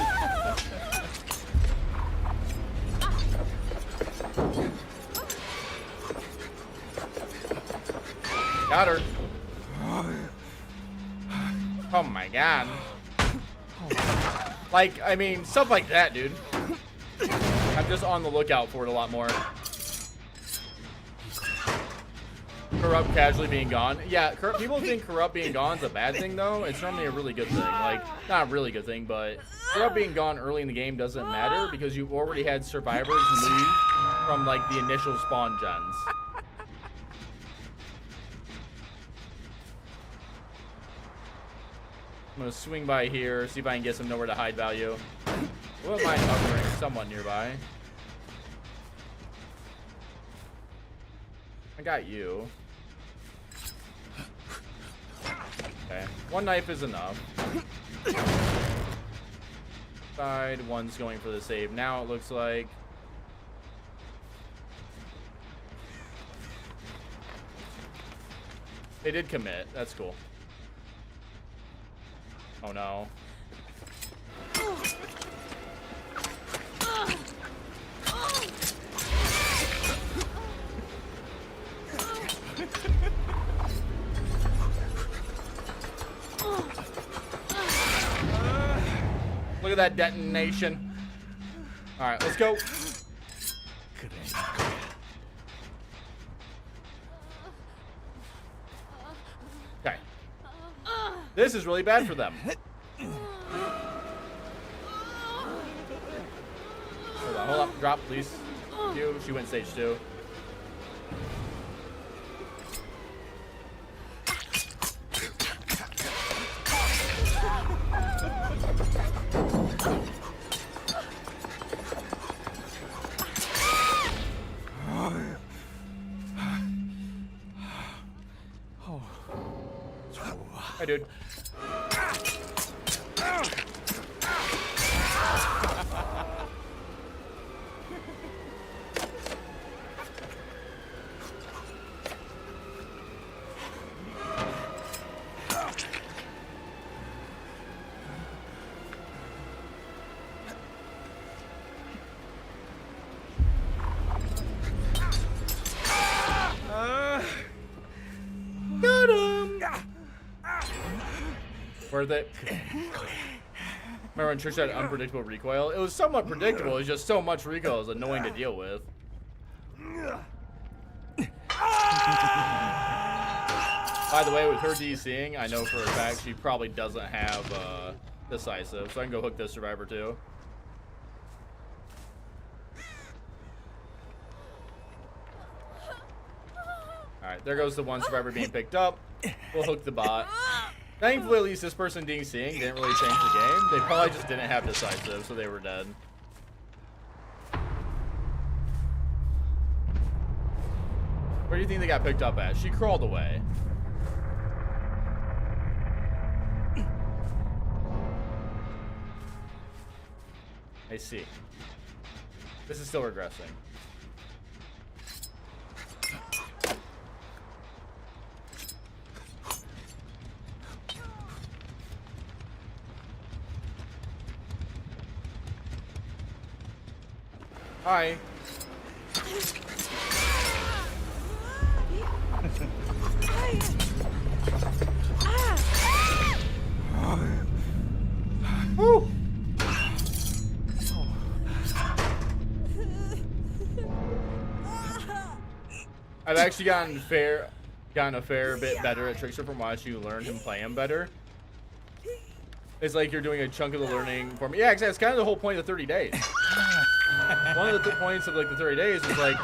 Got her. Oh my god. Like, I mean, stuff like that, dude. I'm just on the lookout for it a lot more. Corrupt casually being gone. Yeah, people think corrupt being gone is a bad thing, though. It's normally a really good thing. Like, not a really good thing, but corrupt being gone early in the game doesn't matter because you've already had survivors leave from, like, the initial spawn gens. I'm gonna swing by here, see if I can get some nowhere to hide value. Wouldn't mind hovering somewhat nearby. I got you. Okay, one knife is enough. Side, one's going for the save. Now it looks like. They did commit. That's cool. Oh no. Look at that detonation. All right, let's go. Okay. This is really bad for them. Hold up, drop, please. You, she went stage 2. Hi, dude. Worth it. Remember when Trickster had unpredictable recoil? It was somewhat predictable. It was just so much recoil. It was annoying to deal with. By the way, with her DCing, I know for a fact she probably doesn't have decisive, so I can go hook this survivor too. Alright, there goes the one survivor being picked up. We'll hook the bot. Thankfully, at least this person DCing didn't really change the game. They probably just didn't have decisive, so they were dead. Where do you think they got picked up at? She crawled away. I see. This is still regressing. Hi. Woo. I've actually gotten a fair bit better at Trickster from watching you learn him play him better. It's like you're doing a chunk of the learning for me. Yeah, exactly. It's kind of the whole point of the 30 days. One of the points of like the 30 days is like,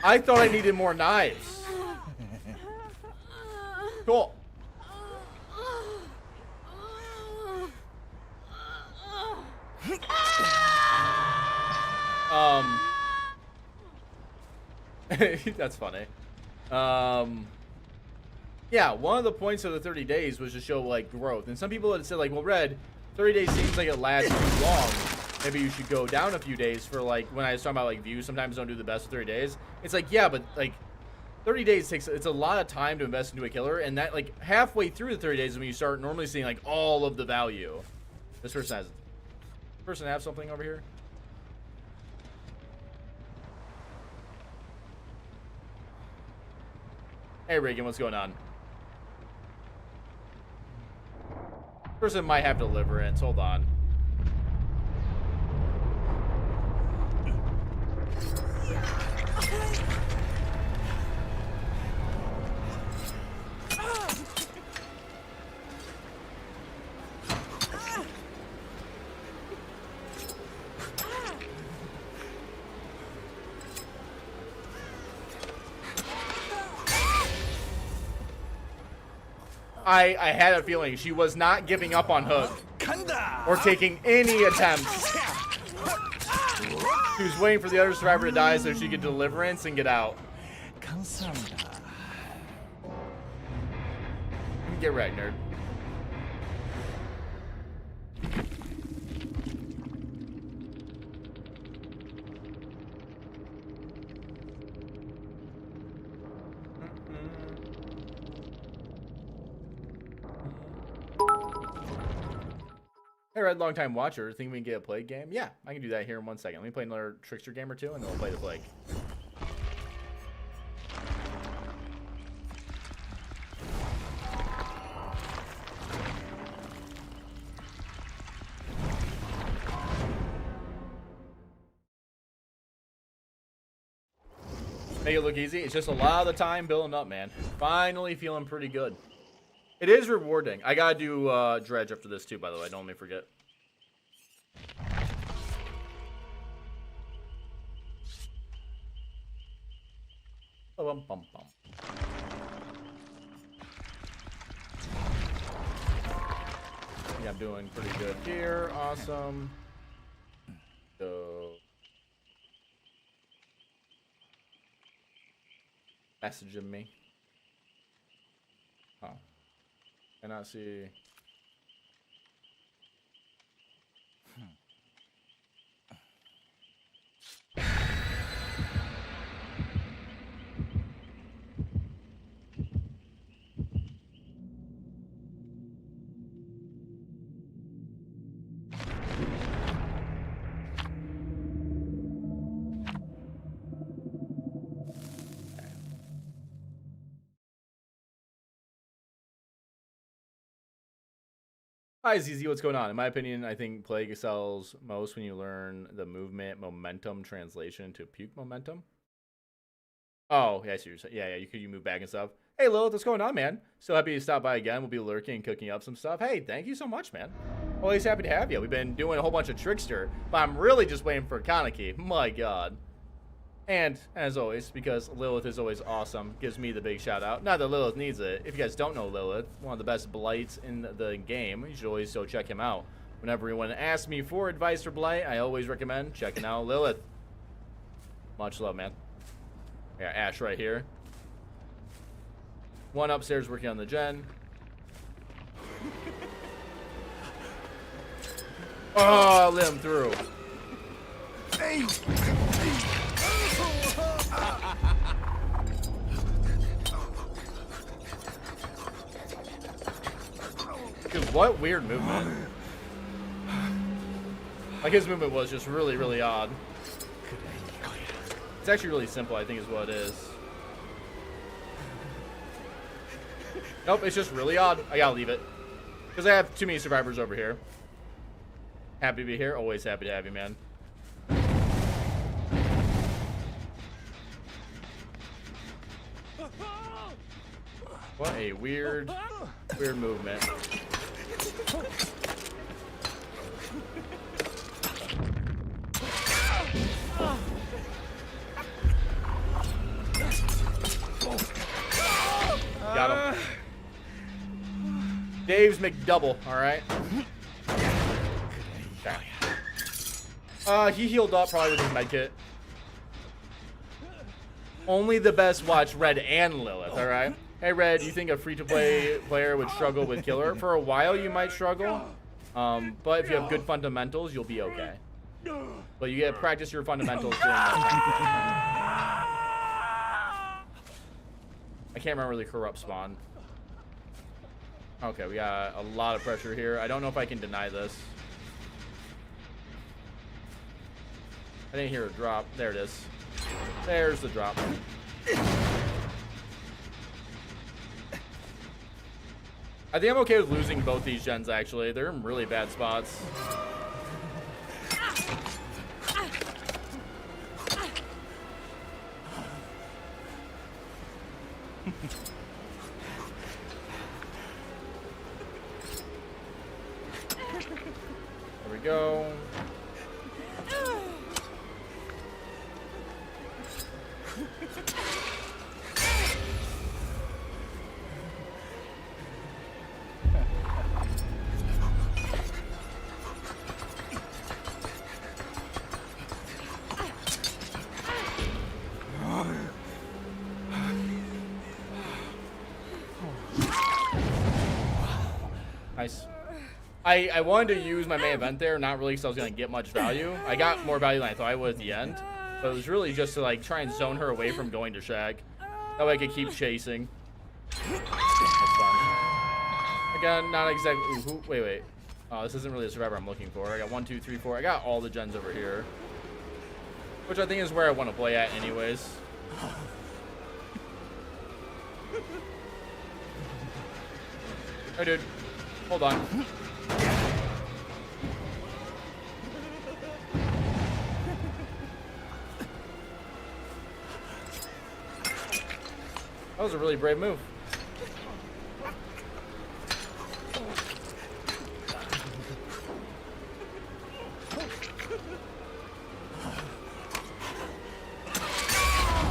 I thought I needed more knives. Cool. That's funny. Yeah, one of the points of the 30 days was to show like growth, and some people had said like, well, Red, 30 days seems like it lasts too long. Maybe you should go down a few days for like, when I was talking about like views sometimes don't do the best for 30 days. It's like, yeah, but like 30 days it's a lot of time to invest into a killer, and that like halfway through the 30 days is when you start normally seeing like all of the value. This person have something over here? Hey Reagan, what's going on? Person might have deliverance. Hold on. I had a feeling she was not giving up on Hook or taking any attempts. She was waiting for the other survivor to die so she could deliverance and get out. Get right, nerd. Hey, Red, long-time watcher. Think we can get a plague game? Yeah, I can do that here in 1 second. Let me play another Trickster game or two, and then we'll play the plague. Make it look easy. It's just a lot of the time building up, man. Finally feeling pretty good. It is rewarding. I gotta do Dredge after this too, by the way. Don't let me forget. Bum, bum, bum. Yeah, I'm doing pretty good here. Awesome. So, messaging me. Oh. Cannot see. Hi, ZZ, what's going on? In my opinion, I think Plague excels most when you learn the movement momentum translation to puke momentum. Oh, yeah, I see what you're saying. Yeah, you move back and stuff. Hey, Lilith, what's going on, man? So happy to stop by again. We'll be lurking and cooking up some stuff. Hey, thank you so much, man. Always happy to have you. We've been doing a whole bunch of Trickster, but I'm really just waiting for Kaneki. My God. And, as always, because Lilith is always awesome, gives me the big shout out. Not that Lilith needs it. If you guys don't know Lilith, one of the best Blights in the game, you should always go check him out. Whenever anyone asks me for advice for Blight, I always recommend checking out Lilith. Much love, man. I got Ash right here. One upstairs working on the gen. Oh, lit him through. Hey. Dude, what weird movement. Like, his movement was just really, really odd. It's actually really simple, I think is what it is. Nope, it's just really odd. I gotta leave it. Because I have too many survivors over here. Happy to be here. Always happy to have you, man. What a weird movement. Got him. Dave's McDouble, alright. Okay. He healed up probably with his medkit. Only the best watch Red and Lilith, alright? Hey Red, you think a free-to-play player would struggle with Killer? For a while you might struggle, but if you have good fundamentals, you'll be okay. But you gotta practice your fundamentals during that. I can't remember the corrupt spawn. Okay, we got a lot of pressure here. I don't know if I can deny this. I didn't hear a drop. There it is. There's the drop. I think I'm okay with losing both these gens, actually. They're in really bad spots. There we go. Nice. I wanted to use my main event there, not really because I was going to get much value. I got more value than I thought I would at the end. But it was really just to like try and zone her away from going to Shag. That way I could keep chasing. That's fun. Again, not exactly... Ooh, wait. Oh, this isn't really a survivor I'm looking for. I got 1, 2, 3, 4. I got all the gens over here. Which I think is where I want to play at anyways. Hey, dude. Hold on. That was a really brave move.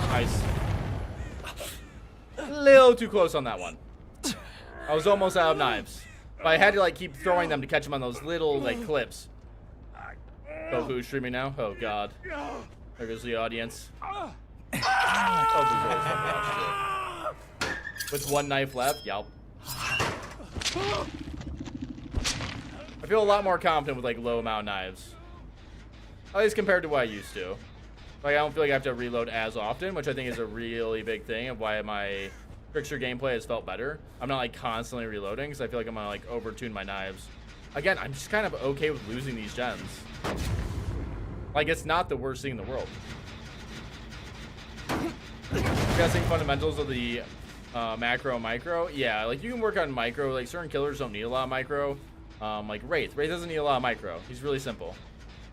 Nice. A little too close on that one. I was almost out of knives. But I had to like keep throwing them to catch them on those little like clips. Goku's streaming now? Oh god. There goes the audience. Goku's always fun to watch too. With one knife left, yep. I feel a lot more confident with like low amount of knives. At least compared to what I used to. Like I don't feel like I have to reload as often, which I think is a really big thing of why my Trickster gameplay has felt better. I'm not like constantly reloading because I feel like I'm gonna like overtune my knives. Again, I'm just kind of okay with losing these gens. Like it's not the worst thing in the world. Guessing fundamentals of the macro micro, yeah, like you can work on micro. Like certain killers don't need a lot of micro. Like Wraith doesn't need a lot of micro. He's really simple.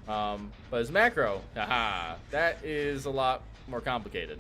But his macro, haha, that is a lot more complicated.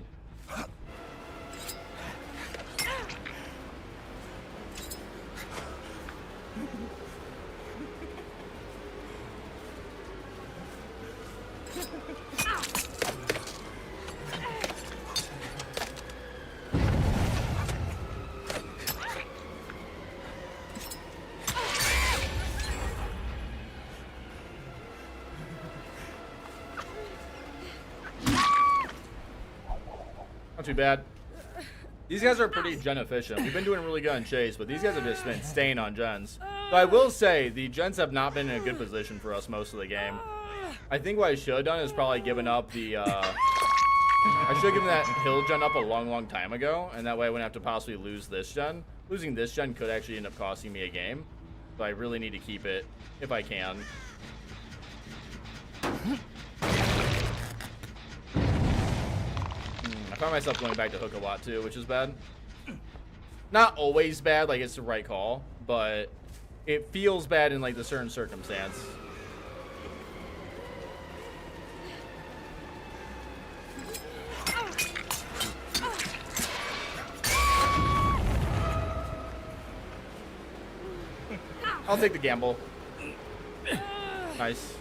Not too bad. These guys are pretty gen efficient. We've been doing really good on chase, but these guys have just been staying on gens. So I will say the gens have not been in a good position for us most of the game. I think what I should have done is probably given up the I should have given that hill gen up a long time ago, and that way I wouldn't have to possibly lose this gen. Losing this gen could actually end up costing me a game, so I really need to keep it if I can. I found myself going back to hook a lot too, which is bad. Not always bad, like it's the right call, but it feels bad in like the certain circumstance. I'll take the gamble. Nice.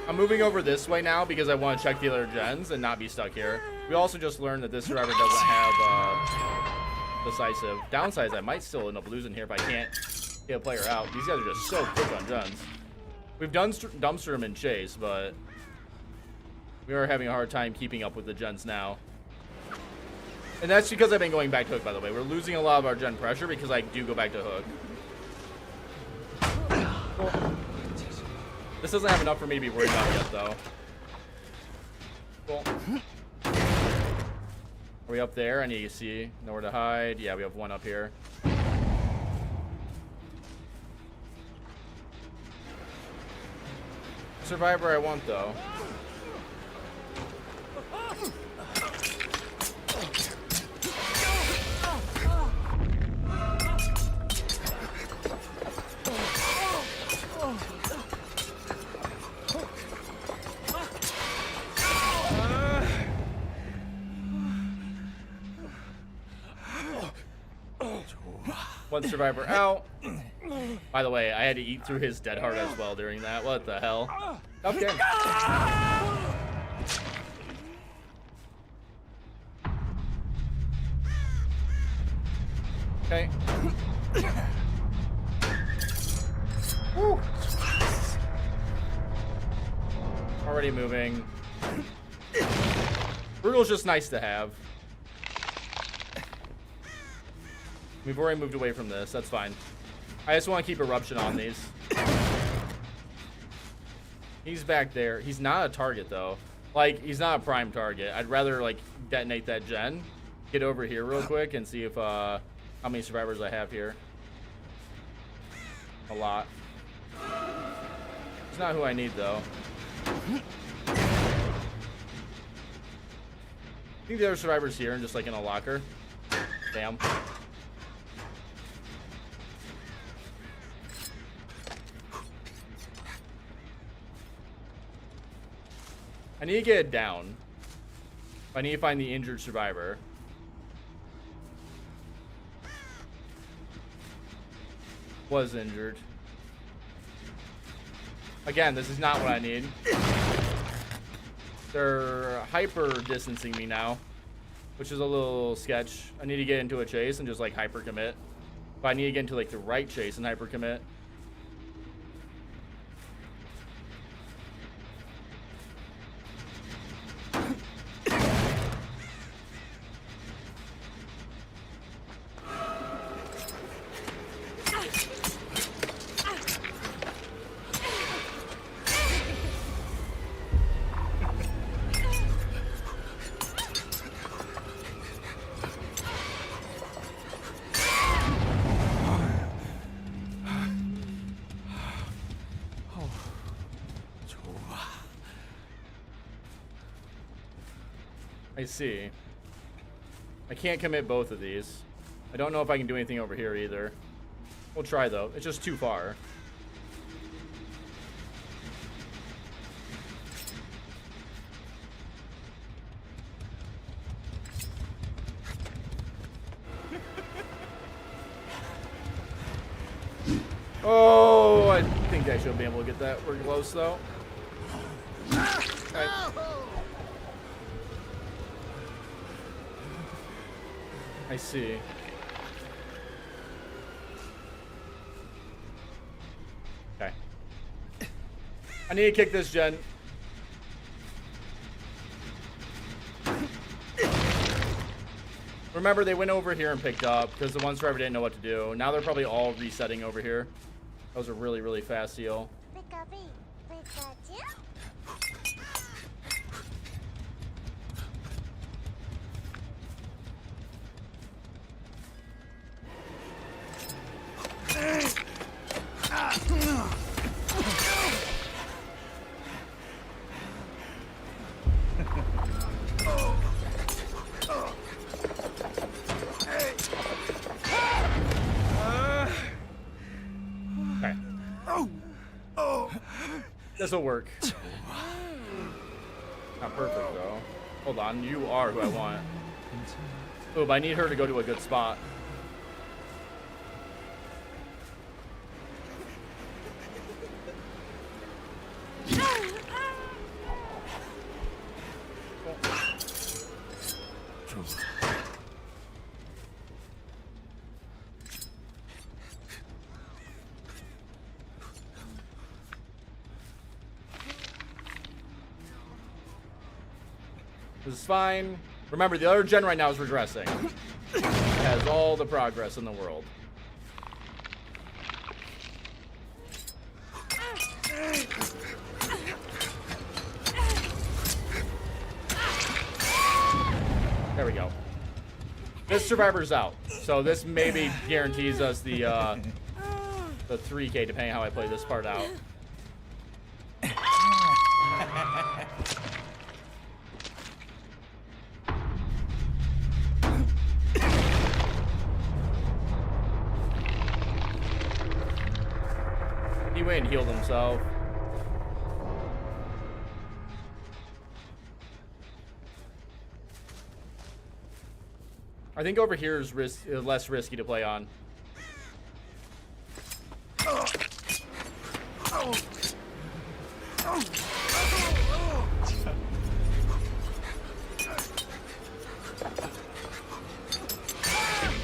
I'm moving over this way now because I want to check the other gens and not be stuck here. We also just learned that this survivor doesn't have decisive. Downside is I might still end up losing here if I can't get a player out. These guys are just so quick on gens. We've done dumpster them in chase, but we are having a hard time keeping up with the gens now. And that's because I've been going back to hook, by the way. We're losing a lot of our gen pressure because I do go back to hook. Cool. This doesn't have enough for me to be worried about yet, though. Cool. Are we up there? I need to see. Nowhere to hide. Yeah, we have one up here. Survivor I want, though. One survivor out. By the way, I had to eat through his dead heart as well during that. What the hell? Okay. Okay. Woo. Already moving. Brutal's just nice to have. We've already moved away from this. That's fine. I just want to keep eruption on these. He's back there. He's not a target, though. Like, he's not a prime target. I'd rather, like, detonate that gen. Get over here real quick and see if, how many survivors I have here. A lot. It's not who I need, though. I think the other survivor's here and just, like, in a locker. Damn. I need to get it down. I need to find the injured survivor. Was injured. Again, this is not what I need. They're hyper distancing me now, which is a little sketch. I need to get into a chase and just like hyper commit. But I need to get into like the right chase and hyper commit. I see. I can't commit both of these. I don't know if I can do anything over here either. We'll try though. It's just too far. Oh, I think I should be able to get that. We're close though. Okay. I see. Okay. I need to kick this gen. Remember, they went over here and picked up because the one survivor didn't know what to do. Now they're probably all resetting over here. That was a really, really fast heal. This'll work. Not perfect though. Hold on, you are who I want. Oh, but I need her to go to a good spot. This is fine. Remember, the other gen right now is regressing. It has all the progress in the world. There we go. This survivor's out. So this maybe guarantees us the 3K, depending on how I play this part out. He went and healed himself. I think over here is less risky to play on.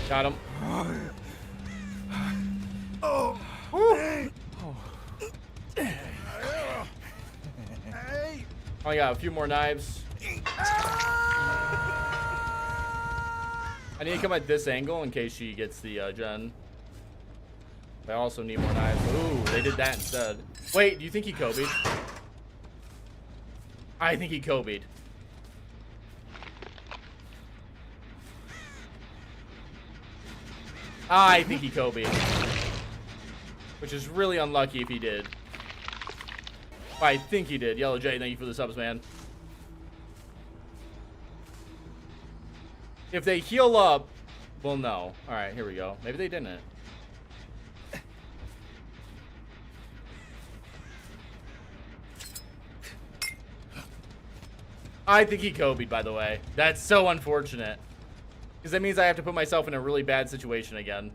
Got him. I got a few more knives. I need to come at this angle in case she gets the gen. I also need more knives. Ooh, they did that instead. Wait, do you think he Kobe'd? I think he Kobe'd. I think he Kobe'd. Which is really unlucky if he did. I think he did. Yellow J, thank you for the subs, man. If they heal up, we'll know. All right, here we go. Maybe they didn't. I think he Kobe'd, by the way. That's so unfortunate. Because that means I have to put myself in a really bad situation again.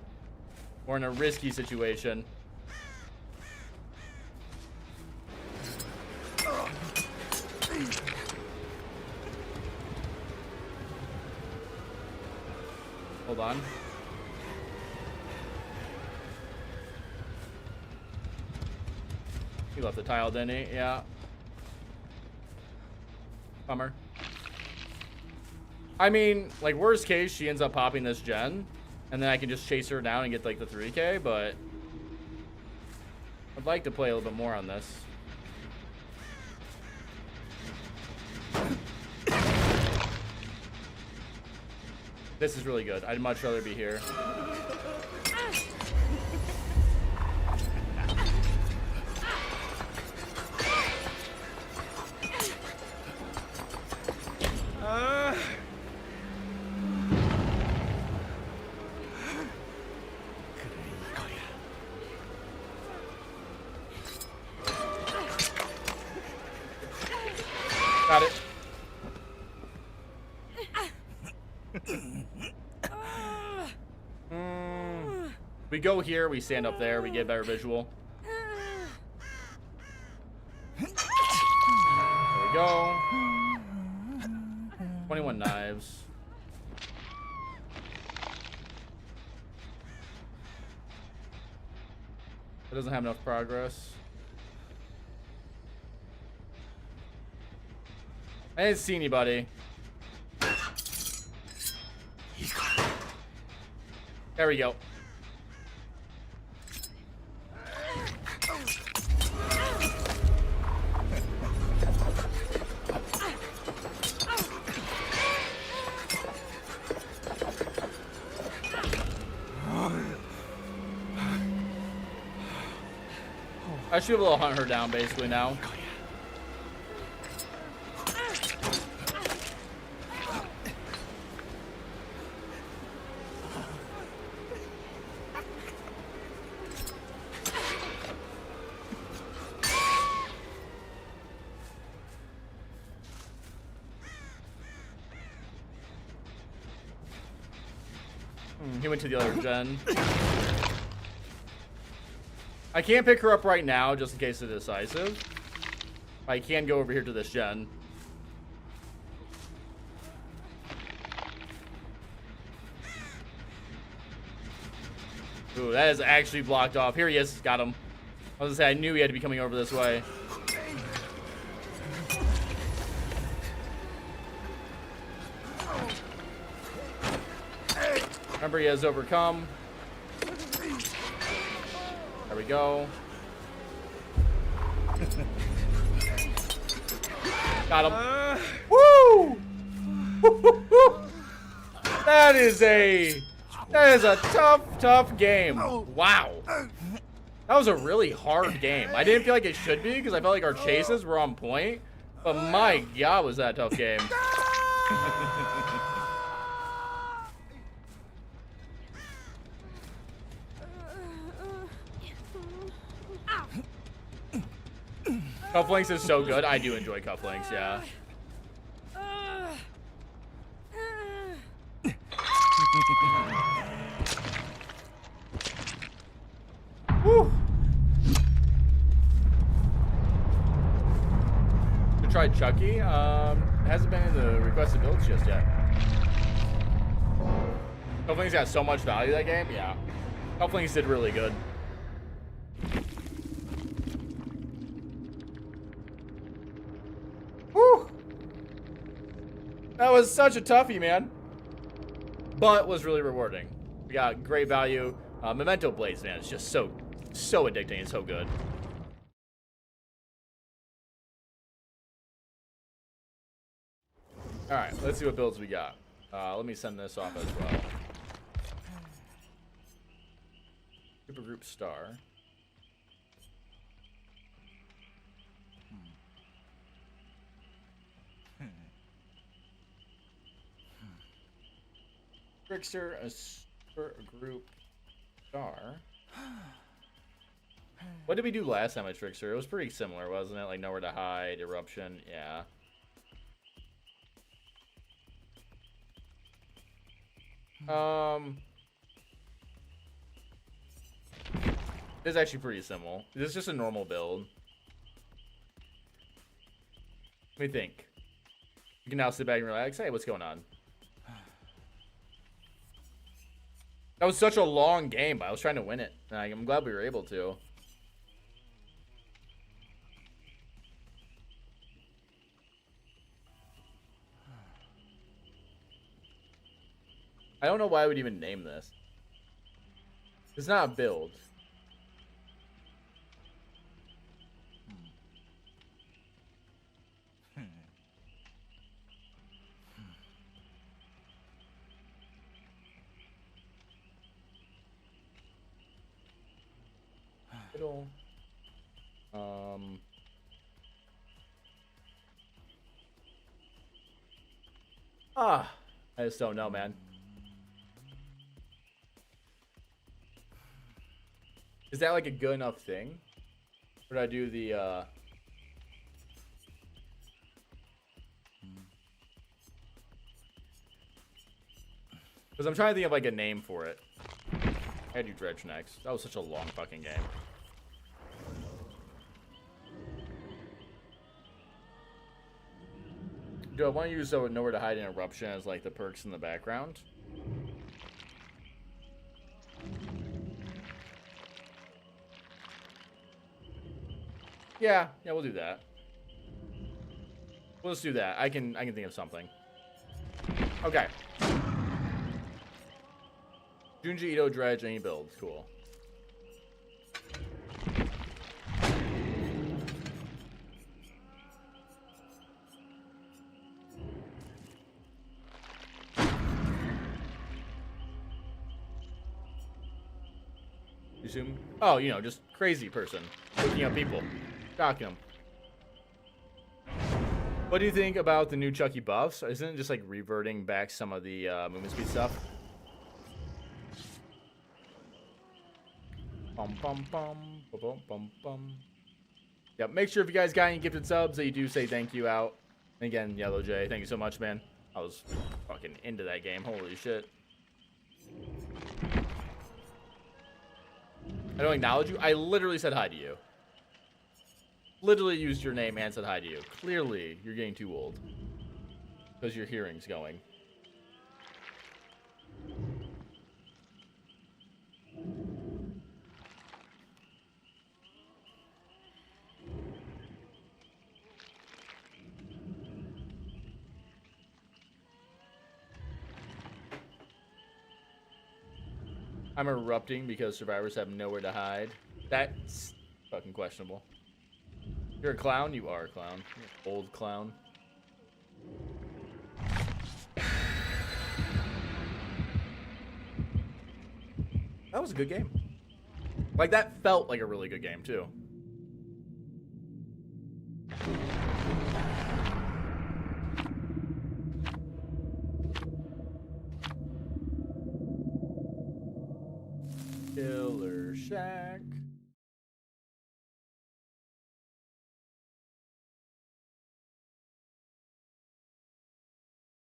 Or in a risky situation. Hold on. He left the tile, didn't he? Yeah. Bummer. I mean, like, worst case, she ends up popping this gen, and then I can just chase her down and get, like, the 3K, but I'd like to play a little bit more on this. This is really good. I'd much rather be here. Got it. We go here, we stand up there, we get better visual. There we go. 21 knives. It doesn't have enough progress. I didn't see anybody. There we go. I should be able to hunt her down basically now. He went to the other gen. I can't pick her up right now just in case it's decisive. I can go over here to this gen. Ooh, that is actually blocked off. Here he is. Got him. I was gonna say, I knew he had to be coming over this way. Remember, he has overcome. There we go. Got him. Woo! That is a tough game. Wow. That was a really hard game. I didn't feel like it should be because I felt like our chases were on point. But my God, was that a tough game. Cufflinks is so good. I do enjoy cufflinks, yeah. Woo. To try Chucky, hasn't been in the requested builds just yet. Cufflinks got so much value that game, yeah. Cufflinks did really good. Woo! That was such a toughie, man. But was really rewarding. We got great value. Memento Blades, man, it's just so addicting and so good. All right, let's see what builds we got. Let me send this off as well. Supergroup Star. Trickster, a Supergroup Star. What did we do last time at Trickster? It was pretty similar, wasn't it? Like Nowhere to Hide, Eruption, yeah. It's actually pretty simple. This is just a normal build. Let me think. You can now sit back and relax. Hey, what's going on? That was such a long game, but I was trying to win it. I'm glad we were able to. I don't know why I would even name this. It's not a build. I just don't know, man. Is that like a good enough thing? Or did I do the because I'm trying to think of like a name for it. I gotta do Dredge next. That was such a long fucking game. Do I want to use Nowhere to Hide and Eruption as like the perks in the background? Yeah, we'll do that. We'll just do that. I can think of something. Okay. Junji Ito Dredge, any build. Cool. Assume? Oh, you know, just crazy person looking up people, shocking them. What do you think about the new Chucky buffs? Isn't it just like reverting back some of the movement speed stuff? Bum bum bum bum bum bum. Yep. Make sure if you guys got any gifted subs that you do say thank you out. And again, Yellow J, thank you so much, man. I was fucking into that game. Holy shit. I don't acknowledge you. I literally said hi to you. Literally used your name and said hi to you. Clearly, you're getting too old. Because your hearing's going. I'm erupting because survivors have nowhere to hide. That's fucking questionable. You're a clown? You are a clown. You're an old clown. That was a good game. Like, that felt like a really good game, too. Killer Shack.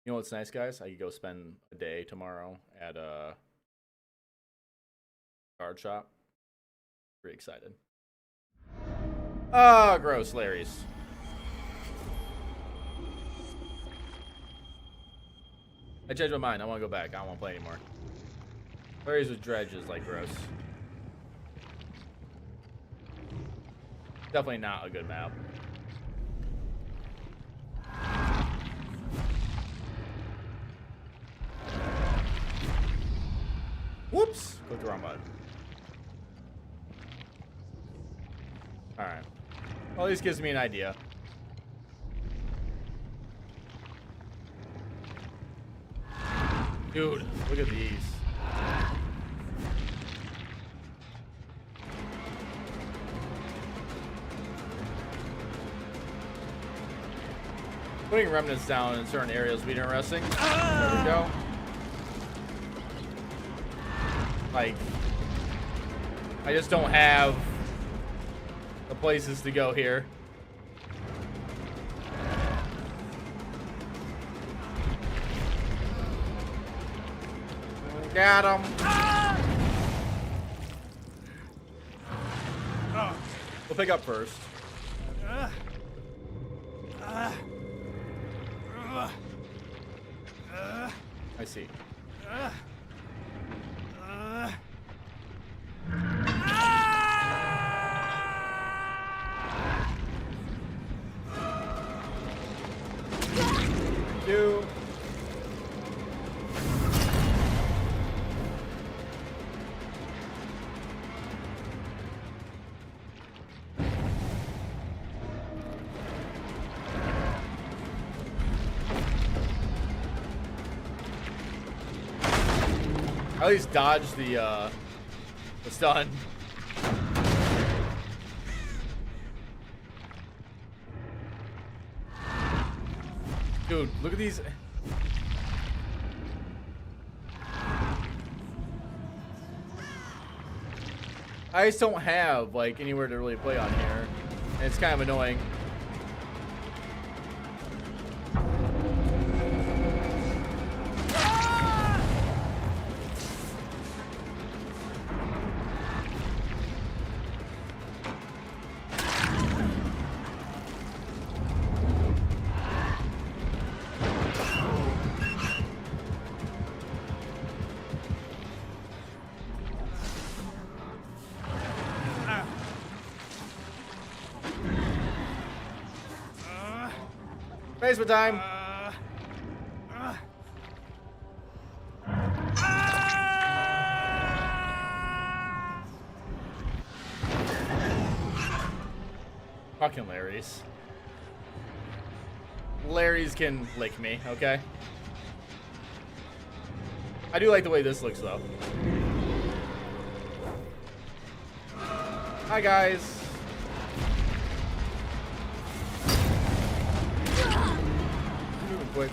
You know what's nice, guys? I could go spend a day tomorrow at a card shop. Pretty excited. Ah, gross, Larry's. I changed my mind. I want to go back. I don't want to play anymore. Larry's with Dredge is like gross. Definitely not a good map. Whoops! Clicked the wrong button. Alright. Well, at least gives me an idea. Dude, look at these. Putting remnants down in certain areas would be interesting. There we go. Like, I just don't have the places to go here. Got him. We'll pick up first. I see. Do. At least dodge the stun. Dude, look at these. I just don't have like anywhere to really play on here. And it's kind of annoying. Basement time. Fucking Larry's. Larry's can lick me, okay? I do like the way this looks though. Hi guys. Quick.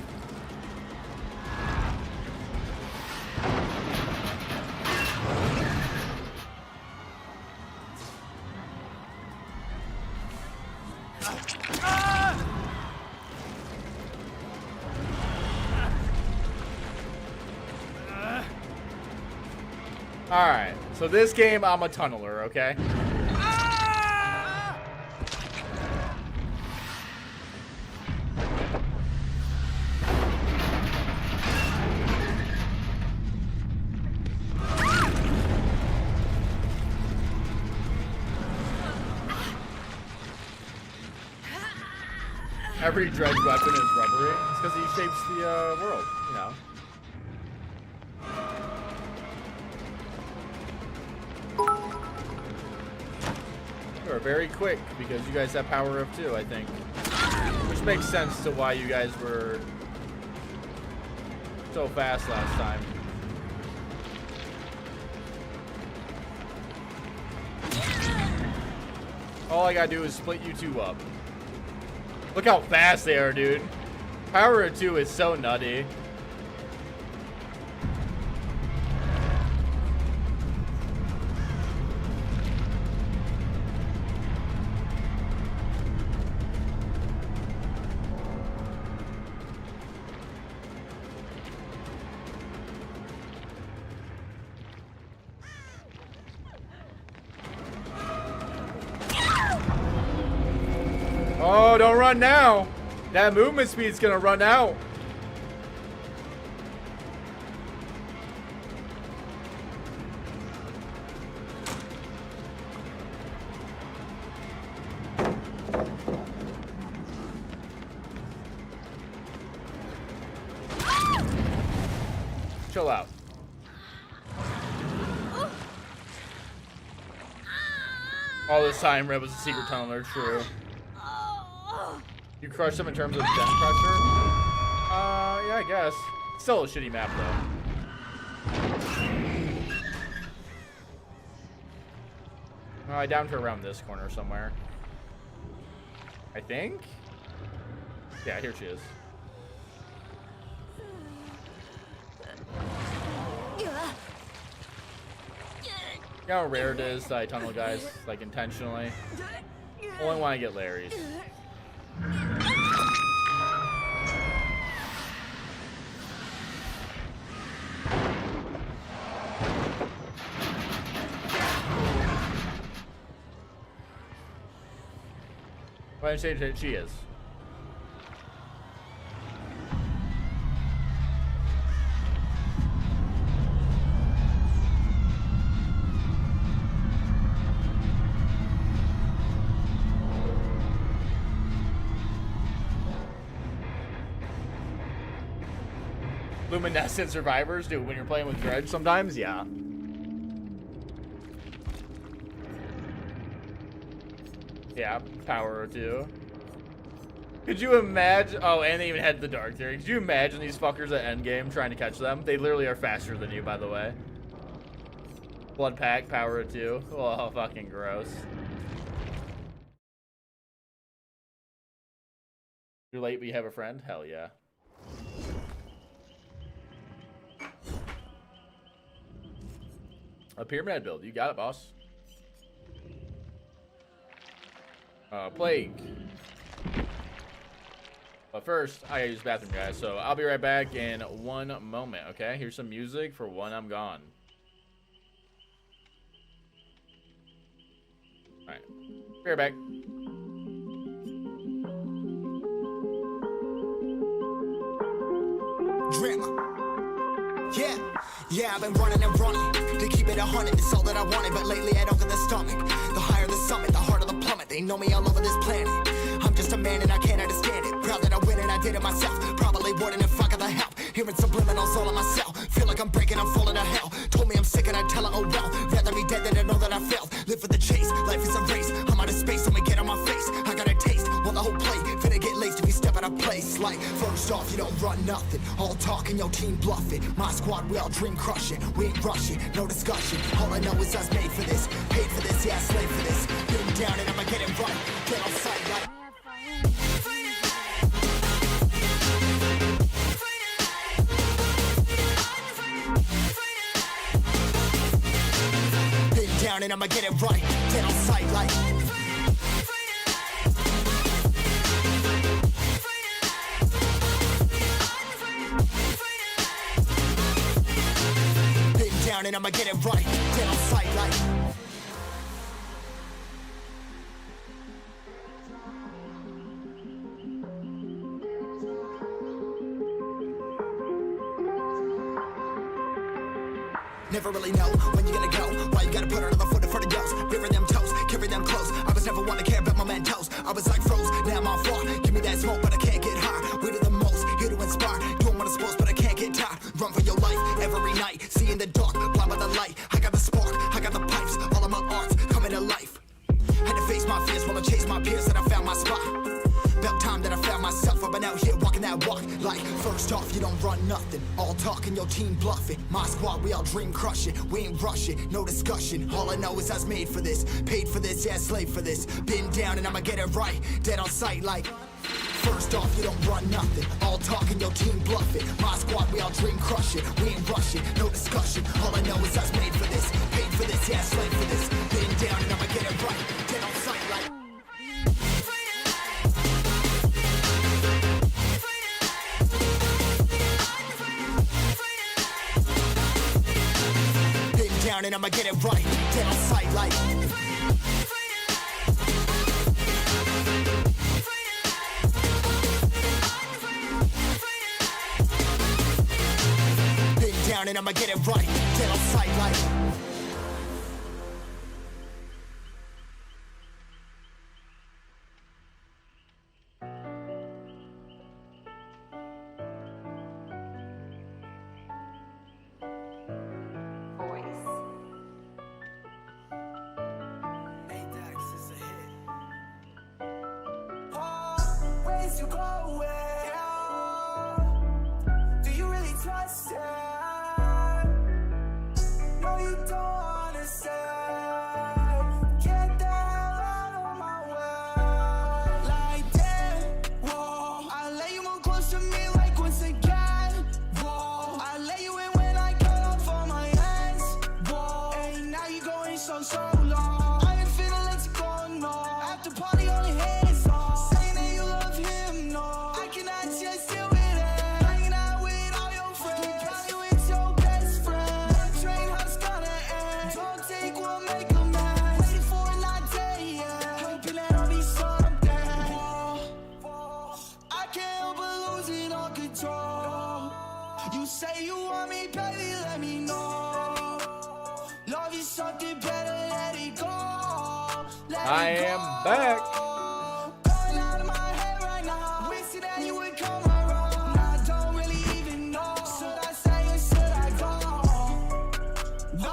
All right, so this game I'm a tunneler, okay? Every Dredge weapon is rubbery. It's because he shapes the world, you know. are very quick because you guys have power of 2, I think. Which makes sense to why you guys were so fast last time. All I gotta do is split you 2 up. Look how fast they are, dude. Power of 2 is so nutty. Oh, don't run now. That movement speed's gonna run out. Chill out. All this time, Red was a secret tunneler, true. You crushed them in terms of den pressure? Yeah, I guess. Still a shitty map, though. I downed her around this corner somewhere. I think? Yeah, here she is. You know how rare it is that I tunnel guys, like, intentionally? Only when I get Larry's. Why did I say that she is? Luminescent survivors, dude, when you're playing with Dredge sometimes, yeah. Yeah, power 2. Could you imagine? Oh, and they even had the dark theory. Could you imagine these fuckers at endgame trying to catch them? They literally are faster than you, by the way. Blood pack, power 2. Oh, fucking gross. You're late, but you have a friend? Hell yeah. A pyramid build. You got it, boss. Plague. But first, I gotta use the bathroom, guys. So I'll be right back in 1 moment, okay? Here's some music for when I'm gone. Alright. Be right back. Drama. Yeah, I've been running and running to keep it 100. It's all that I wanted, but lately I don't get the stomach. The higher the summit, the harder the plummet. They know me all over this planet. I'm just a man and I can't understand it. Proud that I win and I did it myself. Probably wouldn't if I got the help. Hearing subliminals all on myself. Feel like I'm breaking, I'm falling to hell. Told me I'm sick and I tell her, oh well. Rather be dead than to know that I failed. Live for the chase, life is a race. I'm out of space, so me get on my face. I got a taste, well the whole plate. Finna get laced if you step out of place. Like, first off, you don't run nothing. All talking, your team bluffing. My squad, we all dream crushing. We ain't rushing, no discussion. All I know is us made for this. Paid for this, yeah, slave for this. Get him down and I'ma get it right. Get on sight like. Down and I'ma get it right. Get on sight like. Been down and I'ma get it right. Get on sight like. Never really know when you're gonna go. Why you gotta put another foot in front of yours? Bury them toes, carry them close. I was never one to care about my mentos. I was like froze, now I'm on floor. Give me that smoke, but I can't get high. We do the most, here to inspire. Doing what I'm supposed, but I can't get tired. Run for your life every night. See in the dark, blind by the light. I got the spark, I got the pipes. All of my arts coming to life. Had to face run nothing. All talking, your team bluffing. My squad, we all dream crushing. We ain't rushing, no discussion. All I know is I was made for this, paid for this, yeah, slave for this. Been down and I'ma get it right, dead on sight like. First off, you don't run nothing. All talking, your team bluffing. My squad, we all dream crushing. We ain't rushing, no discussion. All I know is I was made for this, paid for this, yeah, slave for this. Been down and I'ma get it right, dead on sight like. Down and I'ma get it right, dead on sight like. Been down and I'ma get it right, dead on sight like. You go away. Do you really trust it? No, you don't understand. Get the hell out of my way. Like that, whoa. I let you move close to me like once again. Whoa. I let you in when I cut off all my hands. Whoa. Hey, now you going so long. I ain't finna let you go, no. After party on your hands off. Saying that you love him, no. I cannot just deal with it. Hanging out with all your friends. You probably with your best friend. That train house gonna end. Don't take one, make a man. Waiting for a night day, yeah. Hoping that I'll be something. Whoa. I can't help but losing all control. You say you want me, baby, let me know. Love is something better, let it go. Let I it am go. back. Going out of my head right now. Wishing that you would come around. I don't really even know. Should I stay or should I go? No,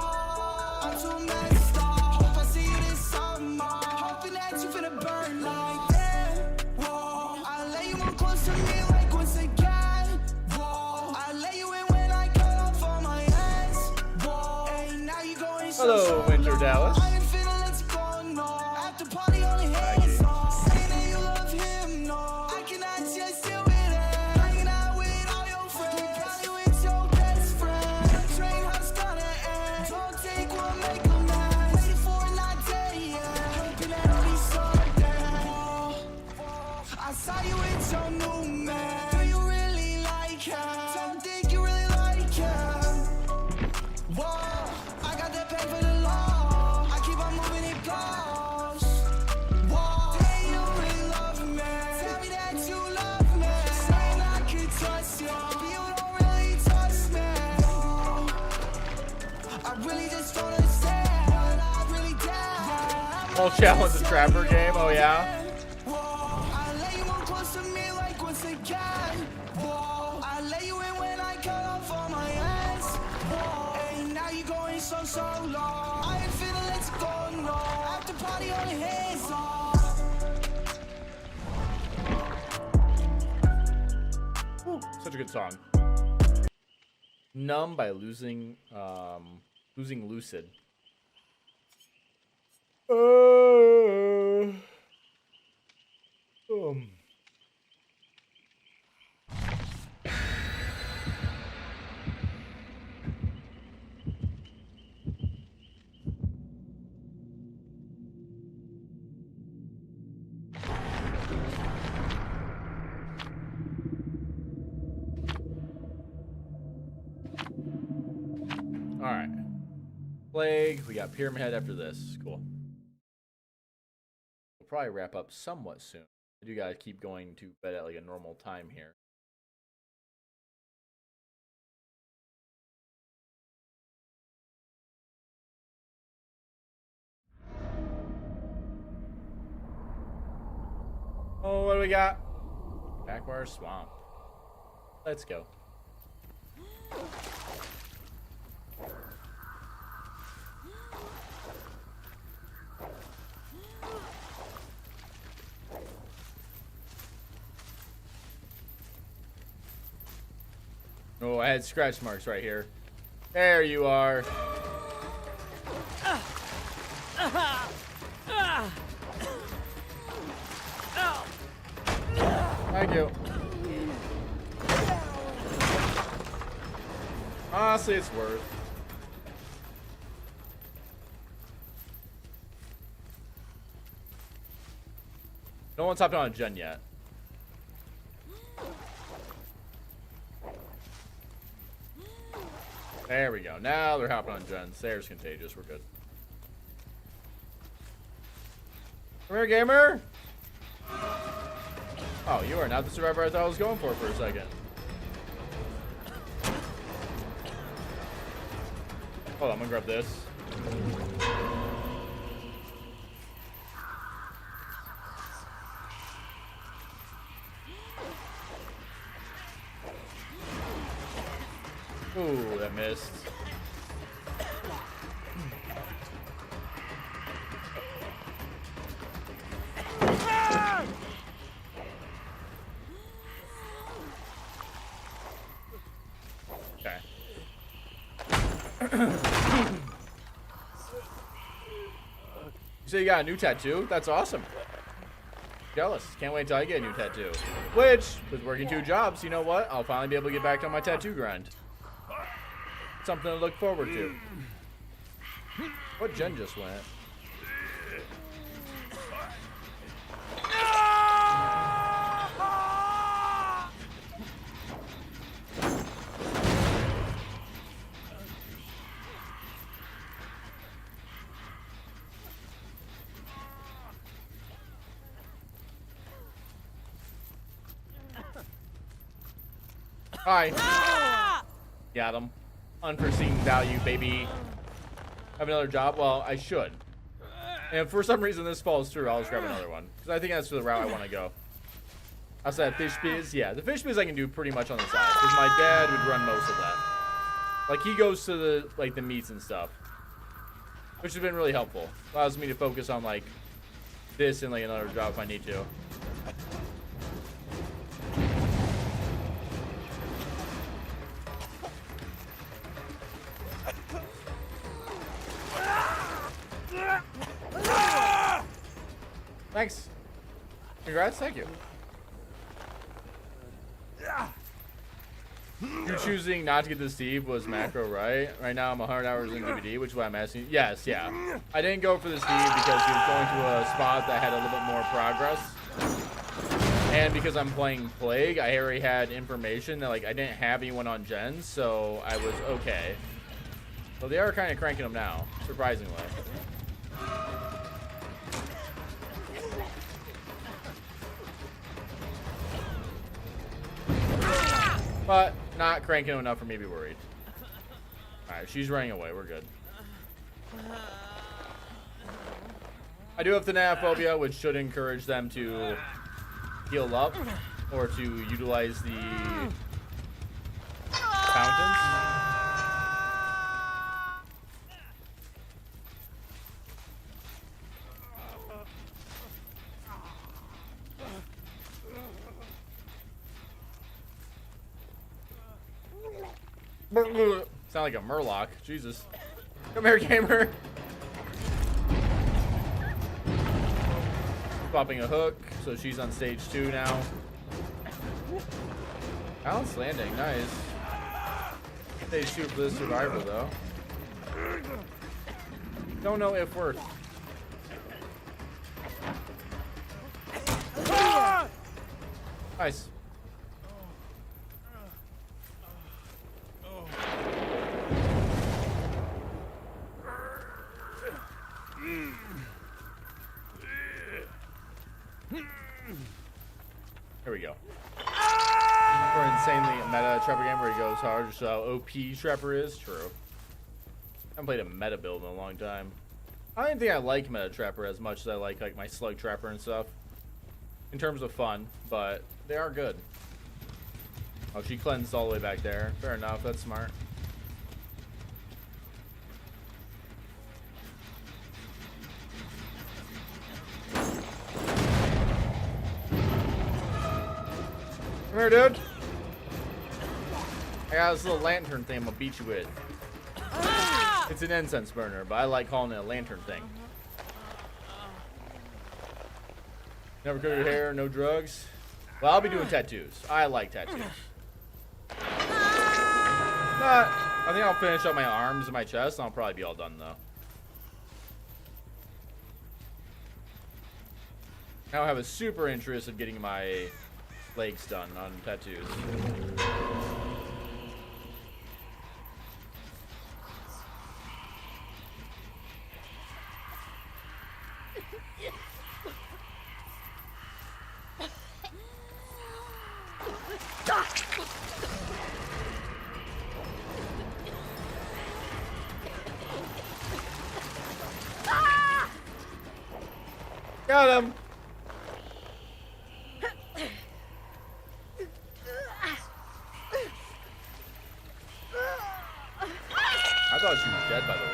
I'm too messed up. Hope I see you this summer. Hoping that you finna burn like that. Whoa, I let you move close to me like once again. Whoa, I let you in when I cut off all my hands. Whoa, hey, now you going so Hello, Winter long. Dallas. I ain't finna let you go, no. After party on your hands off. Saying that you love him, no. I cannot just deal with it. Hanging out with all your friends. You probably with your best friend. That train house gonna end. Don't take one, make a man. Waiting for a night day, yeah. Hoping that I'll be something. I saw you with your new man. Do you really like him? Don't think you really like him. Whoa, I got that pay for the law. I keep on moving it close. Whoa, say you really love me. Tell me that you love me. Saying I could trust you, but you don't really trust me. I really just don't understand what I really did. Whole challenge the Trapper game. Oh yeah. Whoa, I let you move close to me like once again. Whoa, I let you in when I cut off all my hands. Whoa, hey, now you going so long. I ain't finna let you go, no. After party on your hands off. Whew, such a good song. Numb by losing Lucid. All right. Plague. We got Pyramid Head after this. Cool. We'll probably wrap up somewhat soon. I do gotta keep going to bed at like a normal time here. Oh, what do we got? Backwire Swamp. Let's go. Oh, I had scratch marks right here. There you are. Thank you. Honestly, it's worth. No one's hopped on a gen yet. There we go. Now they're hopping on gens. There's contagious. We're good. Come here, gamer. Oh, you are not the survivor I thought I was going for a second. Hold on, I'm gonna grab this. Ooh, that missed. Okay. So you got a new tattoo? That's awesome. Jealous. Can't wait till I get a new tattoo. Which, with working 2 jobs, you know what? I'll finally be able to get back on my tattoo grind. Something to look forward to. What gen just went? Hi. Got him. Unforeseen value, baby. Have another job? Well, I should. And if for some reason this falls through, I'll just grab another one. Because I think that's the route I want to go. Outside fish biz? Yeah, the fish biz I can do pretty much on the side. Because my dad would run most of that. Like, he goes to the, like, the meats and stuff. Which has been really helpful. Allows me to focus on, like, this and, like, another job if I need to. Thanks. Congrats. Thank you. You choosing not to get the Steve was macro, right? Right now I'm 100 hours in DVD, which is why I'm asking. Yes, yeah. I didn't go for the Steve because he was going to a spot that had a little bit more progress. And because I'm playing Plague, I already had information that, like, I didn't have anyone on gens, so I was okay. So they are kind of cranking them now, surprisingly. But not cranking them enough for me to be worried. Alright, she's running away. We're good. I do have thanatophobia, which should encourage them to heal up or to utilize the fountains. Sound like a Murloc. Jesus. Come here, gamer. Popping a hook, so she's on stage 2 now. Balance landing, nice. Stage 2 for this survivor, though. Don't know if worth. Nice. Here we go. For insanely meta Trapper game where he goes hard, just how OP Trapper is. True. I haven't played a meta build in a long time. I don't think I like meta Trapper as much as I like my Slug Trapper and stuff. In terms of fun, but they are good. Oh, she cleansed all the way back there. Fair enough, that's smart. Come here, dude. got this little lantern thing I'm gonna beat you with. It's an incense burner, but I like calling it a lantern thing. Never cut your hair, no drugs. Well, I'll be doing tattoos. I like tattoos. I think I'll finish up my arms and my chest, and I'll probably be all done, though. I don't have a super interest of getting my legs done on tattoos. Got him! I thought she was dead, by the way.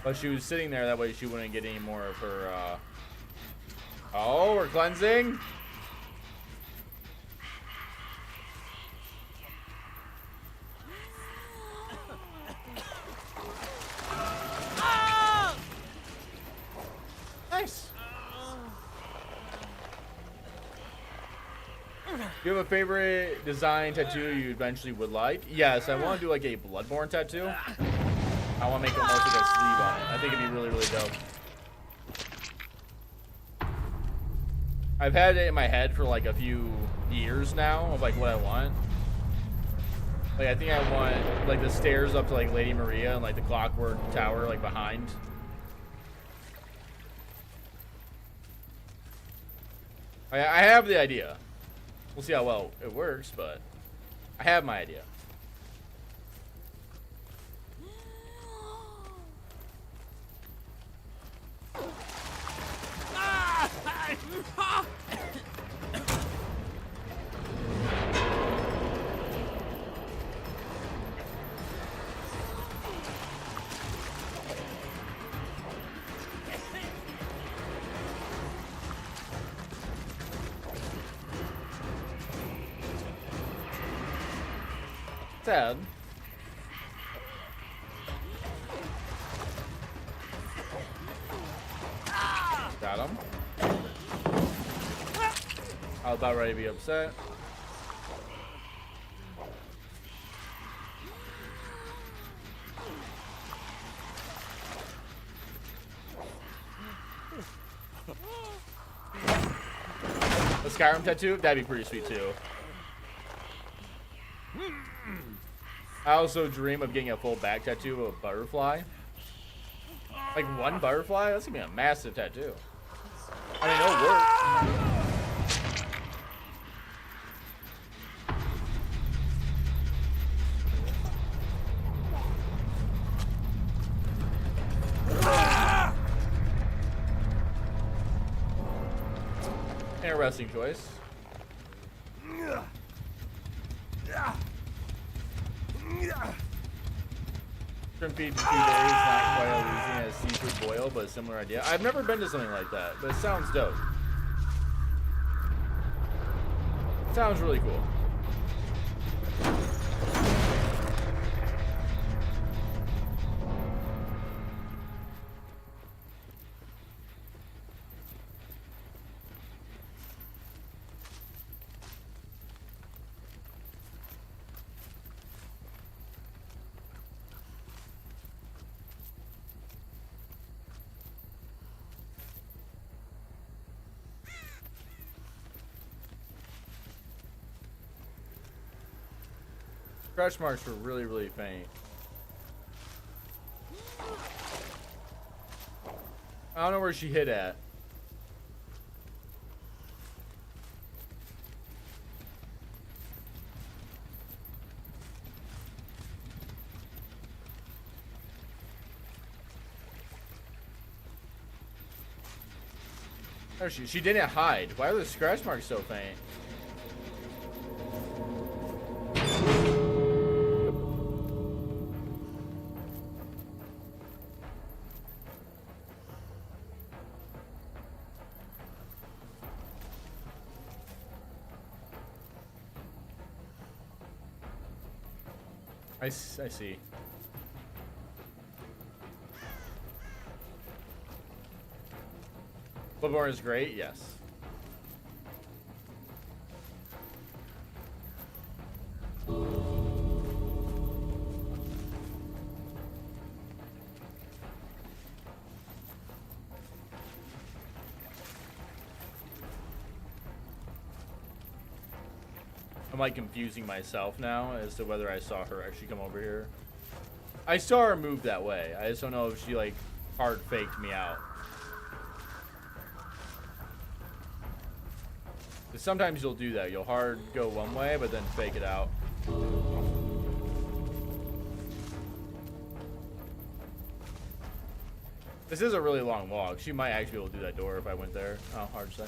But she was sitting there, that way she wouldn't get any more of her, Oh, we're cleansing? Nice. Do you have a favorite design tattoo you eventually would like? Yes, I want to do like a Bloodborne tattoo. I want to make it almost like a sleeve on it. I think it'd be really, really dope. I've had it in my head for like a few years now of like what I want. Like I think I want like the stairs up to like Lady Maria and like the clockwork tower like behind. I have the idea. We'll see how well it works, but I have my idea. Sad. Got him. I was about ready to be upset. A Skyrim tattoo? That'd be pretty sweet too. I also dream of getting a full back tattoo of a butterfly. Like one butterfly? That's gonna be a massive tattoo. I mean, it'll work. Interesting choice. Shrimp feed for 2 days, not quite as easy as seafood boil, but a similar idea. I've never been to something like that, but it sounds dope. Sounds really cool. Scratch marks were really, really faint. I don't know where she hit at. Oh, she didn't hide. Why are the scratch marks so faint? I see. Bloodborne is great, yes. I'm like confusing myself now as to whether I saw her actually come over here. I saw her move that way. I just don't know if she like hard faked me out. Because sometimes you'll do that. You'll hard go one way, but then fake it out. This is a really long walk. She might actually be able to do that door if I went there. Oh, hard to say.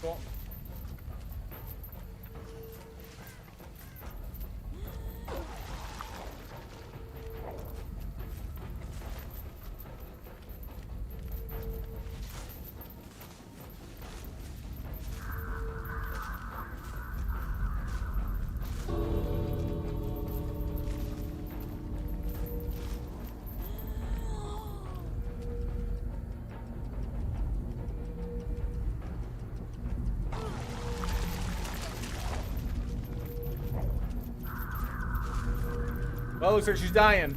Cool. Well, looks like she's dying.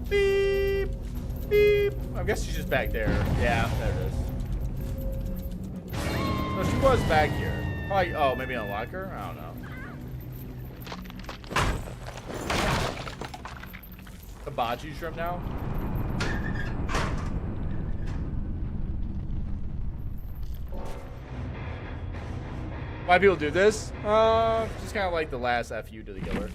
Beep, beep. I guess she's just back there. Yeah, there it is. No, she was back here. Probably, oh, maybe unlock her? I don't know. Hibachi shrimp now? Why people do this? Just kind of like the last FU to the killer.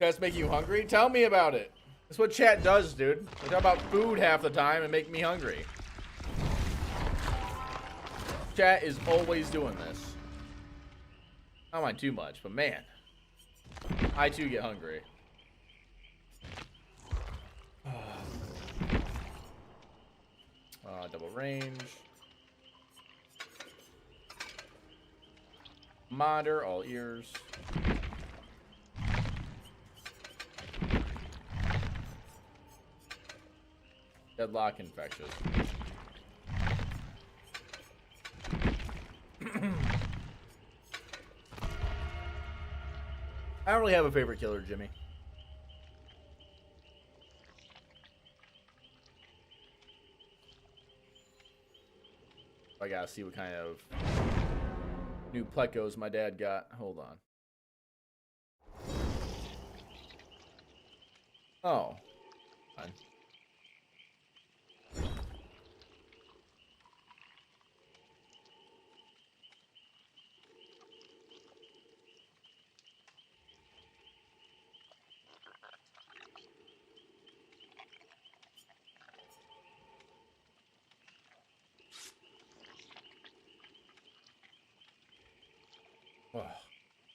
That's making you hungry? Tell me about it. That's what chat does, dude. They talk about food half the time and make me hungry. Chat is always doing this. I don't mind too much, but man, I too get hungry. Double range. Modder, all ears. Deadlock infectious. I don't really have a favorite killer, Jimmy. I gotta see what kind of new plecos my dad got. Hold on. Oh. Fine.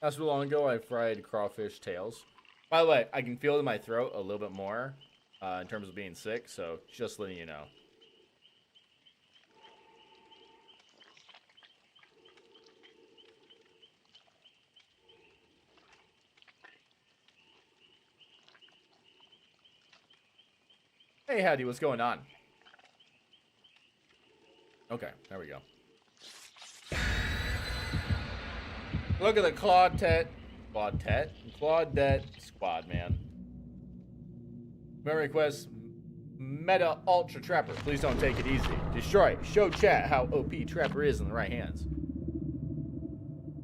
Not so long ago, I fried crawfish tails. By the way, I can feel it in my throat a little bit more in terms of being sick, so just letting you know. Hey, Hattie, what's going on? Okay, there we go. Look at the Claudette squad, man. Memory request, Meta Ultra Trapper. Please don't take it easy. Destroy. Show chat how OP Trapper is in the right hands.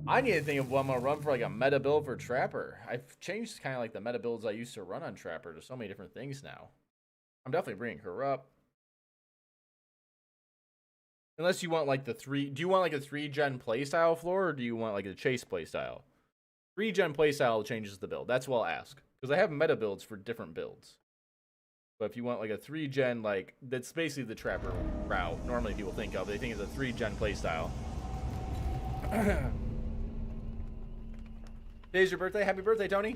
I need to think of what I'm gonna run for, like a meta build for Trapper. I've changed kind of like the meta builds I used to run on Trapper to so many different things now. I'm definitely bringing her up. Unless you want like the do you want like a 3-gen playstyle floor, or do you want like a chase playstyle? 3-gen playstyle changes the build. That's what I'll ask. Because I have meta builds for different builds. But if you want like a 3-gen, like that's basically the trapper route normally people think of. They think it's a 3-gen playstyle. Today's your birthday. Happy birthday, Tony.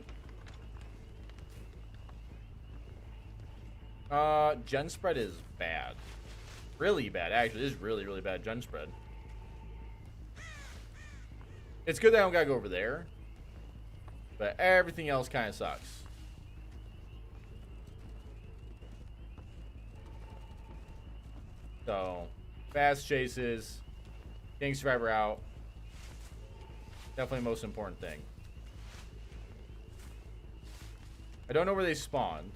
Gen spread is bad. Really bad. Actually, it is really, really bad gen spread. It's good that I don't gotta go over there. But everything else kind of sucks. So, fast chases, getting survivor out. Definitely the most important thing. I don't know where they spawned.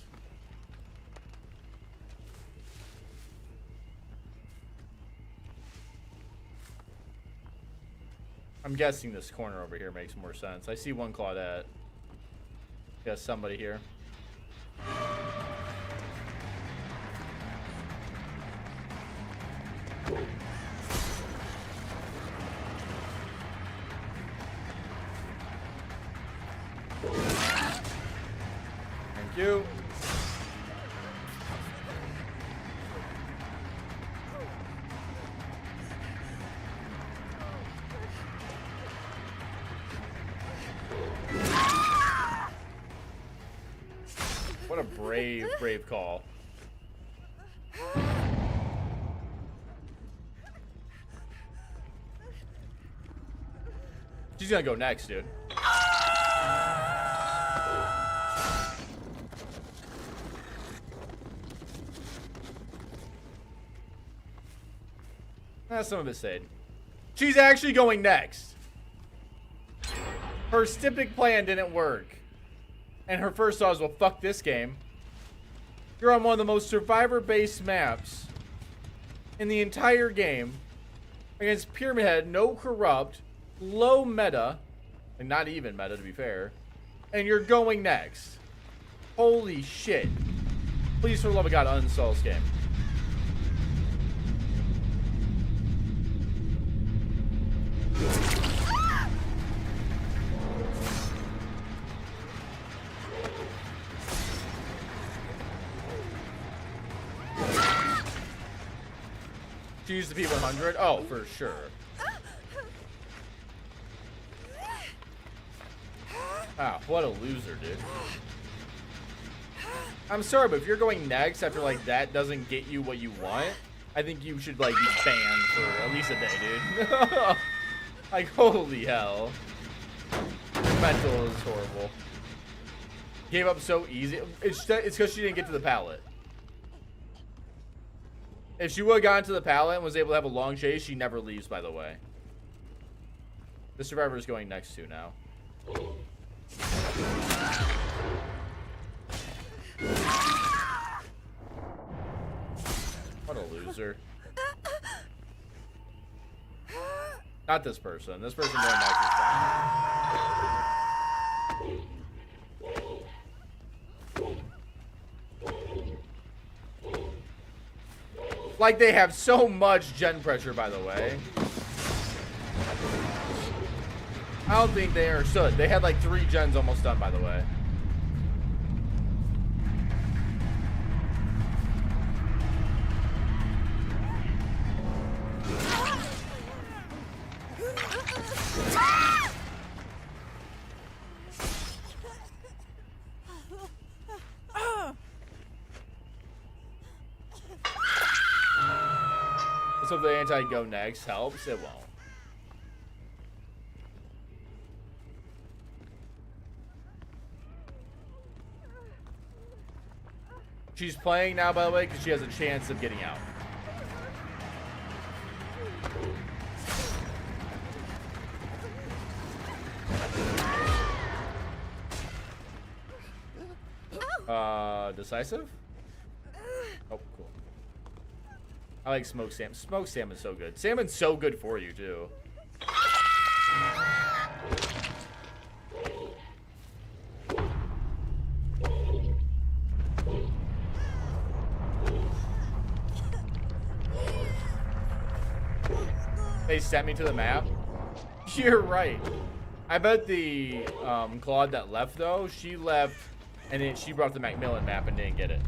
I'm guessing this corner over here makes more sense. I see one Claudette. Got somebody here. Thank you. What a brave call. She's gonna go next, dude. That's some of it said. She's actually going next. Her styptic plan didn't work. And her first thought was, well, fuck this game. You're on one of the most survivor-based maps in the entire game against Pyramid Head, no corrupt, low meta, and not even meta to be fair, and you're going next. Holy shit. Please, for the love of God, uninstall this game. She used the P100? Oh, for sure. Wow, what a loser, dude. I'm sorry, but if you're going next after, like, that doesn't get you what you want, I think you should, like, be banned for at least a day, dude. Like, holy hell. Mental is horrible. Gave up so easy. It's because she didn't get to the pallet. If she would have gotten to the pallet and was able to have a long chase, she never leaves, by the way. The survivor is going next to now. What a loser. Not this person. This person going next is fine. Like, they have so much gen pressure, by the way. I don't think they understood. They had like 3 gens almost done, by the way. So if the anti-go next helps, it won't. She's playing now, by the way, because she has a chance of getting out. Decisive? Oh, cool. I like smoked salmon. Smoked salmon's so good. Salmon's so good for you, too. They sent me to the map? You're right. I bet the Claude that left, though, she left, and then she brought the Macmillan map and didn't get it.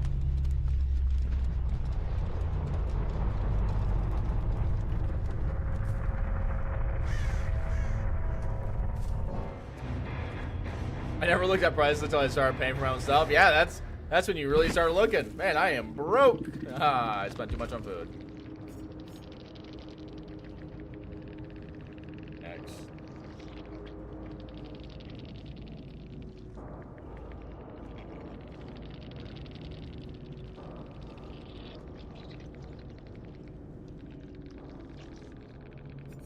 I never looked at prices until I started paying for my own stuff. Yeah, that's when you really start looking. Man, I am broke. Ah, I spent too much on food. Next.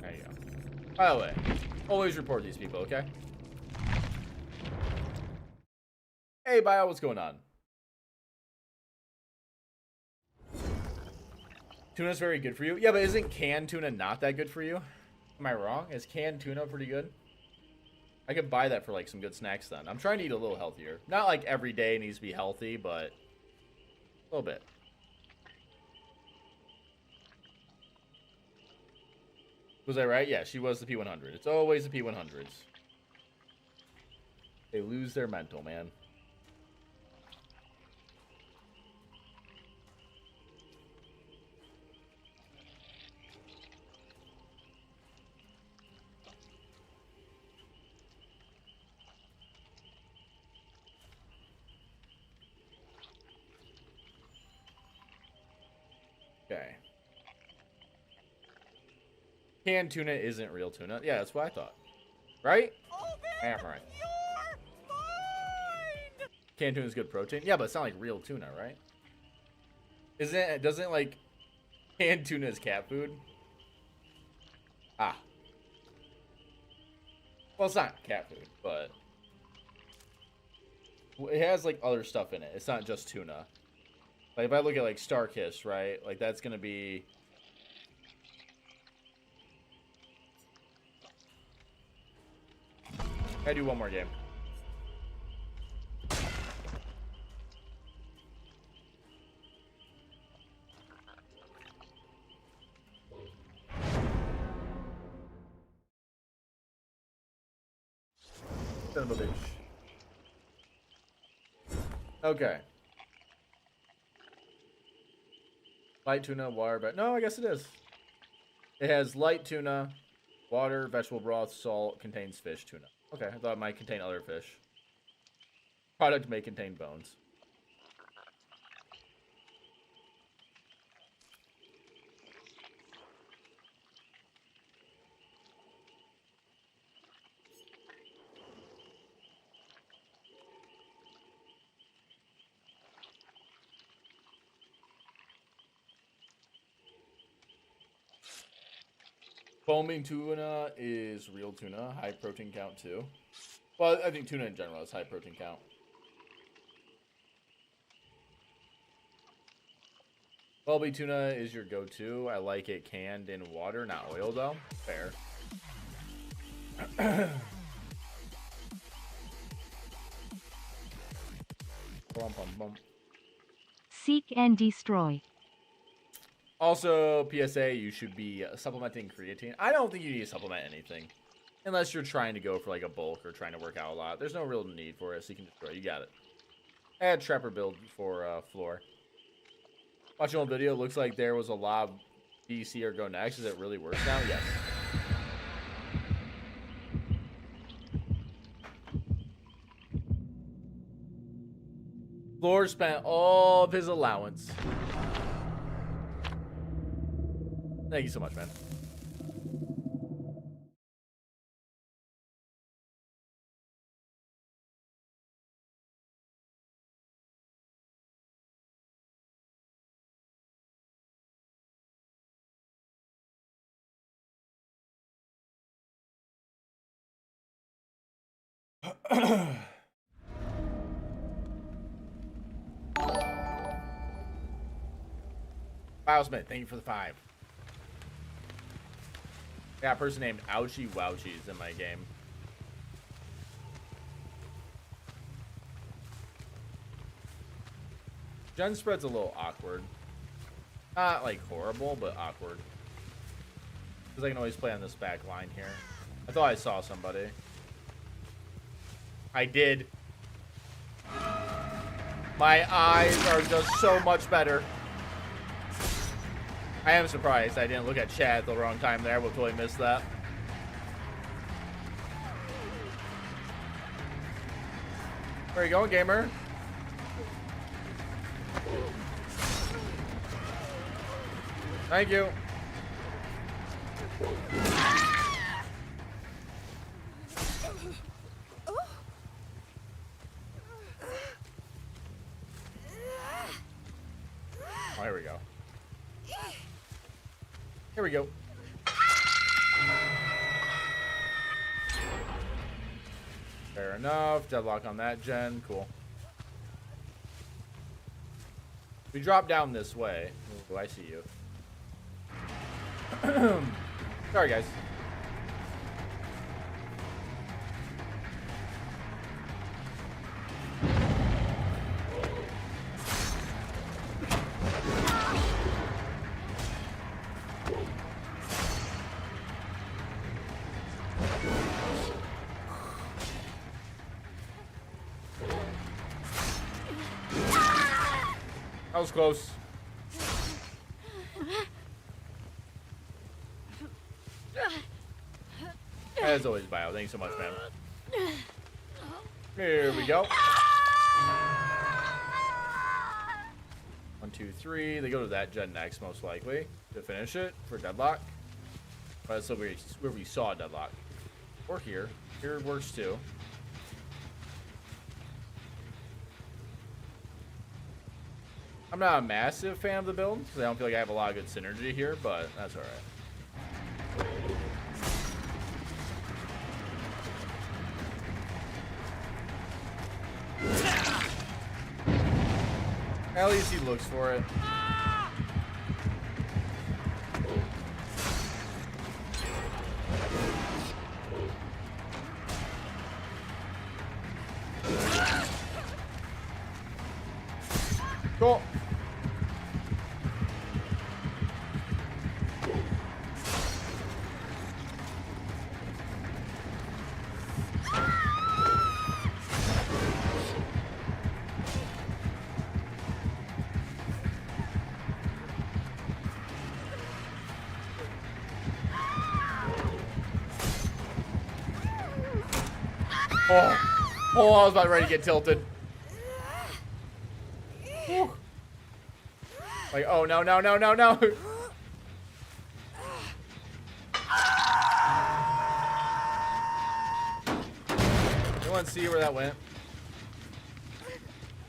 There you go. By the way, always report these people, okay? Hey, Bio, what's going on? Tuna's very good for you. Yeah, but isn't canned tuna not that good for you? Am I wrong? Is canned tuna pretty good? I could buy that for like some good snacks then. I'm trying to eat a little healthier. Not like every day needs to be healthy, but a little bit. Was I right? Yeah, she was the P100. It's always the P100s. They lose their mental, man. Okay. Canned tuna isn't real tuna. Yeah, that's what I thought. Right? Yeah, right. Canned tuna is good protein. Yeah, but it's not like real tuna, right? Doesn't like canned tuna is cat food? Ah. Well, it's not cat food, but it has like other stuff in it. It's not just tuna. Like if I look at like Starkiss, right? Like that's gonna be. I do one more game. Son of a bitch. Okay. Light tuna, water, but no, I guess it is. It has light tuna, water, vegetable broth, salt, contains fish, tuna. Okay, I thought it might contain other fish. Product may contain bones. Foaming tuna is real tuna, high protein count too. Well, I think tuna in general is high protein count. Bulby tuna is your go-to. I like it canned in water, not oil though. Fair. Bum, bum, bum. Seek and destroy. Also, PSA, you should be supplementing creatine. I don't think you need to supplement anything. Unless you're trying to go for like a bulk or trying to work out a lot. There's no real need for it, so you can destroy. You got it. Add Trapper build for floor. Watching old video, looks like there was a lot of DC or go next. Is it really worse now? Yes. Floor spent all of his allowance. Thank you so much, man. Smith, thank you for the 5. Yeah, a person named Ouchie Wouchies in my game. Gen spread's a little awkward. Not like horrible, but awkward. Because I can always play on this back line here. I thought I saw somebody. I did. My eyes are just so much better. I am surprised I didn't look at chat at the wrong time there. We'll totally miss that. Where you going, gamer? Thank you. Oh, here we go. Here we go. Fair enough. Deadlock on that gen. Cool. We drop down this way. Oh, I see you. Sorry, guys. That was close. As always, Bio. Thanks so much, man. Here we go. 1, 2, 3. They go to that gen next, most likely, to finish it for Deadlock. But that's where we saw Deadlock. Or here. Here works too. I'm not a massive fan of the build, because I don't feel like I have a lot of good synergy here, but that's alright. At least he looks for it. Cool. Oh, I was about ready to get tilted. Whew. Like, oh, no, no, no, no, no. Anyone see where that went?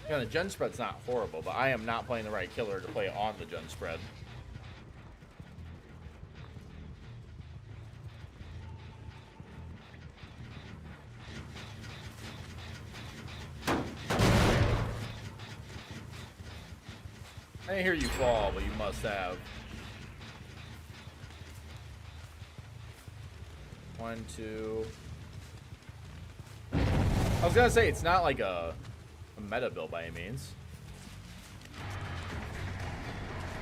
Yeah, the gen spread's not horrible, but I am not playing the right killer to play on the gen spread. I didn't hear you fall, but you must have. 1, 2. I was gonna say it's not like a meta build by any means.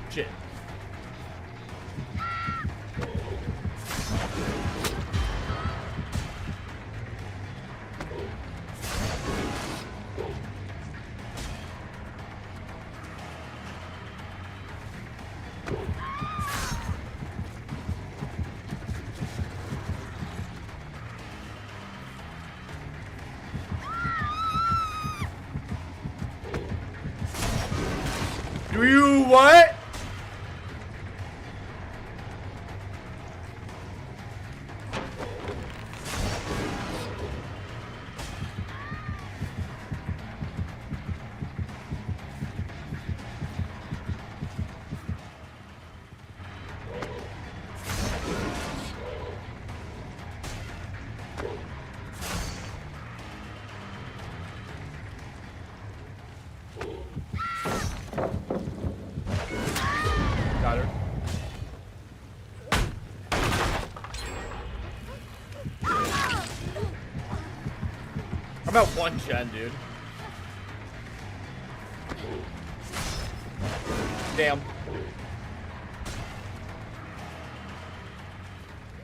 Shit. Do you what? Got her. I'm at 1 gen, dude. Damn.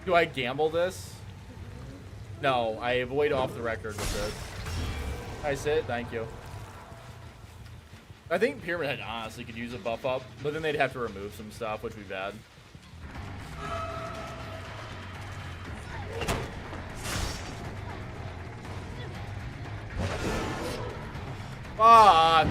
Do I gamble this? No, I avoid off the record with this. I sit, thank you. I think Pyramid Head honestly could use a buff up, but then they'd have to remove some stuff, which would be bad. Fuck.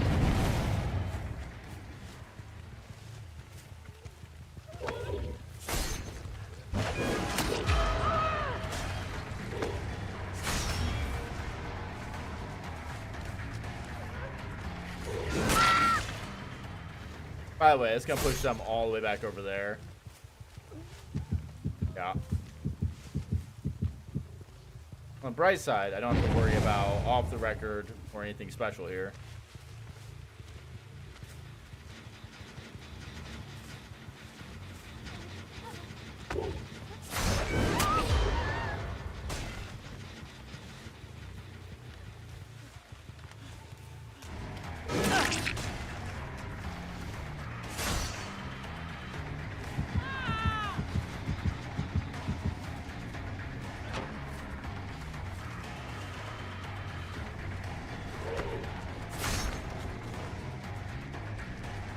By the way, it's gonna push them all the way back over there. Yeah. On the bright side, I don't have to worry about off the record or anything special here.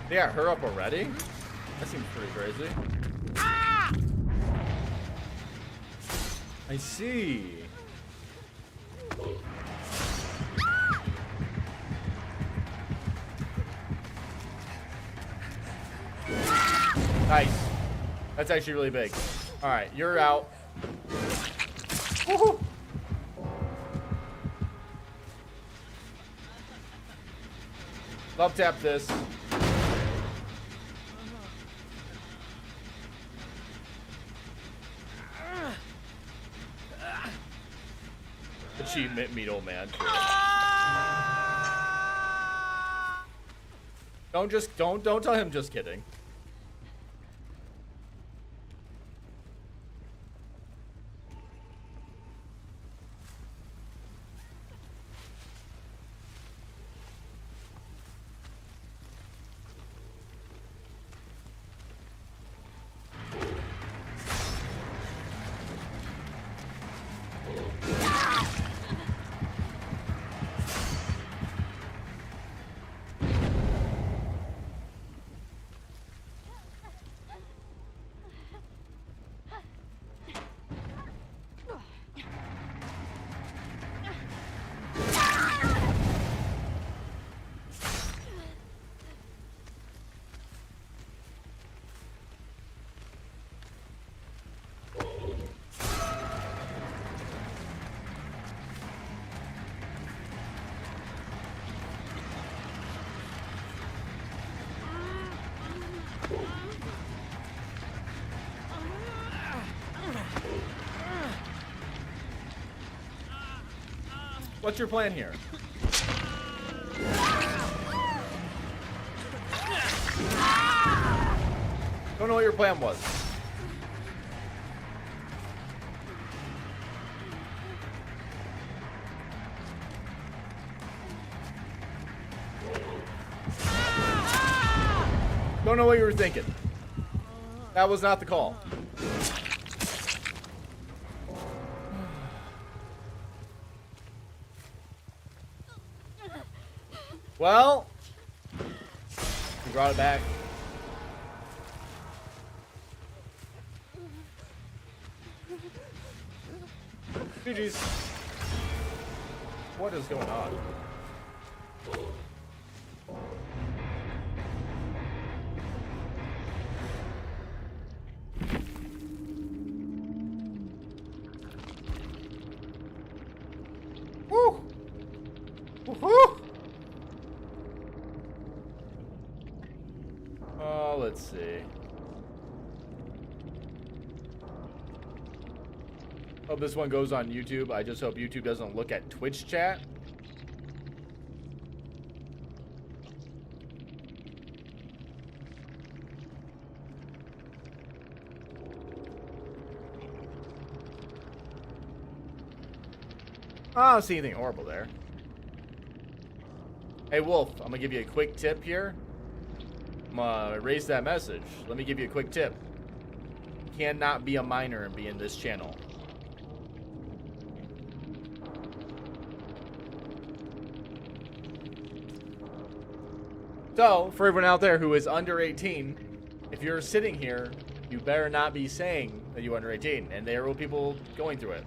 They got her up already? That seems pretty crazy. I see. Nice. That's actually really big. All right, you're out. Woohoo. Love tap this. Achievement, meat old man. Don't tell him just kidding. What's your plan here? Don't know what your plan was. Don't know what you were thinking. That was not the call. Well, we brought it back. GG's. What is going on? Woo! Woohoo! Let's see. Hope this one goes on YouTube. I just hope YouTube doesn't look at Twitch chat. I don't see anything horrible there. Hey Wolf, I'm gonna give you a quick tip here. I'm gonna erase that message. Let me give you a quick tip. You cannot be a minor and be in this channel. So, for everyone out there who is under 18, if you're sitting here, you better not be saying that you're under 18, and there will be people going through it.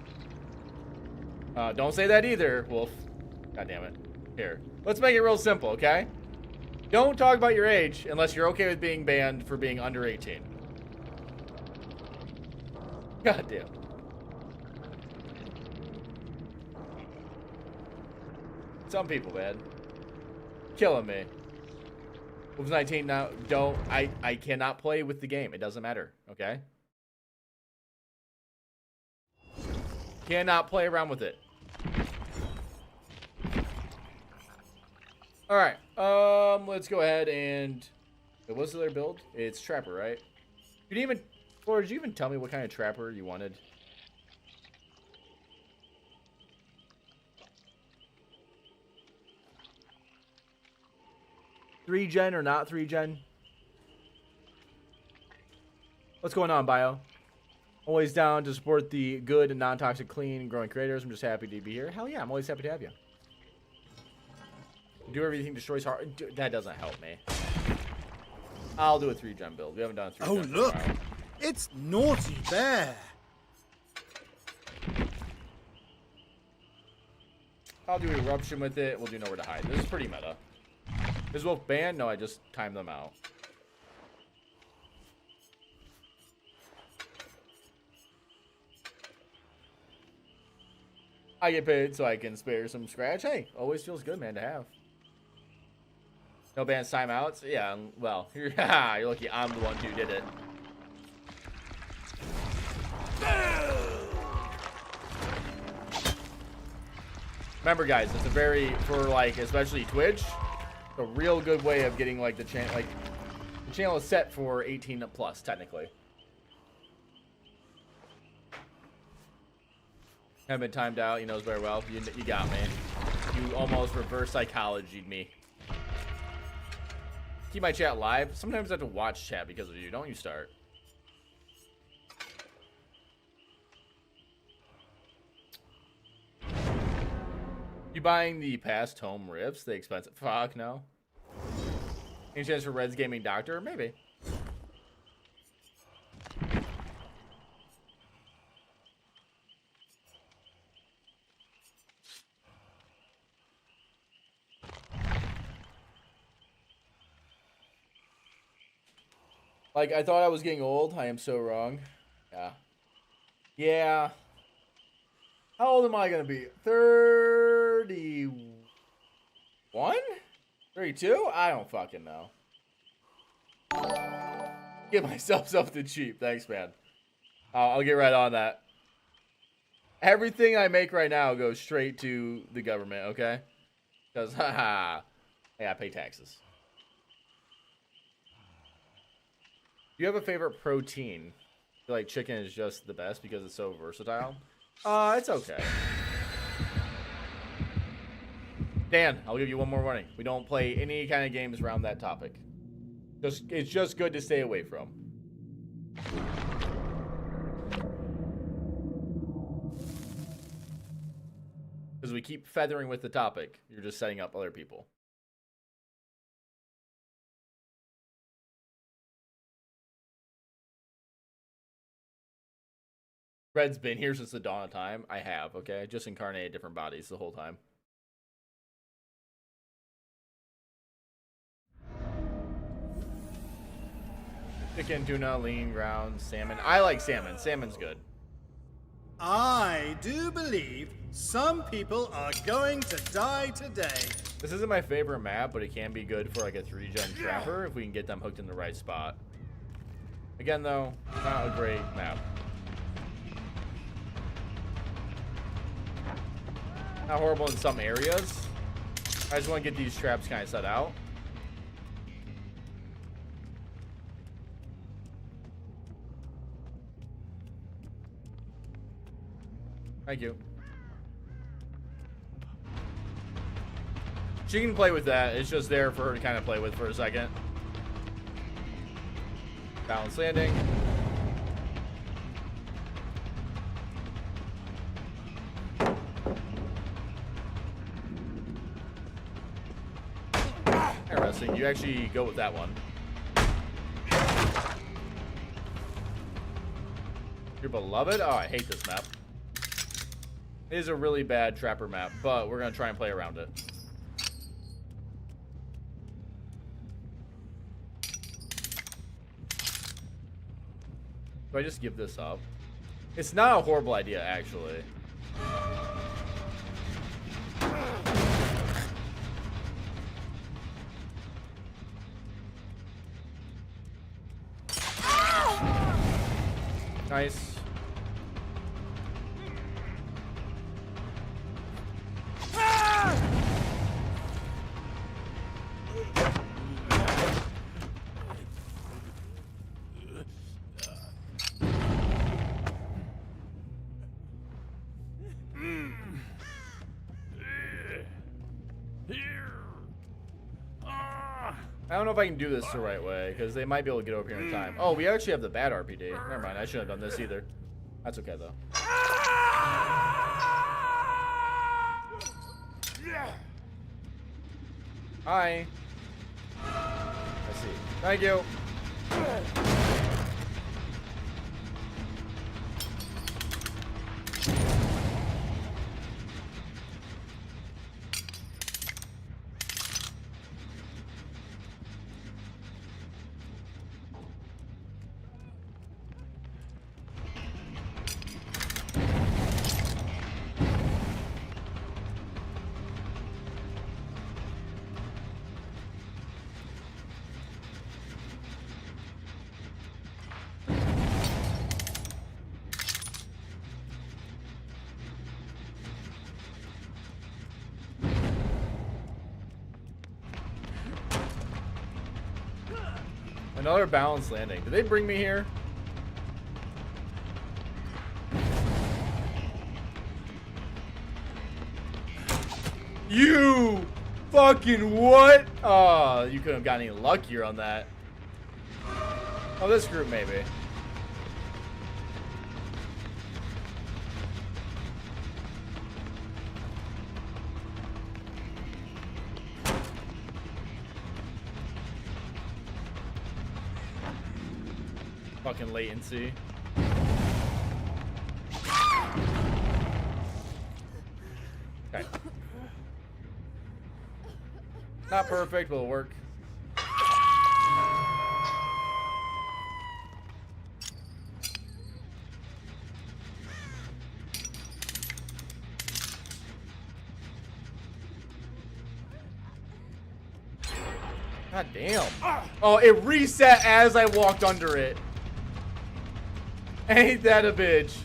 Don't say that either, Wolf. God damn it. Here, let's make it real simple, okay? Don't talk about your age unless you're okay with being banned for being under 18. God damn. Some people, man. Killing me. Wolves 19 now. Don't. I cannot play with the game. It doesn't matter, okay? Cannot play around with it. Alright. Let's go ahead and... What's the other build? It's Trapper, right? You didn't even... Or did you even tell me what kind of Trapper you wanted? Three gen or not 3-gen? What's going on, Bio? Always down to support the good and non-toxic, clean, and growing creators. I'm just happy to be here. Hell yeah, I'm always happy to have you. Do everything destroys heart. That doesn't help me. I'll do a 3-gen build. We haven't done a 3-gen. Oh, look! It's Naughty Bear! I'll do Eruption with it. We'll do Nowhere to Hide. This is pretty meta. Is Wolf banned? No, I just timed them out. I get paid so I can spare some scratch. Hey, always feels good, man, to have. No bans, timeouts? Yeah, well, you're lucky I'm the one who did it. Remember, guys, it's a very, for like, especially Twitch, a real good way of getting like the channel, the channel is set for 18 plus, technically. Haven't been timed out. He knows very well. You got me. You almost reverse psychologied me. Keep my chat live. Sometimes I have to watch chat because of you. Don't you start. You buying the past home rifts? The expensive? Fuck no. Any chance for Red's Gaming Doctor? Maybe. Like, I thought I was getting old. I am so wrong. Yeah. Yeah. How old am I going to be? 31? 32? I don't fucking know. Get myself something cheap. Thanks, man. I'll get right on that. Everything I make right now goes straight to the government, okay? Because, haha, I gotta pay taxes. Do you have a favorite protein? I feel like chicken is just the best because it's so versatile. It's okay. Dan, I'll give you one more warning. We don't play any kind of games around that topic. It's just good to stay away from. Because we keep feathering with the topic, you're just setting up other people. Red's been here since the dawn of time. I have, okay? Just incarnated different bodies the whole time. Chicken, tuna, lean, ground, salmon. I like salmon. Salmon's good. I do believe some people are going to die today. This isn't my favorite map, but it can be good for like a 3-gen trapper if we can get them hooked in the right spot. Again, though, not a great map. Not horrible in some areas. I just want to get these traps kind of set out. Thank you. She can play with that. It's just there for her to kind of play with for a second. Balance landing. Interesting. You actually go with that one. Your beloved? Oh, I hate this map. It is a really bad trapper map, but we're going to try and play around it. Do I just give this up? It's not a horrible idea, actually. Nice. I don't know if I can do this the right way, because they might be able to get over here in time. Oh, we actually have the bad RPD. Never mind, I shouldn't have done this either. That's okay, though. Hi. I see. Thank you. Another balanced landing. Did they bring me here? You fucking what? Oh, you couldn't have gotten any luckier on that. Oh, this group maybe. Fucking latency. Okay. Not perfect, but it'll work. God damn. Oh, it reset as I walked under it. Ain't that a bitch?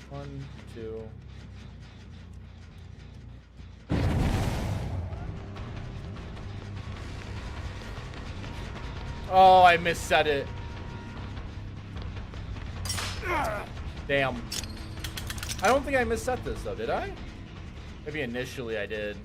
One, two. Oh, I misset it. Damn. I don't think I misset this though, did I? Maybe initially I did.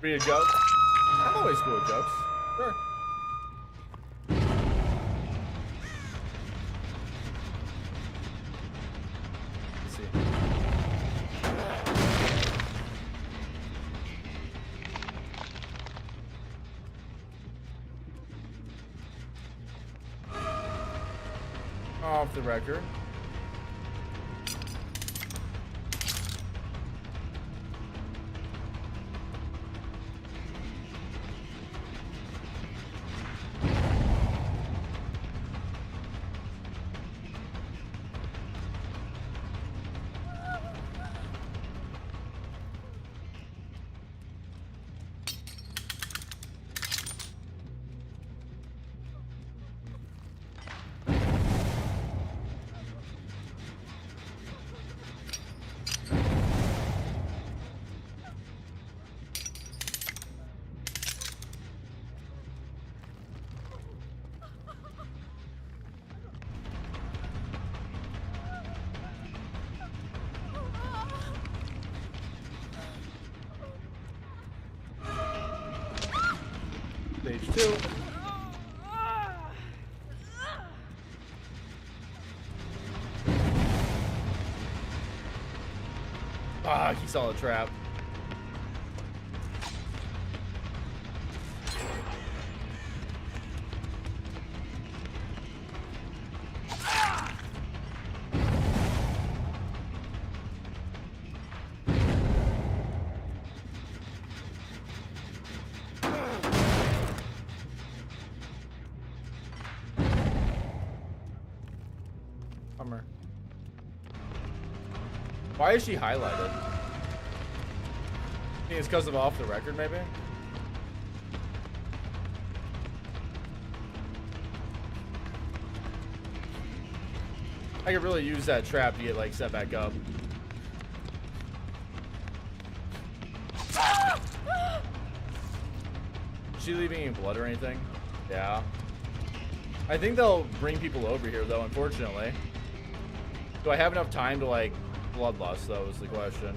Read a joke? I'm always cool with jokes. Sure. Let's see. Off the record. Stage 2. Ah, he saw the trap. Bummer. Why is she highlighted? I think it's because of off the record, maybe? I could really use that trap to get, like, set back up. Is she leaving any blood or anything? Yeah. I think they'll bring people over here, though, unfortunately. Do I have enough time to, like, bloodlust, though, is the question.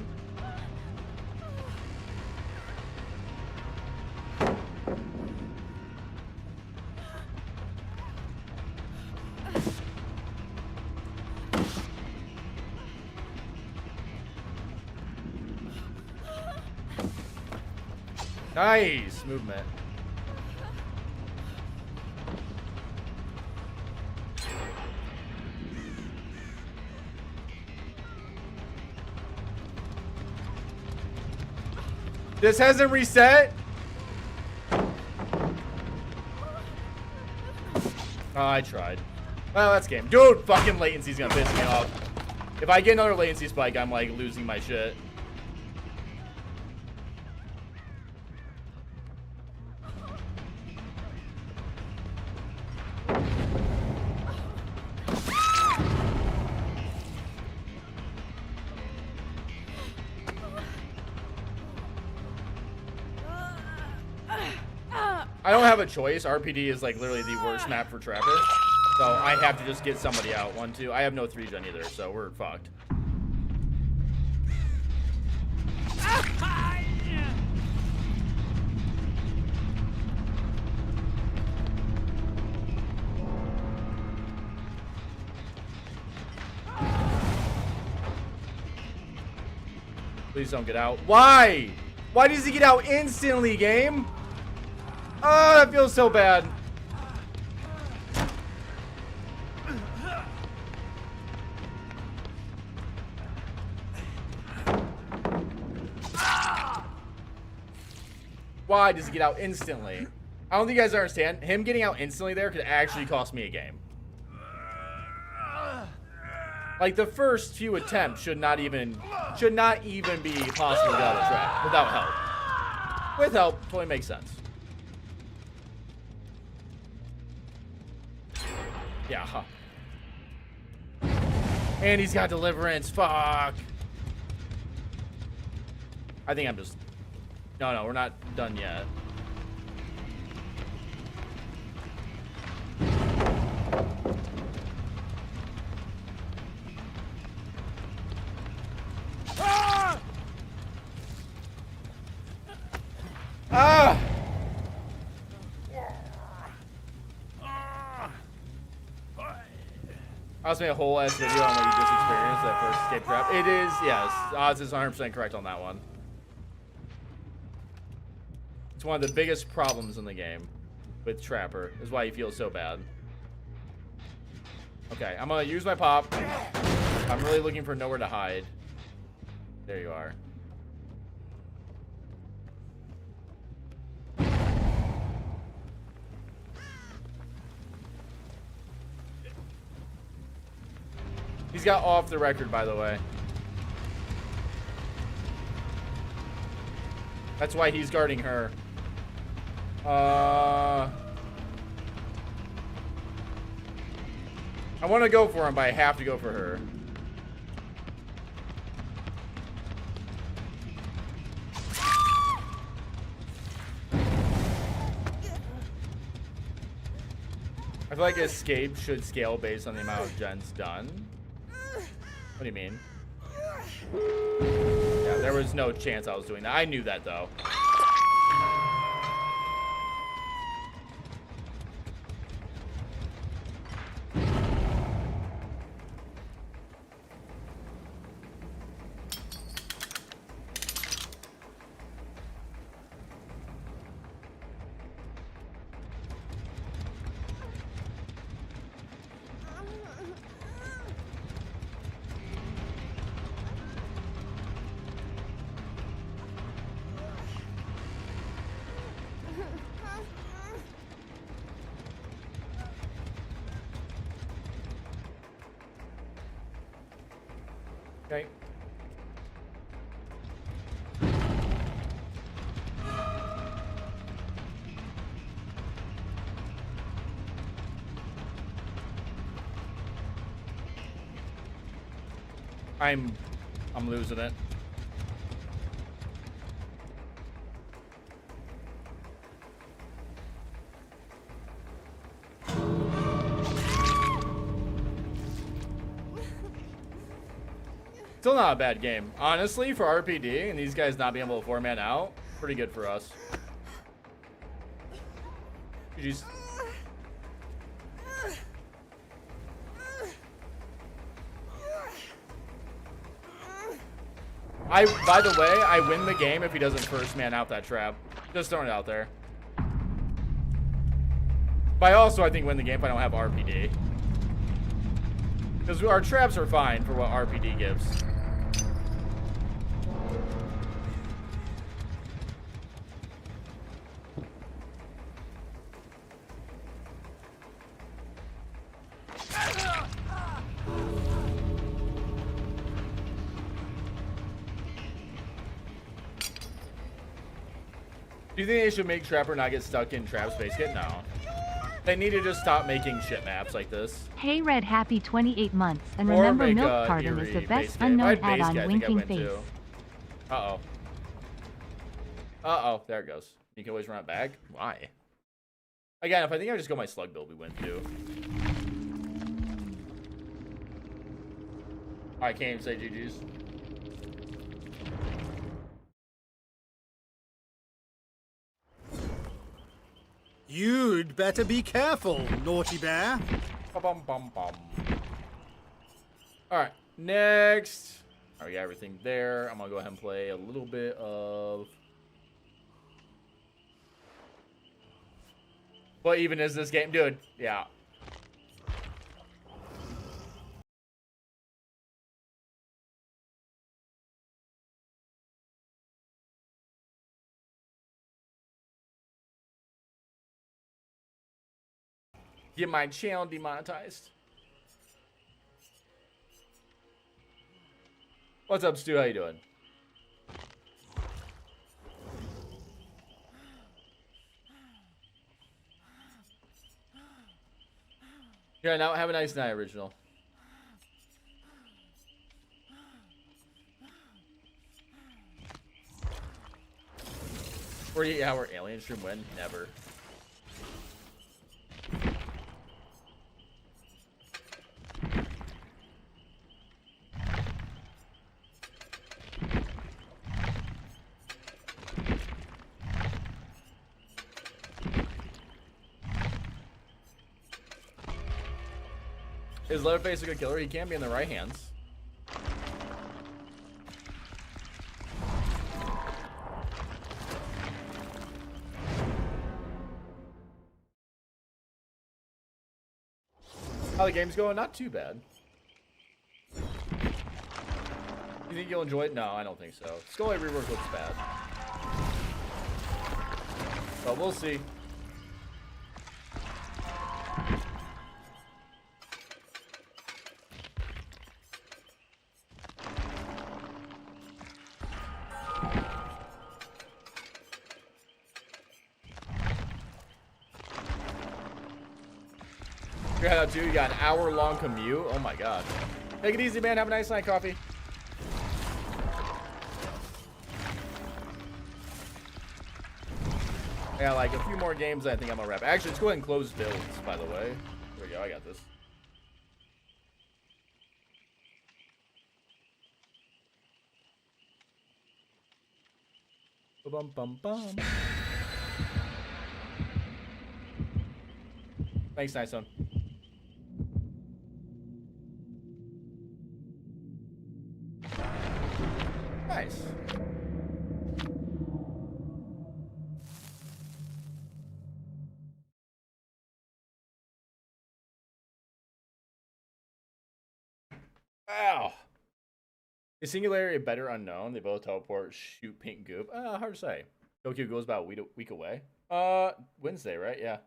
Nice movement. This hasn't reset? Oh, I tried. Well, that's game. Dude, fucking latency's gonna piss me off. If I get another latency spike, I'm like losing my shit. I don't have a choice. RPD is like literally the worst map for Trapper. So I have to just get somebody out. 1, 2. I have no 3-gen either, so we're fucked. Please don't get out. Why? Why does he get out instantly, game? Oh, that feels so bad. Why does he get out instantly? I don't think you guys understand. Him getting out instantly there could actually cost me a game. Like the first few attempts should not even be possible to get out of the trap without help. With help, totally makes sense. Yeah. And he's got deliverance. Fuck. I think I'm just... No, we're not done yet. Ah! Ah! I was made a whole ass video on what you just experienced, that first escape trap. It is, yes. Oz is 100% correct on that one. It's one of the biggest problems in the game with Trapper, is why he feels so bad. Okay, I'm gonna use my pop. I'm really looking for nowhere to hide. There you are. He's got off the record, by the way. That's why he's guarding her. I want to go for him, but I have to go for her. I feel like escape should scale based on the amount of gens done. What do you mean? Yeah, there was no chance I was doing that. I knew that, though. Okay. I'm losing it. Still not a bad game. Honestly, for RPD and these guys not being able to 4-man out, pretty good for us. Jeez. By the way, I win the game if he doesn't first man out that trap. Just throwing it out there. But I also, I think, win the game if I don't have RPD. Because our traps are fine for what RPD gives. Do you think they should make Trapper not get stuck in trap space? No. They need to just stop making shit maps like this. Hey Red, happy 28 months, and Or remember make Milk a Carton is Eyrie the base best game. unknown I'd base add-on game, I think I winking went face. to. Uh-oh. Uh-oh, there it goes. You can always run it back. Why? Again, if I think I just go my slug build, we win too. I can't even say GG's. You'd better be careful, naughty bear. Ba-bum-bum-bum. Alright, next. Alright, we got everything there. I'm gonna go ahead and play a little bit of... What even is this game? Dude, yeah. Get my channel demonetized. What's up, Stu? How you doing? Yeah, now have a nice night, Original. Or yeah, we're alien stream win? Never. Is Leatherface a good killer? He can be in the right hands. How the game's going? Not too bad. You think you'll enjoy it? No, I don't think so. Skull Rework looks bad. But we'll see. Head out too. You got an hour-long commute. Oh my god. Take it easy, man. Have a nice night, coffee. Yeah, like a few more games. I think I'm gonna wrap. Actually, let's go ahead and close builds. By the way, there we go. I got this. Bum bum bum. Thanks, nice one. Nice. Ow. Is Singularity a better unknown? They both teleport, shoot pink goop. Hard to say. Tokyo goes about a week away. Wednesday, right? Yeah.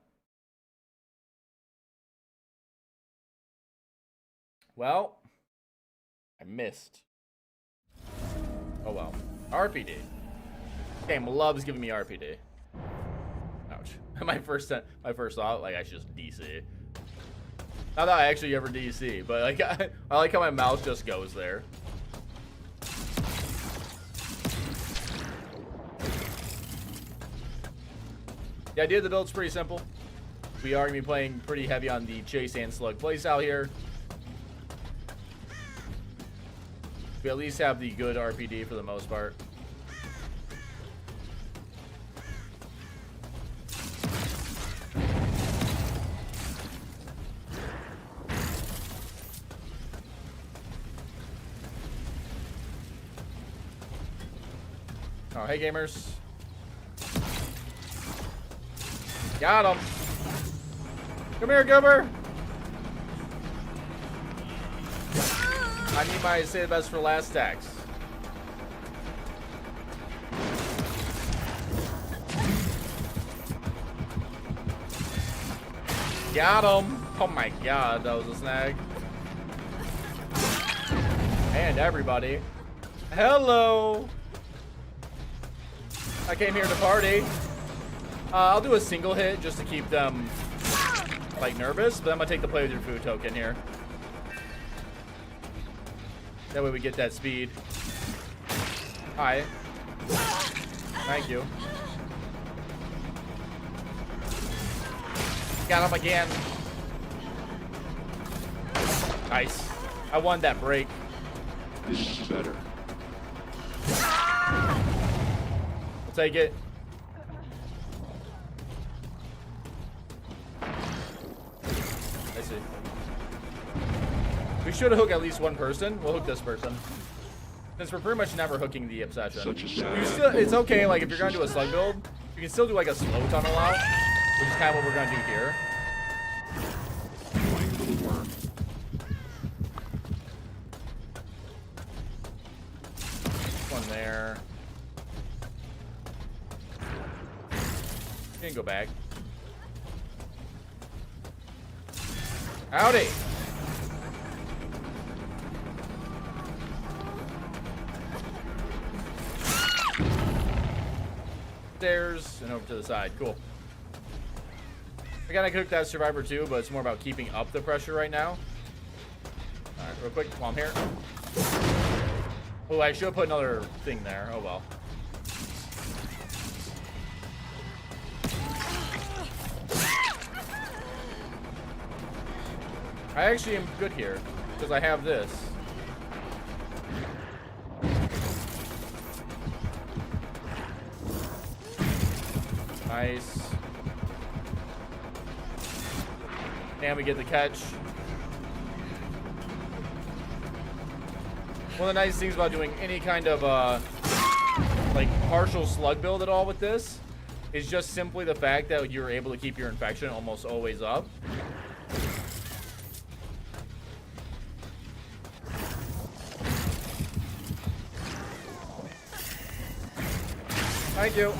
Well, I missed. Oh well. RPD. Game loves giving me RPD. Ouch. my first thought, like I should just DC. Not that I actually ever DC, but like I like how my mouse just goes there. The idea of the build's pretty simple. We are going to be playing pretty heavy on the chase and slug playstyle here. We at least have the good RPD for the most part. Oh, hey gamers. Got him. Come here, Goober. I need my say the best for last stacks. Got him. Oh my god, that was a snag. And everybody. Hello. I came here to party. I'll do a single hit just to keep them like nervous, but I'm gonna take the play with your food token here. That way we get that speed. Hi. Thank you. Got him again. Nice. I won that break. This is better. I'll take it. I see. We should hook at least one person. We'll hook this person. Since we're pretty much never hooking the obsession. Such a sad It's okay, like if you're gonna do a slug build, you can still do like a slow tunnel out, which is kind of what we're gonna do here. One there. You can go back. Howdy. Stairs and over to the side. Cool. I gotta cook that survivor too, but it's more about keeping up the pressure right now. Alright, real quick while I'm here. Oh, I should have put another thing there. Oh well. I actually am good here because I have this. Nice. And we get the catch. One of the nice things about doing any kind of like partial slug build at all with this is just simply the fact that you're able to keep your infection almost always up. Thank you.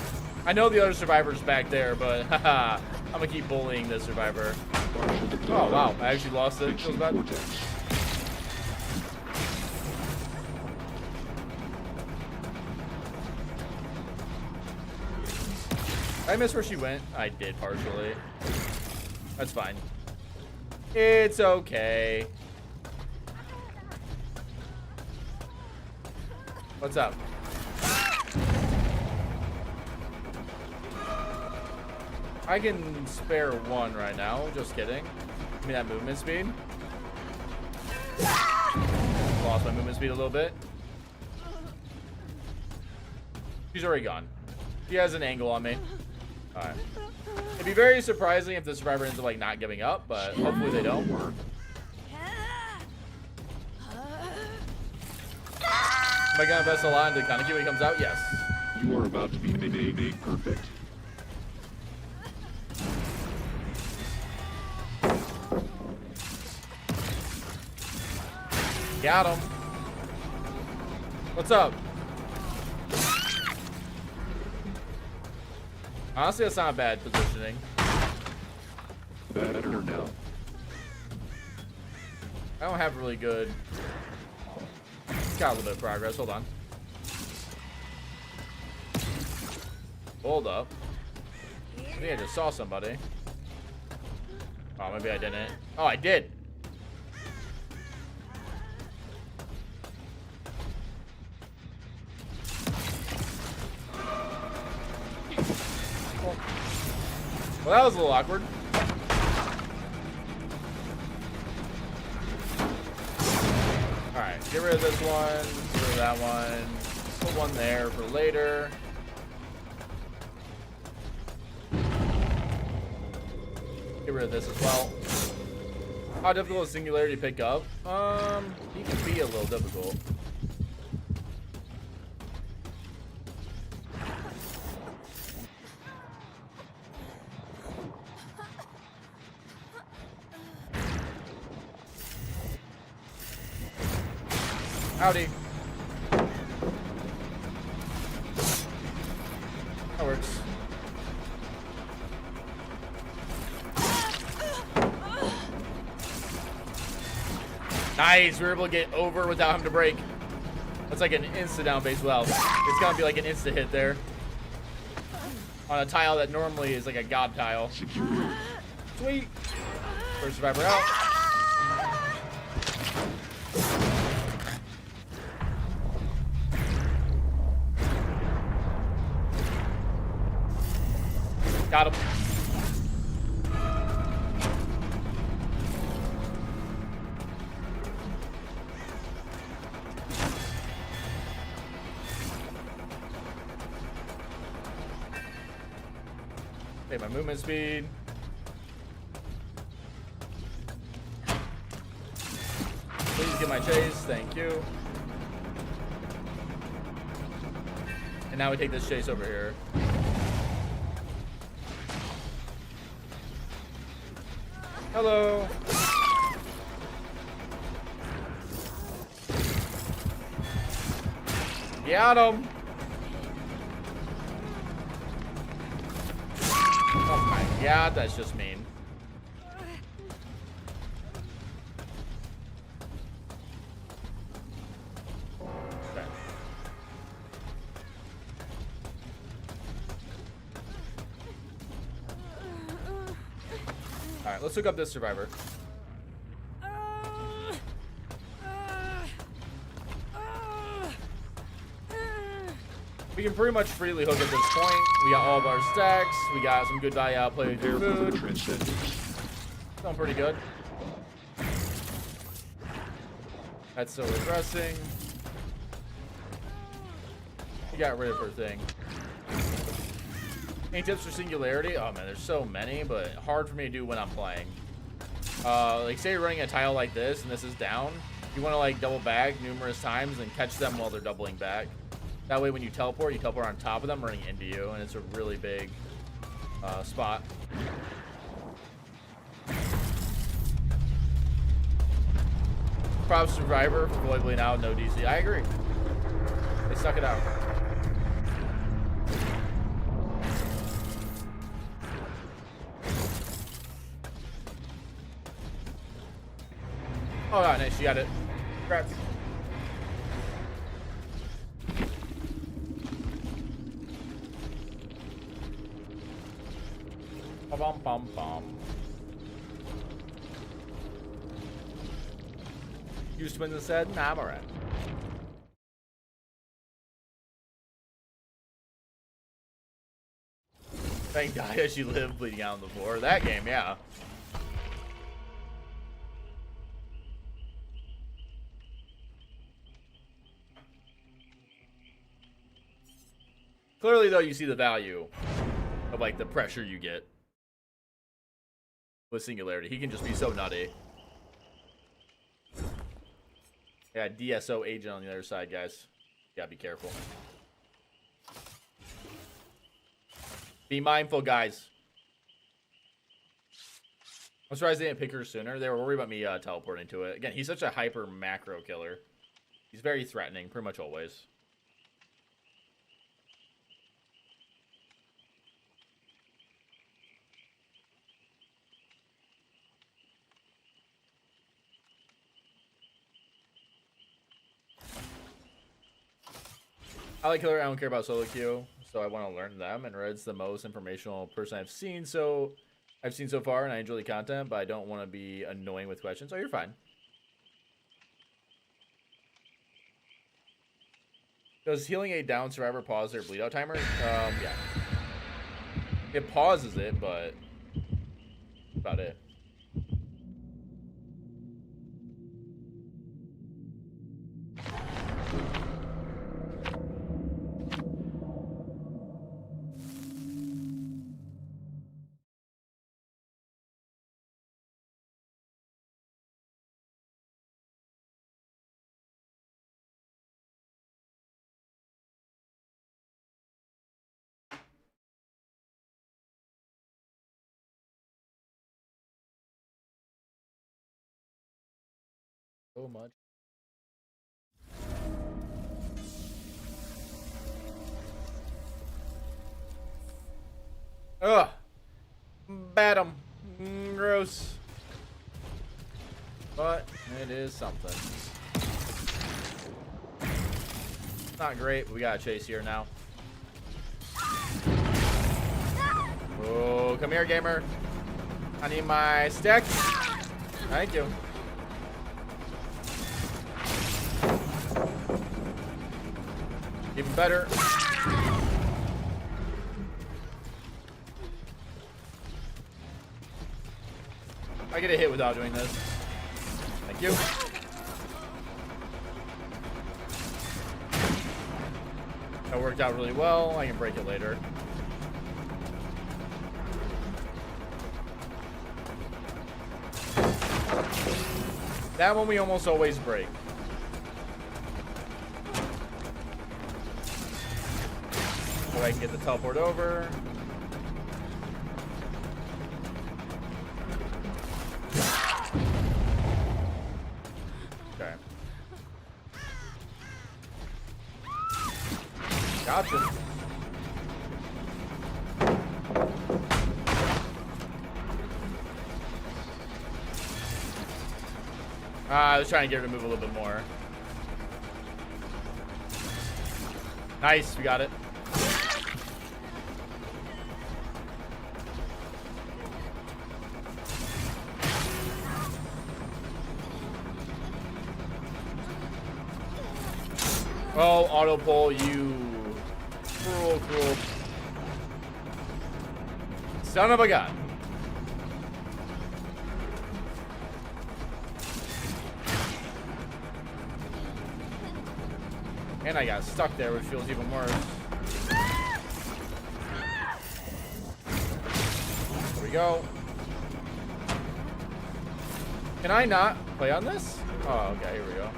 I know the other survivor's back there, but haha, I'm gonna keep bullying this survivor. Oh wow, I actually lost it. Feels bad. I missed where she went. I did partially. That's fine. It's okay. What's up? I can spare one right now. Just kidding. Give me that movement speed. Lost my movement speed a little bit. She's already gone. She has an angle on me. Alright. It'd be very surprising if the survivor ends up like not giving up, but hopefully they don't. Am I gonna invest a lot into Kaneki when he comes out? Yes. You are about to be made perfect. Got him. What's up? Honestly, that's not bad positioning. Better now. I don't have really good. Got a little bit of progress. Hold on. Hold up. I think I just saw somebody. Oh, maybe I didn't. Oh, I did. Well, that was a little awkward. Alright, get rid of this one, get rid of that one, put one there for later. Get rid of this as well. How difficult is Singularity to pick up? He can be a little difficult. Howdy. That works. Nice, we were able to get over without having to break. That's like an insta down base. Well, it's gonna be like an insta hit there. On a tile that normally is like a god tile. Sweet. First survivor out. Got him. Okay, my movement speed. Please get my chase, thank you. And now we take this chase over here. Hello. Got him. Oh my god, that's just mean. Okay. Alright, let's look up this survivor. We can pretty much freely hook at this point. We got all of our stacks. We got some good value outplay with your food. Feeling pretty good. That's still regressing. We got rid of her thing. Any tips for Singularity? Oh man, there's so many, but hard for me to do when I'm playing. Like say you're running a tile like this and this is down. You want to like double back numerous times and catch them while they're doubling back. That way when you teleport on top of them running into you, and it's a really big spot. Props Survivor for fully bleeding out, no DC. I agree. They suck it out. Oh, nice, you got it. Congrats. Bum bum bum. Used to win the said, nah, I'm alright. Thank God she lived bleeding out on the floor. That game, yeah. Clearly, though, you see the value of like the pressure you get with Singularity. He can just be so nutty. Yeah, DSO agent on the other side, guys. Gotta be careful. Be mindful, guys. I'm surprised they didn't pick her sooner. They were worried about me teleporting to it. Again, he's such a hyper macro killer. He's very threatening, pretty much always. I like killer. I don't care about solo queue. so I want to learn them. And Red's the most informational person I've seen so far, and I enjoy the content, but I don't want to be annoying with questions. Oh, you're fine. Does healing a down survivor pause their bleed out timer? Yeah. It pauses it, but that's about it. So much. Ugh. Bad 'em. Gross. But it is something. Not great, but we got a chase here now. Oh, come here, gamer. I need my stick. Thank you. Even better. I get a hit without doing this. Thank you. That worked out really well. I can break it later. That one we almost always break. So I can get the teleport over. Okay. Gotcha. I was trying to get her to move a little bit more. Nice, we got it. Oh, auto pull, you cruel son of a gun. And I got stuck there, which feels even worse. There we go. Can I not play on this? Oh, okay, here we go.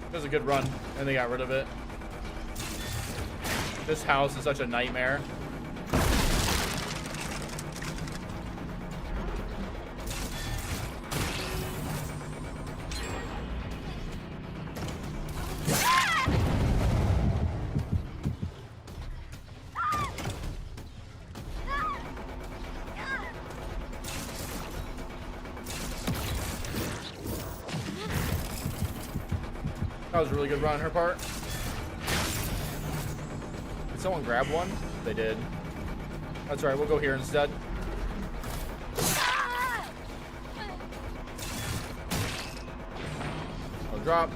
It was a good run, and they got rid of it. This house is such a nightmare. That was a really good run on her part. Did someone grab one? They did. That's right, we'll go here instead. I'll drop.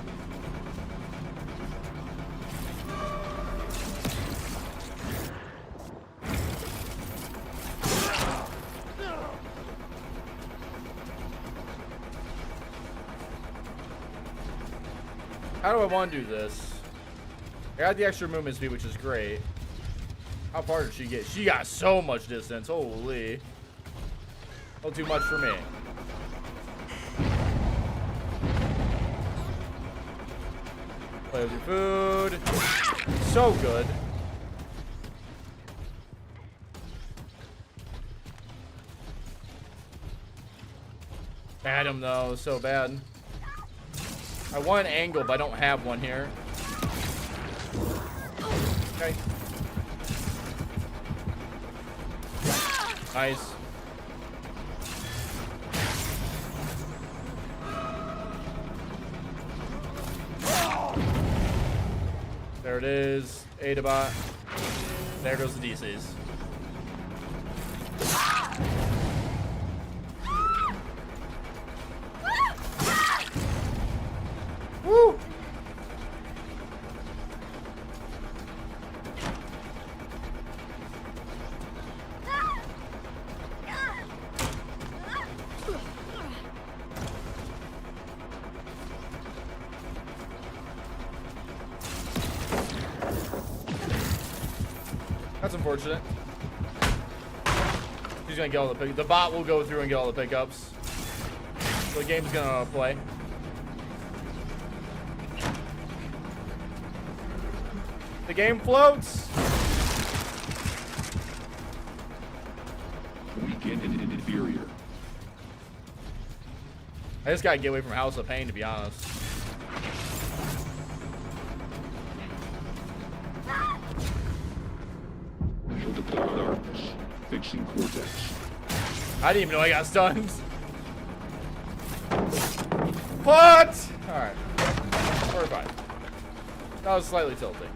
How do I want to do this? I got the extra movement speed, which is great. How far did she get? She got so much distance. Holy. A little too much for me. Play with your food. So good. Bad him though, so bad. I want an angle, but I don't have one here. Okay. Nice. There it is. Adabot. There goes the DCs. Woo! That's unfortunate. He's gonna get all the pick. The bot will go through and get all the pickups. So the game's gonna play. The game floats. Weekend inferior. I just gotta get away from House of Pain, to be honest. She'll deploy darkness. Fixing cortex. I didn't even know I got stunned. What? Alright. We're fine. That was slightly tilting.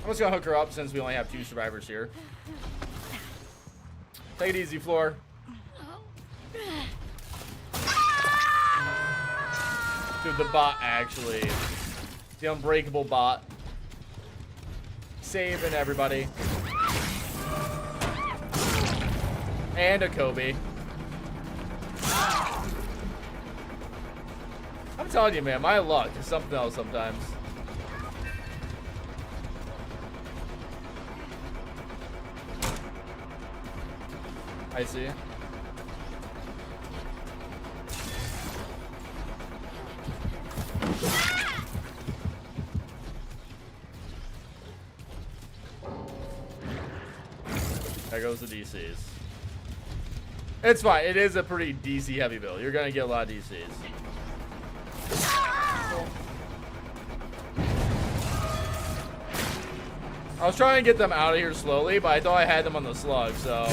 I'm just gonna hook her up since we only have 2 survivors here. Take it easy, Floor. Dude, the bot actually. The unbreakable bot. Saving everybody. And a Kobe. I'm telling you, man, my luck is something else sometimes. I see. There goes the DCs. It's fine. It is a pretty DC heavy build. You're gonna get a lot of DCs. I was trying to get them out of here slowly, but I thought I had them on the slug, so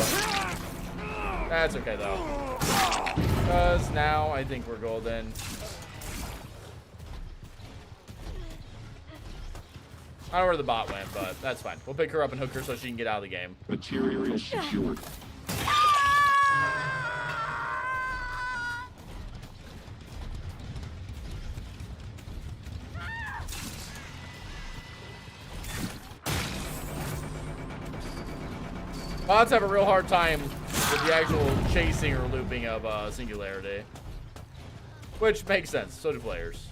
that's okay though. Because now I think we're golden. I don't know where the bot went, but that's fine. We'll pick her up and hook her so she can get out of the game. Material secured. Bots have a real hard time with the actual chasing or looping of Singularity. Which makes sense. So do players.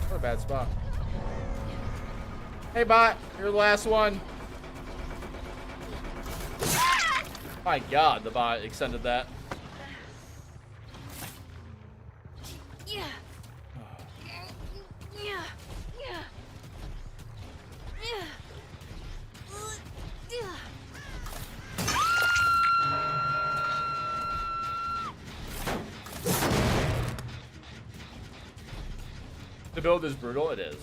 What a bad spot. Hey, bot. You're the last one. My God, the bot extended that. Yeah. Yeah. Yeah. The build is brutal. It is.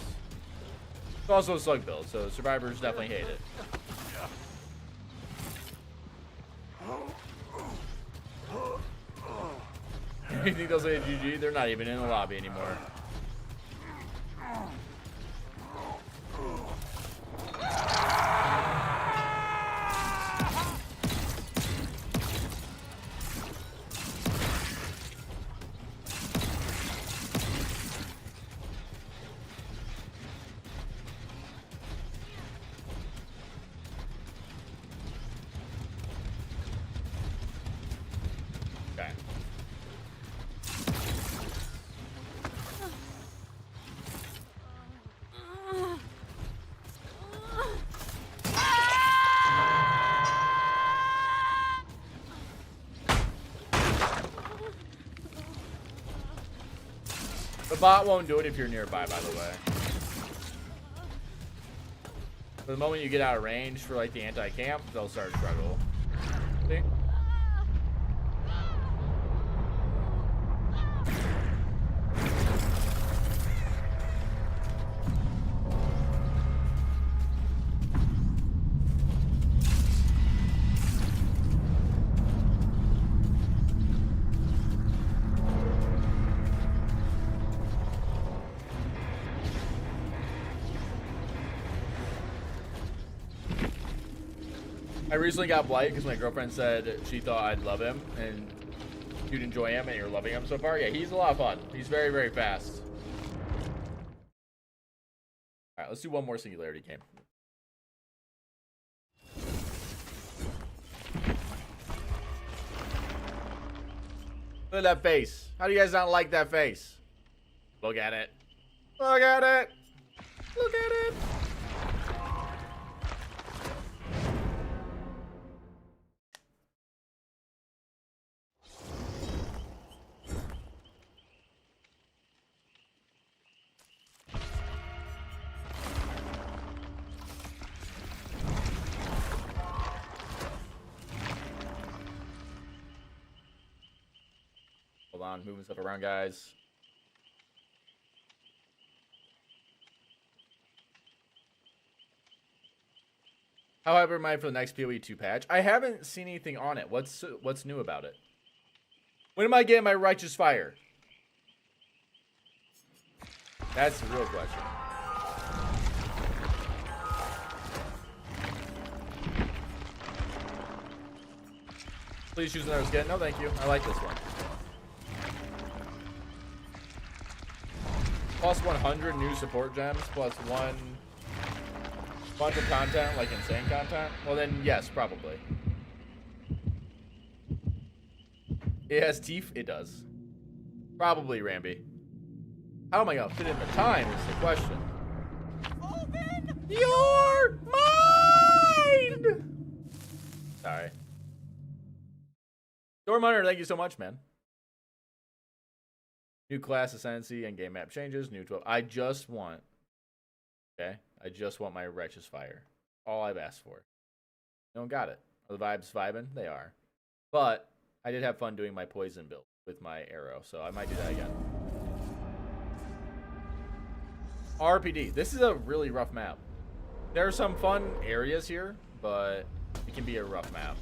It's also a slug build, so survivors definitely hate it. You think they'll say GG? They're not even in the lobby anymore. Okay. The bot won't do it if you're nearby, by the way. the moment you get out of range for like the anti-camp, they'll start to struggle. See? I recently got Blight because my girlfriend said she thought I'd love him and you'd enjoy him, and you're loving him so far. Yeah, he's a lot of fun. He's very, very fast. All right, let's do one more Singularity game. Look at that face. How do you guys not like that face? Look at it. Look at it. Look at it. Hold on, moving stuff around, guys. However, for the next PoE 2 patch, I haven't seen anything on it. What's new about it? When am I getting my righteous fire? That's the real question. Please choose another skin. No, thank you. I like this one. Plus 100 new support gems, plus one bunch of content, like insane content. Well then, yes, probably. It has teeth? It does. Probably, Ramby. How am I gonna fit in the time is the question. Open your mind! Sorry. Storm Hunter, thank you so much, man. New class ascendancy and game map changes. New 12. I just want. Okay? I just want my righteous fire. All I've asked for. No one got it. Are the vibes vibing? They are. But I did have fun doing my poison build with my arrow, so I might do that again. RPD. This is a really rough map. There are some fun areas here, but it can be a rough map.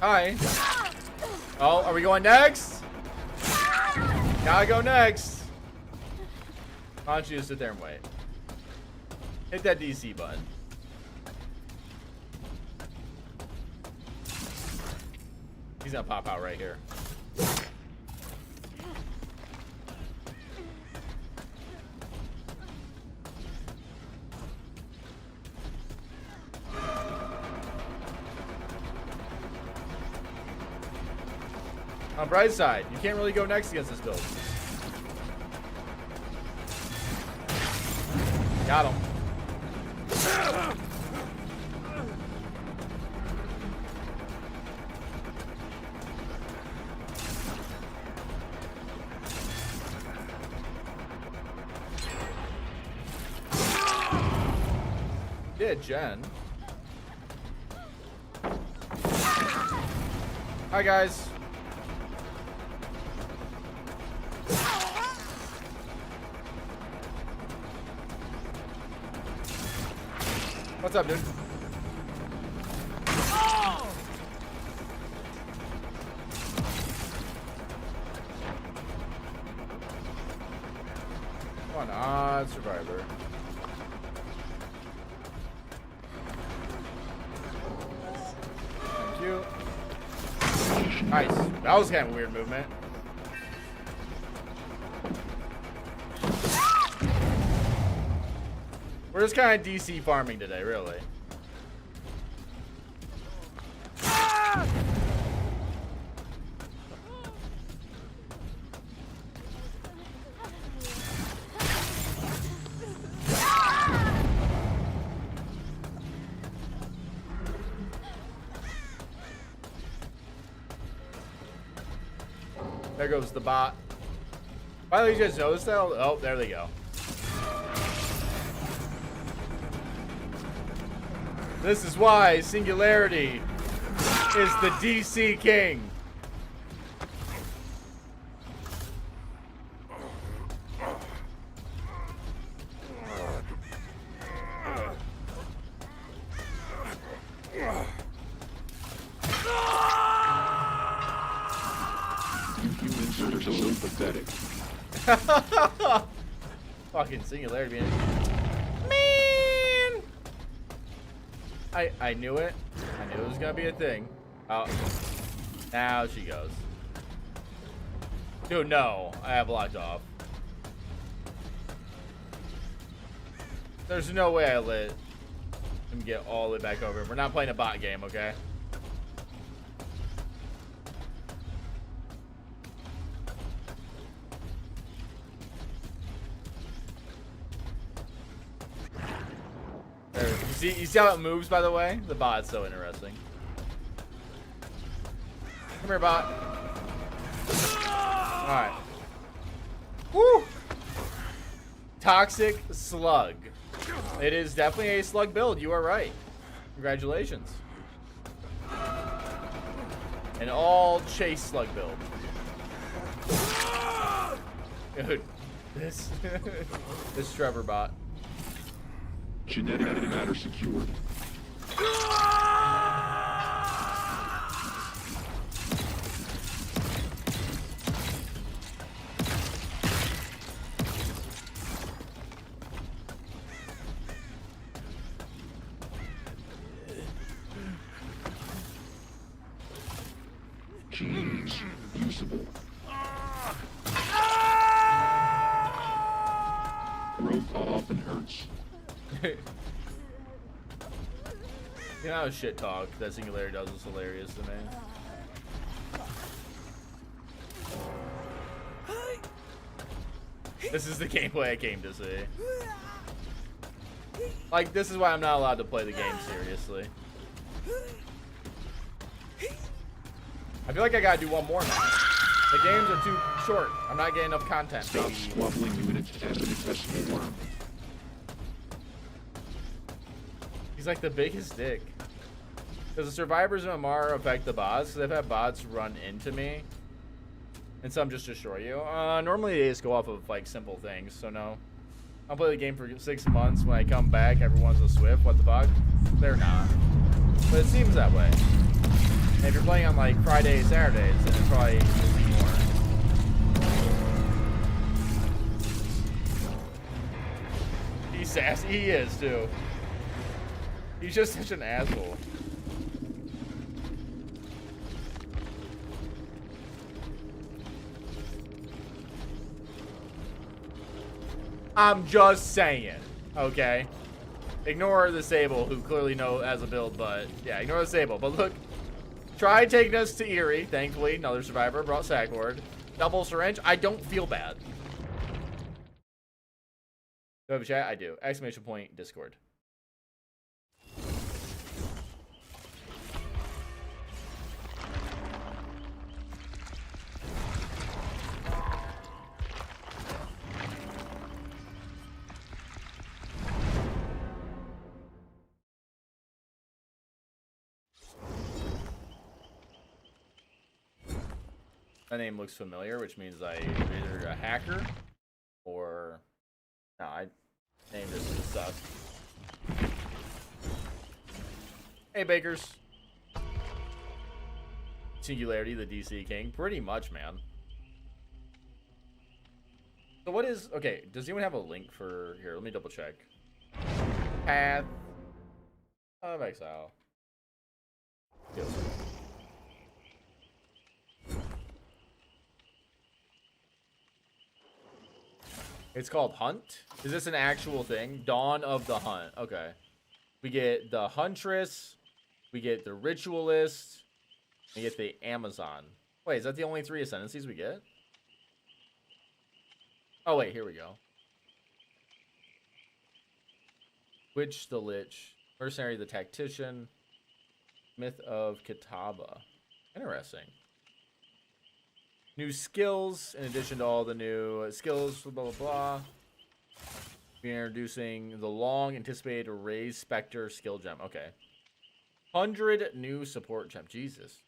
Hi. Oh, are we going next? Gotta go next. Why don't you just sit there and wait? Hit that DC button. He's gonna pop out right here. On bright side, you can't really go next against this build. Got him. Yeah, Jen. Hi, guys. What's up, dude? Come on, odd survivor. Thank you. Nice. That was kind of a weird movement. We're just kind of DC farming today, really. There goes the bot. By the way, you guys noticed that? Oh, there they go. This is why Singularity is the DC king. Humans are so pathetic. Fucking Singularity, man. I knew it. I knew it was gonna be a thing. Oh, now she goes. Dude, no, I have blocked off. There's no way I let him get all the way back over. We're not playing a bot game, okay? There, you see how it moves, by the way? The bot's so interesting. Come here, bot. Alright. Woo! Toxic slug. It is definitely a slug build. You are right. Congratulations. An all chase slug build. Dude, this this Trevor bot. Genetic matter secured. Genes usable. Growth often hurts. You know how shit talk that Singularity does is hilarious to me. This is the gameplay I came to see. Like, this is why I'm not allowed to play the game seriously. I feel like I gotta do one more now. The games are too short. I'm not getting enough content. Stop squabbling units as an accessible worm. He's like the biggest dick. Does the survivors of MR affect the bots? Because I've had bots run into me. And some just destroy you. Normally they just go off of like simple things, so no. I'll play the game for 6 months. When I come back, everyone's a Swift. What the fuck? They're not. But it seems that way. And if you're playing on like Fridays, Saturdays, then it's probably more. He's sassy. He is too. He's just such an asshole. I'm just saying, okay? Ignore the Sable, who clearly has a build, but yeah, ignore the Sable. But look, try taking us to Eyrie. Thankfully, another survivor brought Sackboard. Double syringe. I don't feel bad. Do I have a chat? I do. Exclamation point Discord. That name looks familiar, which means I'm either a hacker or no, I named this as suck. Hey Bakers. Singularity, the DC King. Pretty much, man. So what is okay, does anyone have a link for here? Let me double check. Path of Exile. Yes. It's called Hunt? Is this an actual thing? Dawn of the Hunt. Okay. We get the Huntress. We get the Ritualist. We get the Amazon. Wait, is that the only 3 ascendancies we get? Oh, wait. Here we go. Witch the Lich. Mercenary the Tactician. Myth of Kitaba. Interesting. New skills, in addition to all the new skills, blah, blah, blah. We're introducing the long-anticipated Raise Spectre skill gem. Okay. 100 new support gem. Jesus.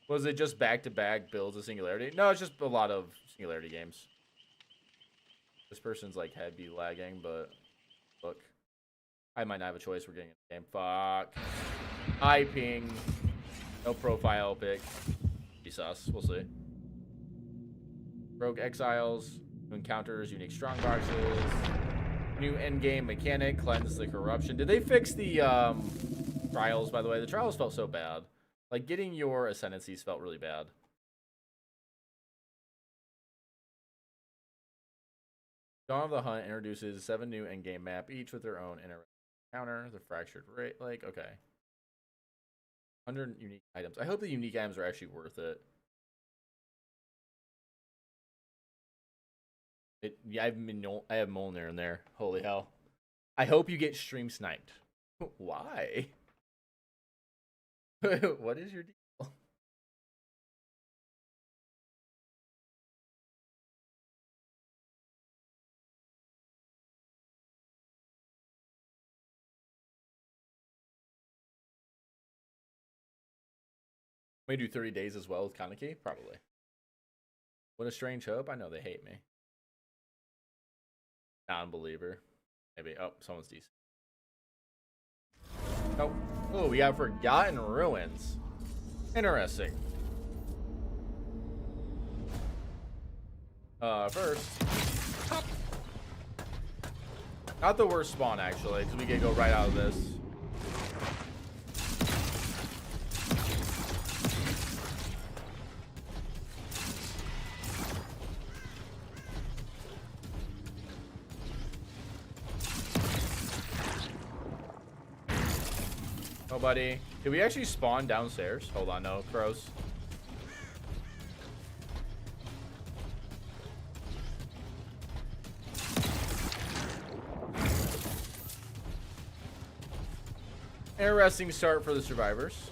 Was it just back-to-back builds of Singularity? No, it's just a lot of Singularity games. This person's, like, head be lagging, but look. I might not have a choice. We're getting in the game. Fuck. High ping. No profile pick. Be sus. We'll see. Rogue Exiles. New encounters. Unique strong boxes. New endgame mechanic. Cleanse the corruption. Did they fix the trials, by the way? The trials felt so bad. Like, getting your ascendancies felt really bad. Dawn of the Hunt introduces 7 new endgame map, each with their own encounter. The Fractured Lake. Okay. 100 unique items. I hope the unique items are actually worth it. Yeah, I have Molnar in there. Holy hell. I hope you get stream sniped. Why? What is your deal? May do 30 days as well with Kaneki? Probably. What a strange hope. I know they hate me. Non-believer. Maybe. Oh, someone's decent. Nope. Oh, we have Forgotten Ruins. Interesting. First. Not the worst spawn, actually, because we can go right out of this. Buddy, did we actually spawn downstairs? Hold on, no, crows. Interesting start for the survivors.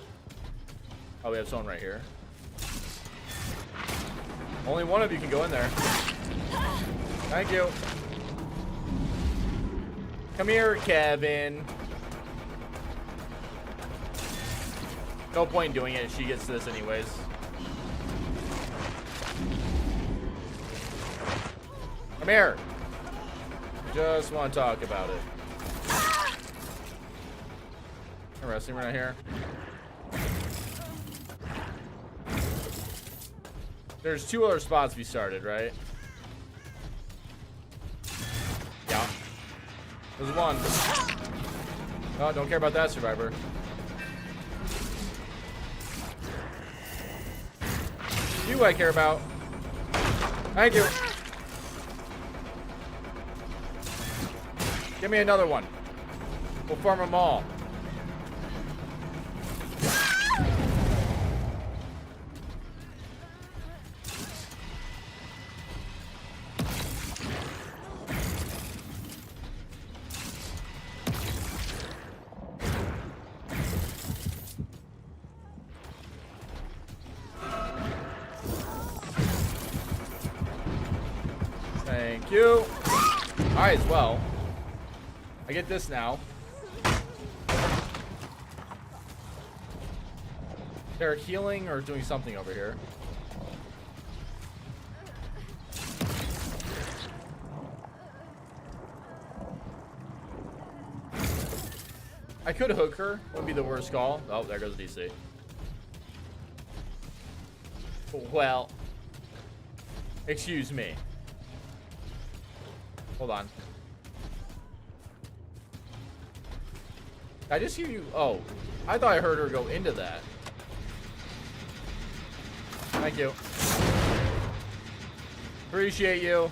Oh, we have someone right here. Only one of you can go in there. Thank you. Come here, Kevin. No point in doing it if she gets this anyways. Come here. Just want to talk about it. Interesting, we're not here. There's 2 other spots we started, right? Yeah. There's one. Oh, don't care about that survivor. You I care about. Thank you. Give me another one. We'll farm them all. Thank you. I as well. I get this now. They're healing or doing something over here. I could hook her. Wouldn't be the worst call. Oh, there goes DC. Well, excuse me. Hold on. I just hear you. Oh, I thought I heard her go into that. Thank you. Appreciate you.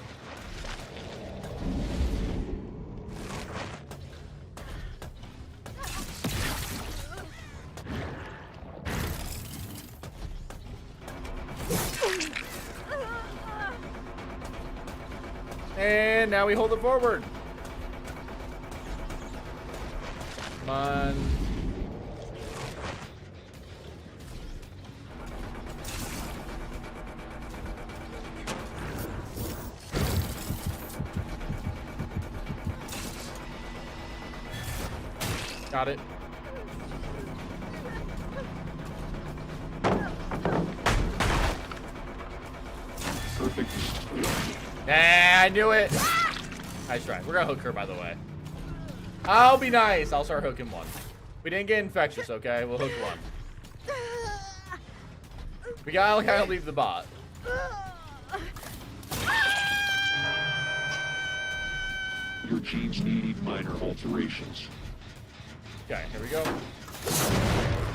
And now we hold it forward. Come on. Got it. Perfect. Yeah, I knew it. Nice try. We're gonna hook her, by the way. I'll be nice. I'll start hooking one. We didn't get infectious, okay? We'll hook one. We gotta kind of leave the bot. Your genes need minor alterations. Okay, here we go.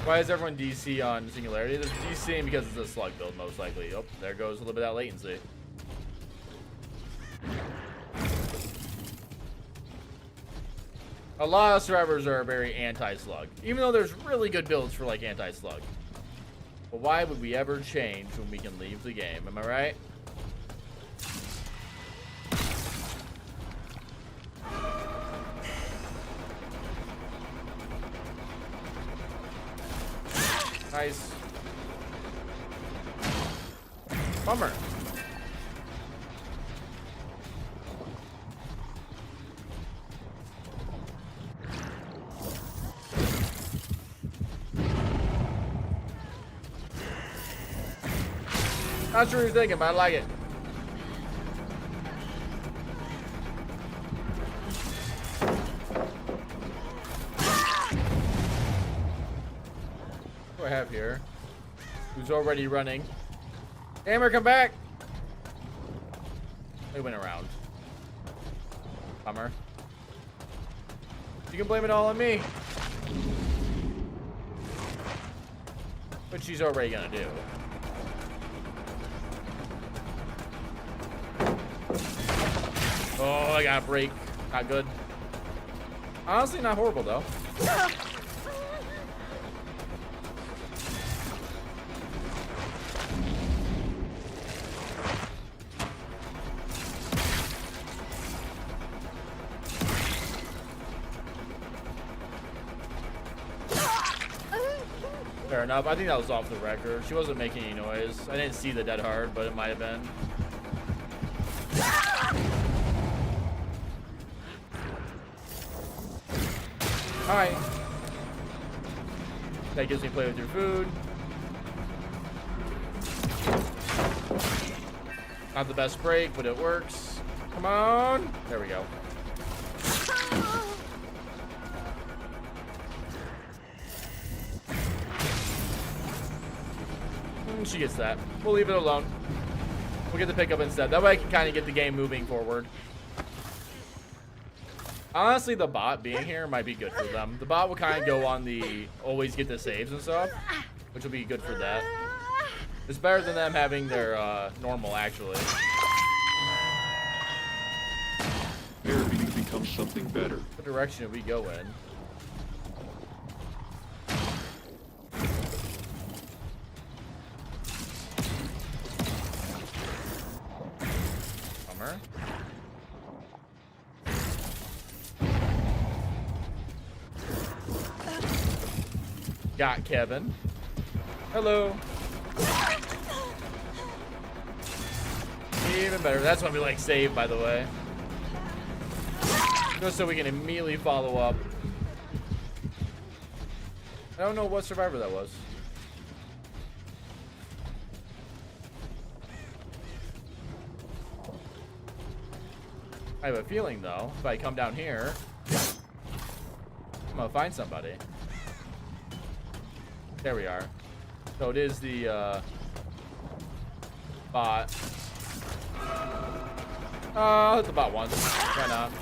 Why is everyone DC on Singularity? They're DCing because it's a slug build, most likely. Oh, there goes a little bit of that latency. A lot of survivors are very anti-slug, even though there's really good builds for like anti-slug. But why would we ever change when we can leave the game? Am I right? Nice. Bummer. Not sure what you're thinking, but I like it. What do I have here? Who's already running? Hammer, come back! They went around. Bummer. You can blame it all on me. Which she's already gonna do. Oh, I got a break. Not good. Honestly, not horrible, though. Fair enough. I think that was off the record. She wasn't making any noise. I didn't see the dead hard, but it might have been. Alright. That gives me play with your food. Not the best break, but it works. Come on. There we go. She gets that. We'll leave it alone. We'll get the pickup instead. That way I can kind of get the game moving forward. Honestly, the bot being here might be good for them. The bot will kind of go on the always get the saves and stuff, which will be good for that. It's better than them having their normal, actually. Therapy becomes something better. What direction did we go in? Bummer. Got Kevin. Hello. Even better. That's when we like save, by the way. Just so we can immediately follow up. I don't know what survivor that was. I have a feeling though, if I come down here, I'm gonna find somebody. There we are. So it is the bot. I'll hit the bot once. Why not?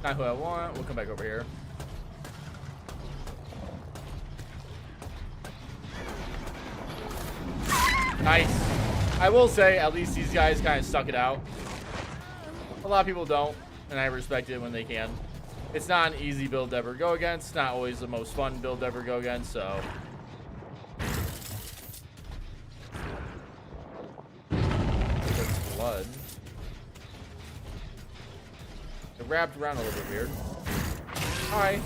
Not who I want. We'll come back over here. Nice. I will say, at least these guys kind of stuck it out. A lot of people don't, and I respect it when they can. It's not an easy build to ever go against. Not always the most fun build to ever go against, so. Blood. wrapped around a little bit weird. Hi.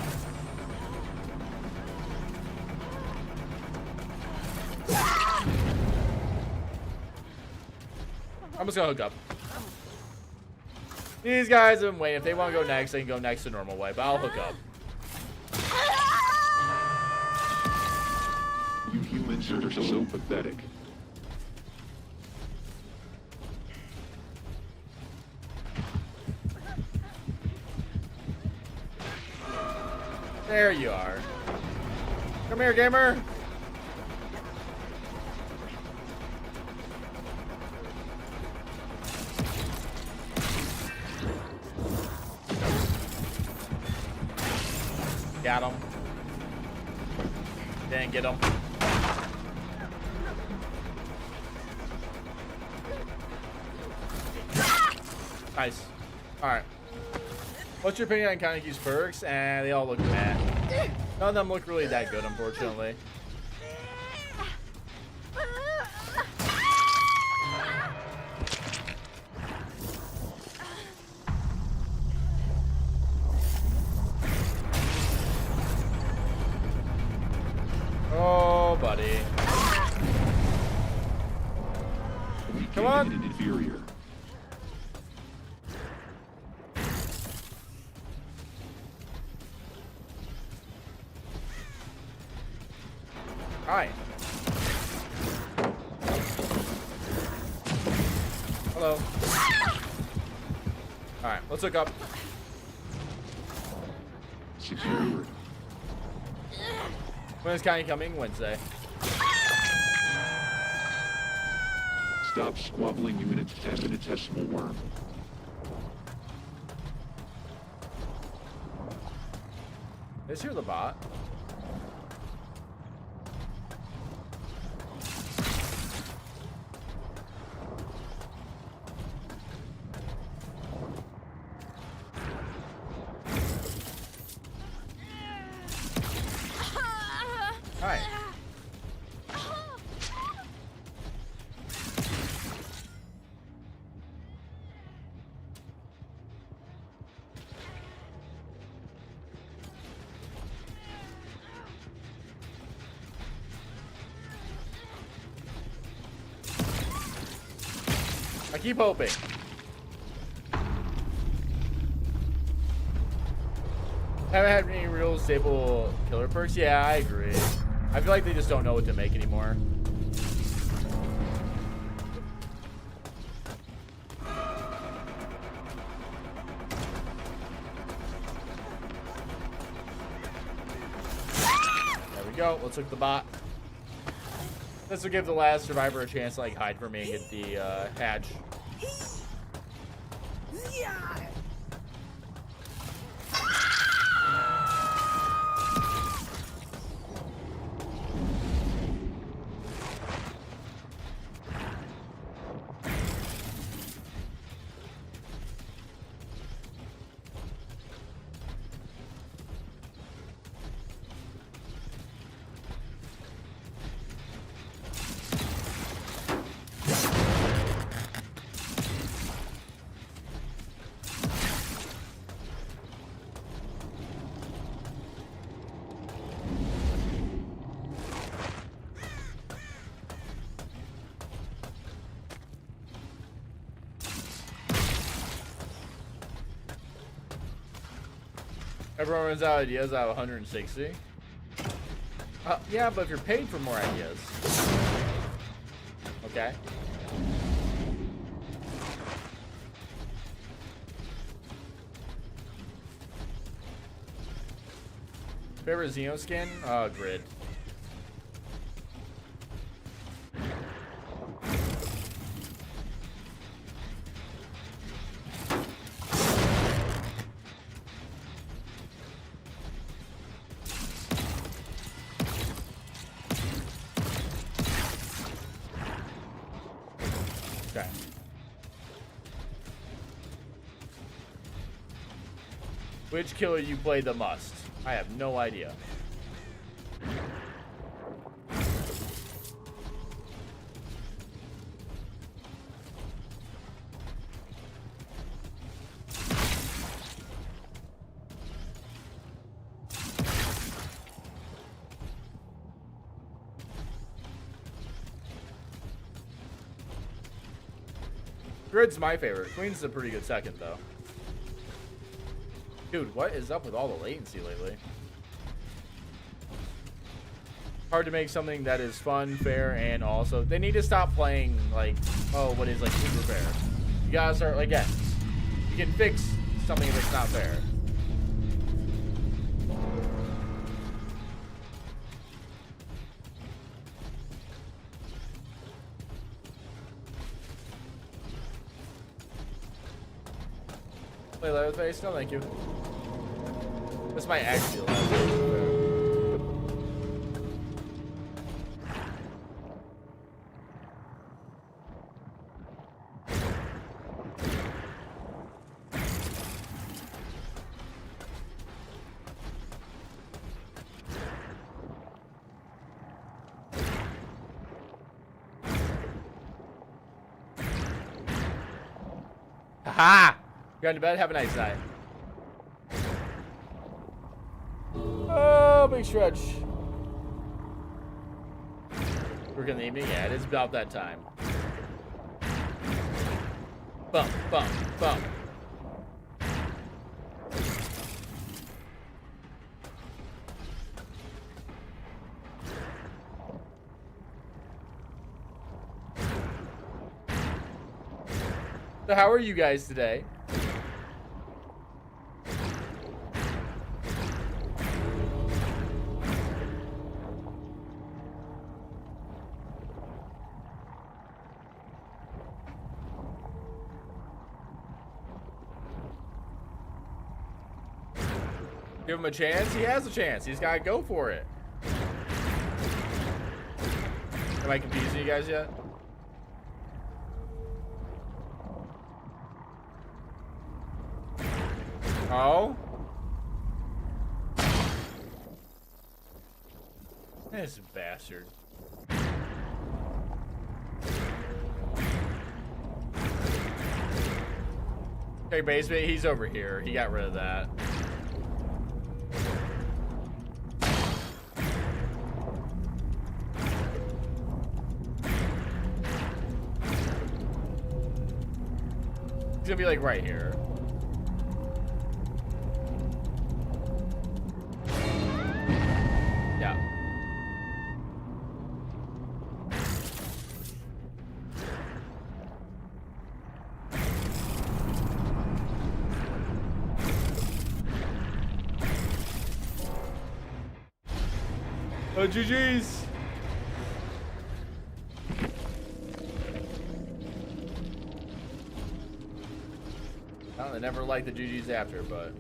I'm just gonna hook up. These guys have been waiting. If they want to go next, they can go next the normal way, but I'll hook up. You humans are so pathetic. There you are. Come here, gamer. Got him. Didn't get him. Nice. Alright. What's your opinion on Kaneki's perks? And they all look meh. None of them look really that good, unfortunately. Oh, buddy. Come on. Inferior. Hi. Hello. Alright, let's hook up. Secured. When is Kanye coming? Wednesday. Stop squabbling, you infinitesimal worm. Is here the bot? Hi. I keep hoping. Haven't had any real stable killer perks. Yeah, I agree. I feel like they just don't know what to make anymore. There we go. Let's hook the bot. This will give the last survivor a chance to like hide from me and get the hatch. Everyone runs out of ideas. I have 160. Yeah, but if you're paid for more ideas. Okay. Favorite Xeno skin? Grid. Okay. Which killer you play the most? I have no idea. Grid's my favorite. Queen's a pretty good second, though. Dude, what is up with all the latency lately? Hard to make something that is fun, fair, and also... They need to stop playing, like, oh, what is, like, super fair. You gotta start, like, yes. You can fix something that's not fair. Play Leatherface? No, thank you. This might actually be Leatherface. Ha! Going to bed? Have a nice night. Oh, big stretch. Work in the evening? Yeah, it is about that time. Bump, bump, bump. So how are you guys today? Give him a chance. He has a chance. He's got to go for it. Am I confusing you guys yet? Oh? This bastard. Okay, basement, he's over here. He got rid of that. He's gonna be like right here. Yeah. Oh, GG's. I never liked the GG's after, but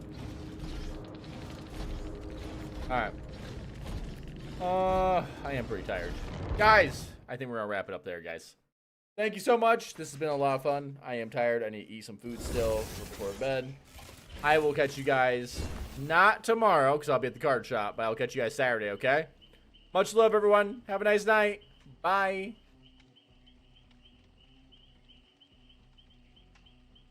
alright. I am pretty tired. Guys, I think we're gonna wrap it up there, guys. Thank you so much. This has been a lot of fun. I am tired. I need to eat some food still before bed. I will catch you guys not tomorrow because I'll be at the card shop, but I'll catch you guys Saturday, okay? Much love, everyone. Have a nice night. Bye.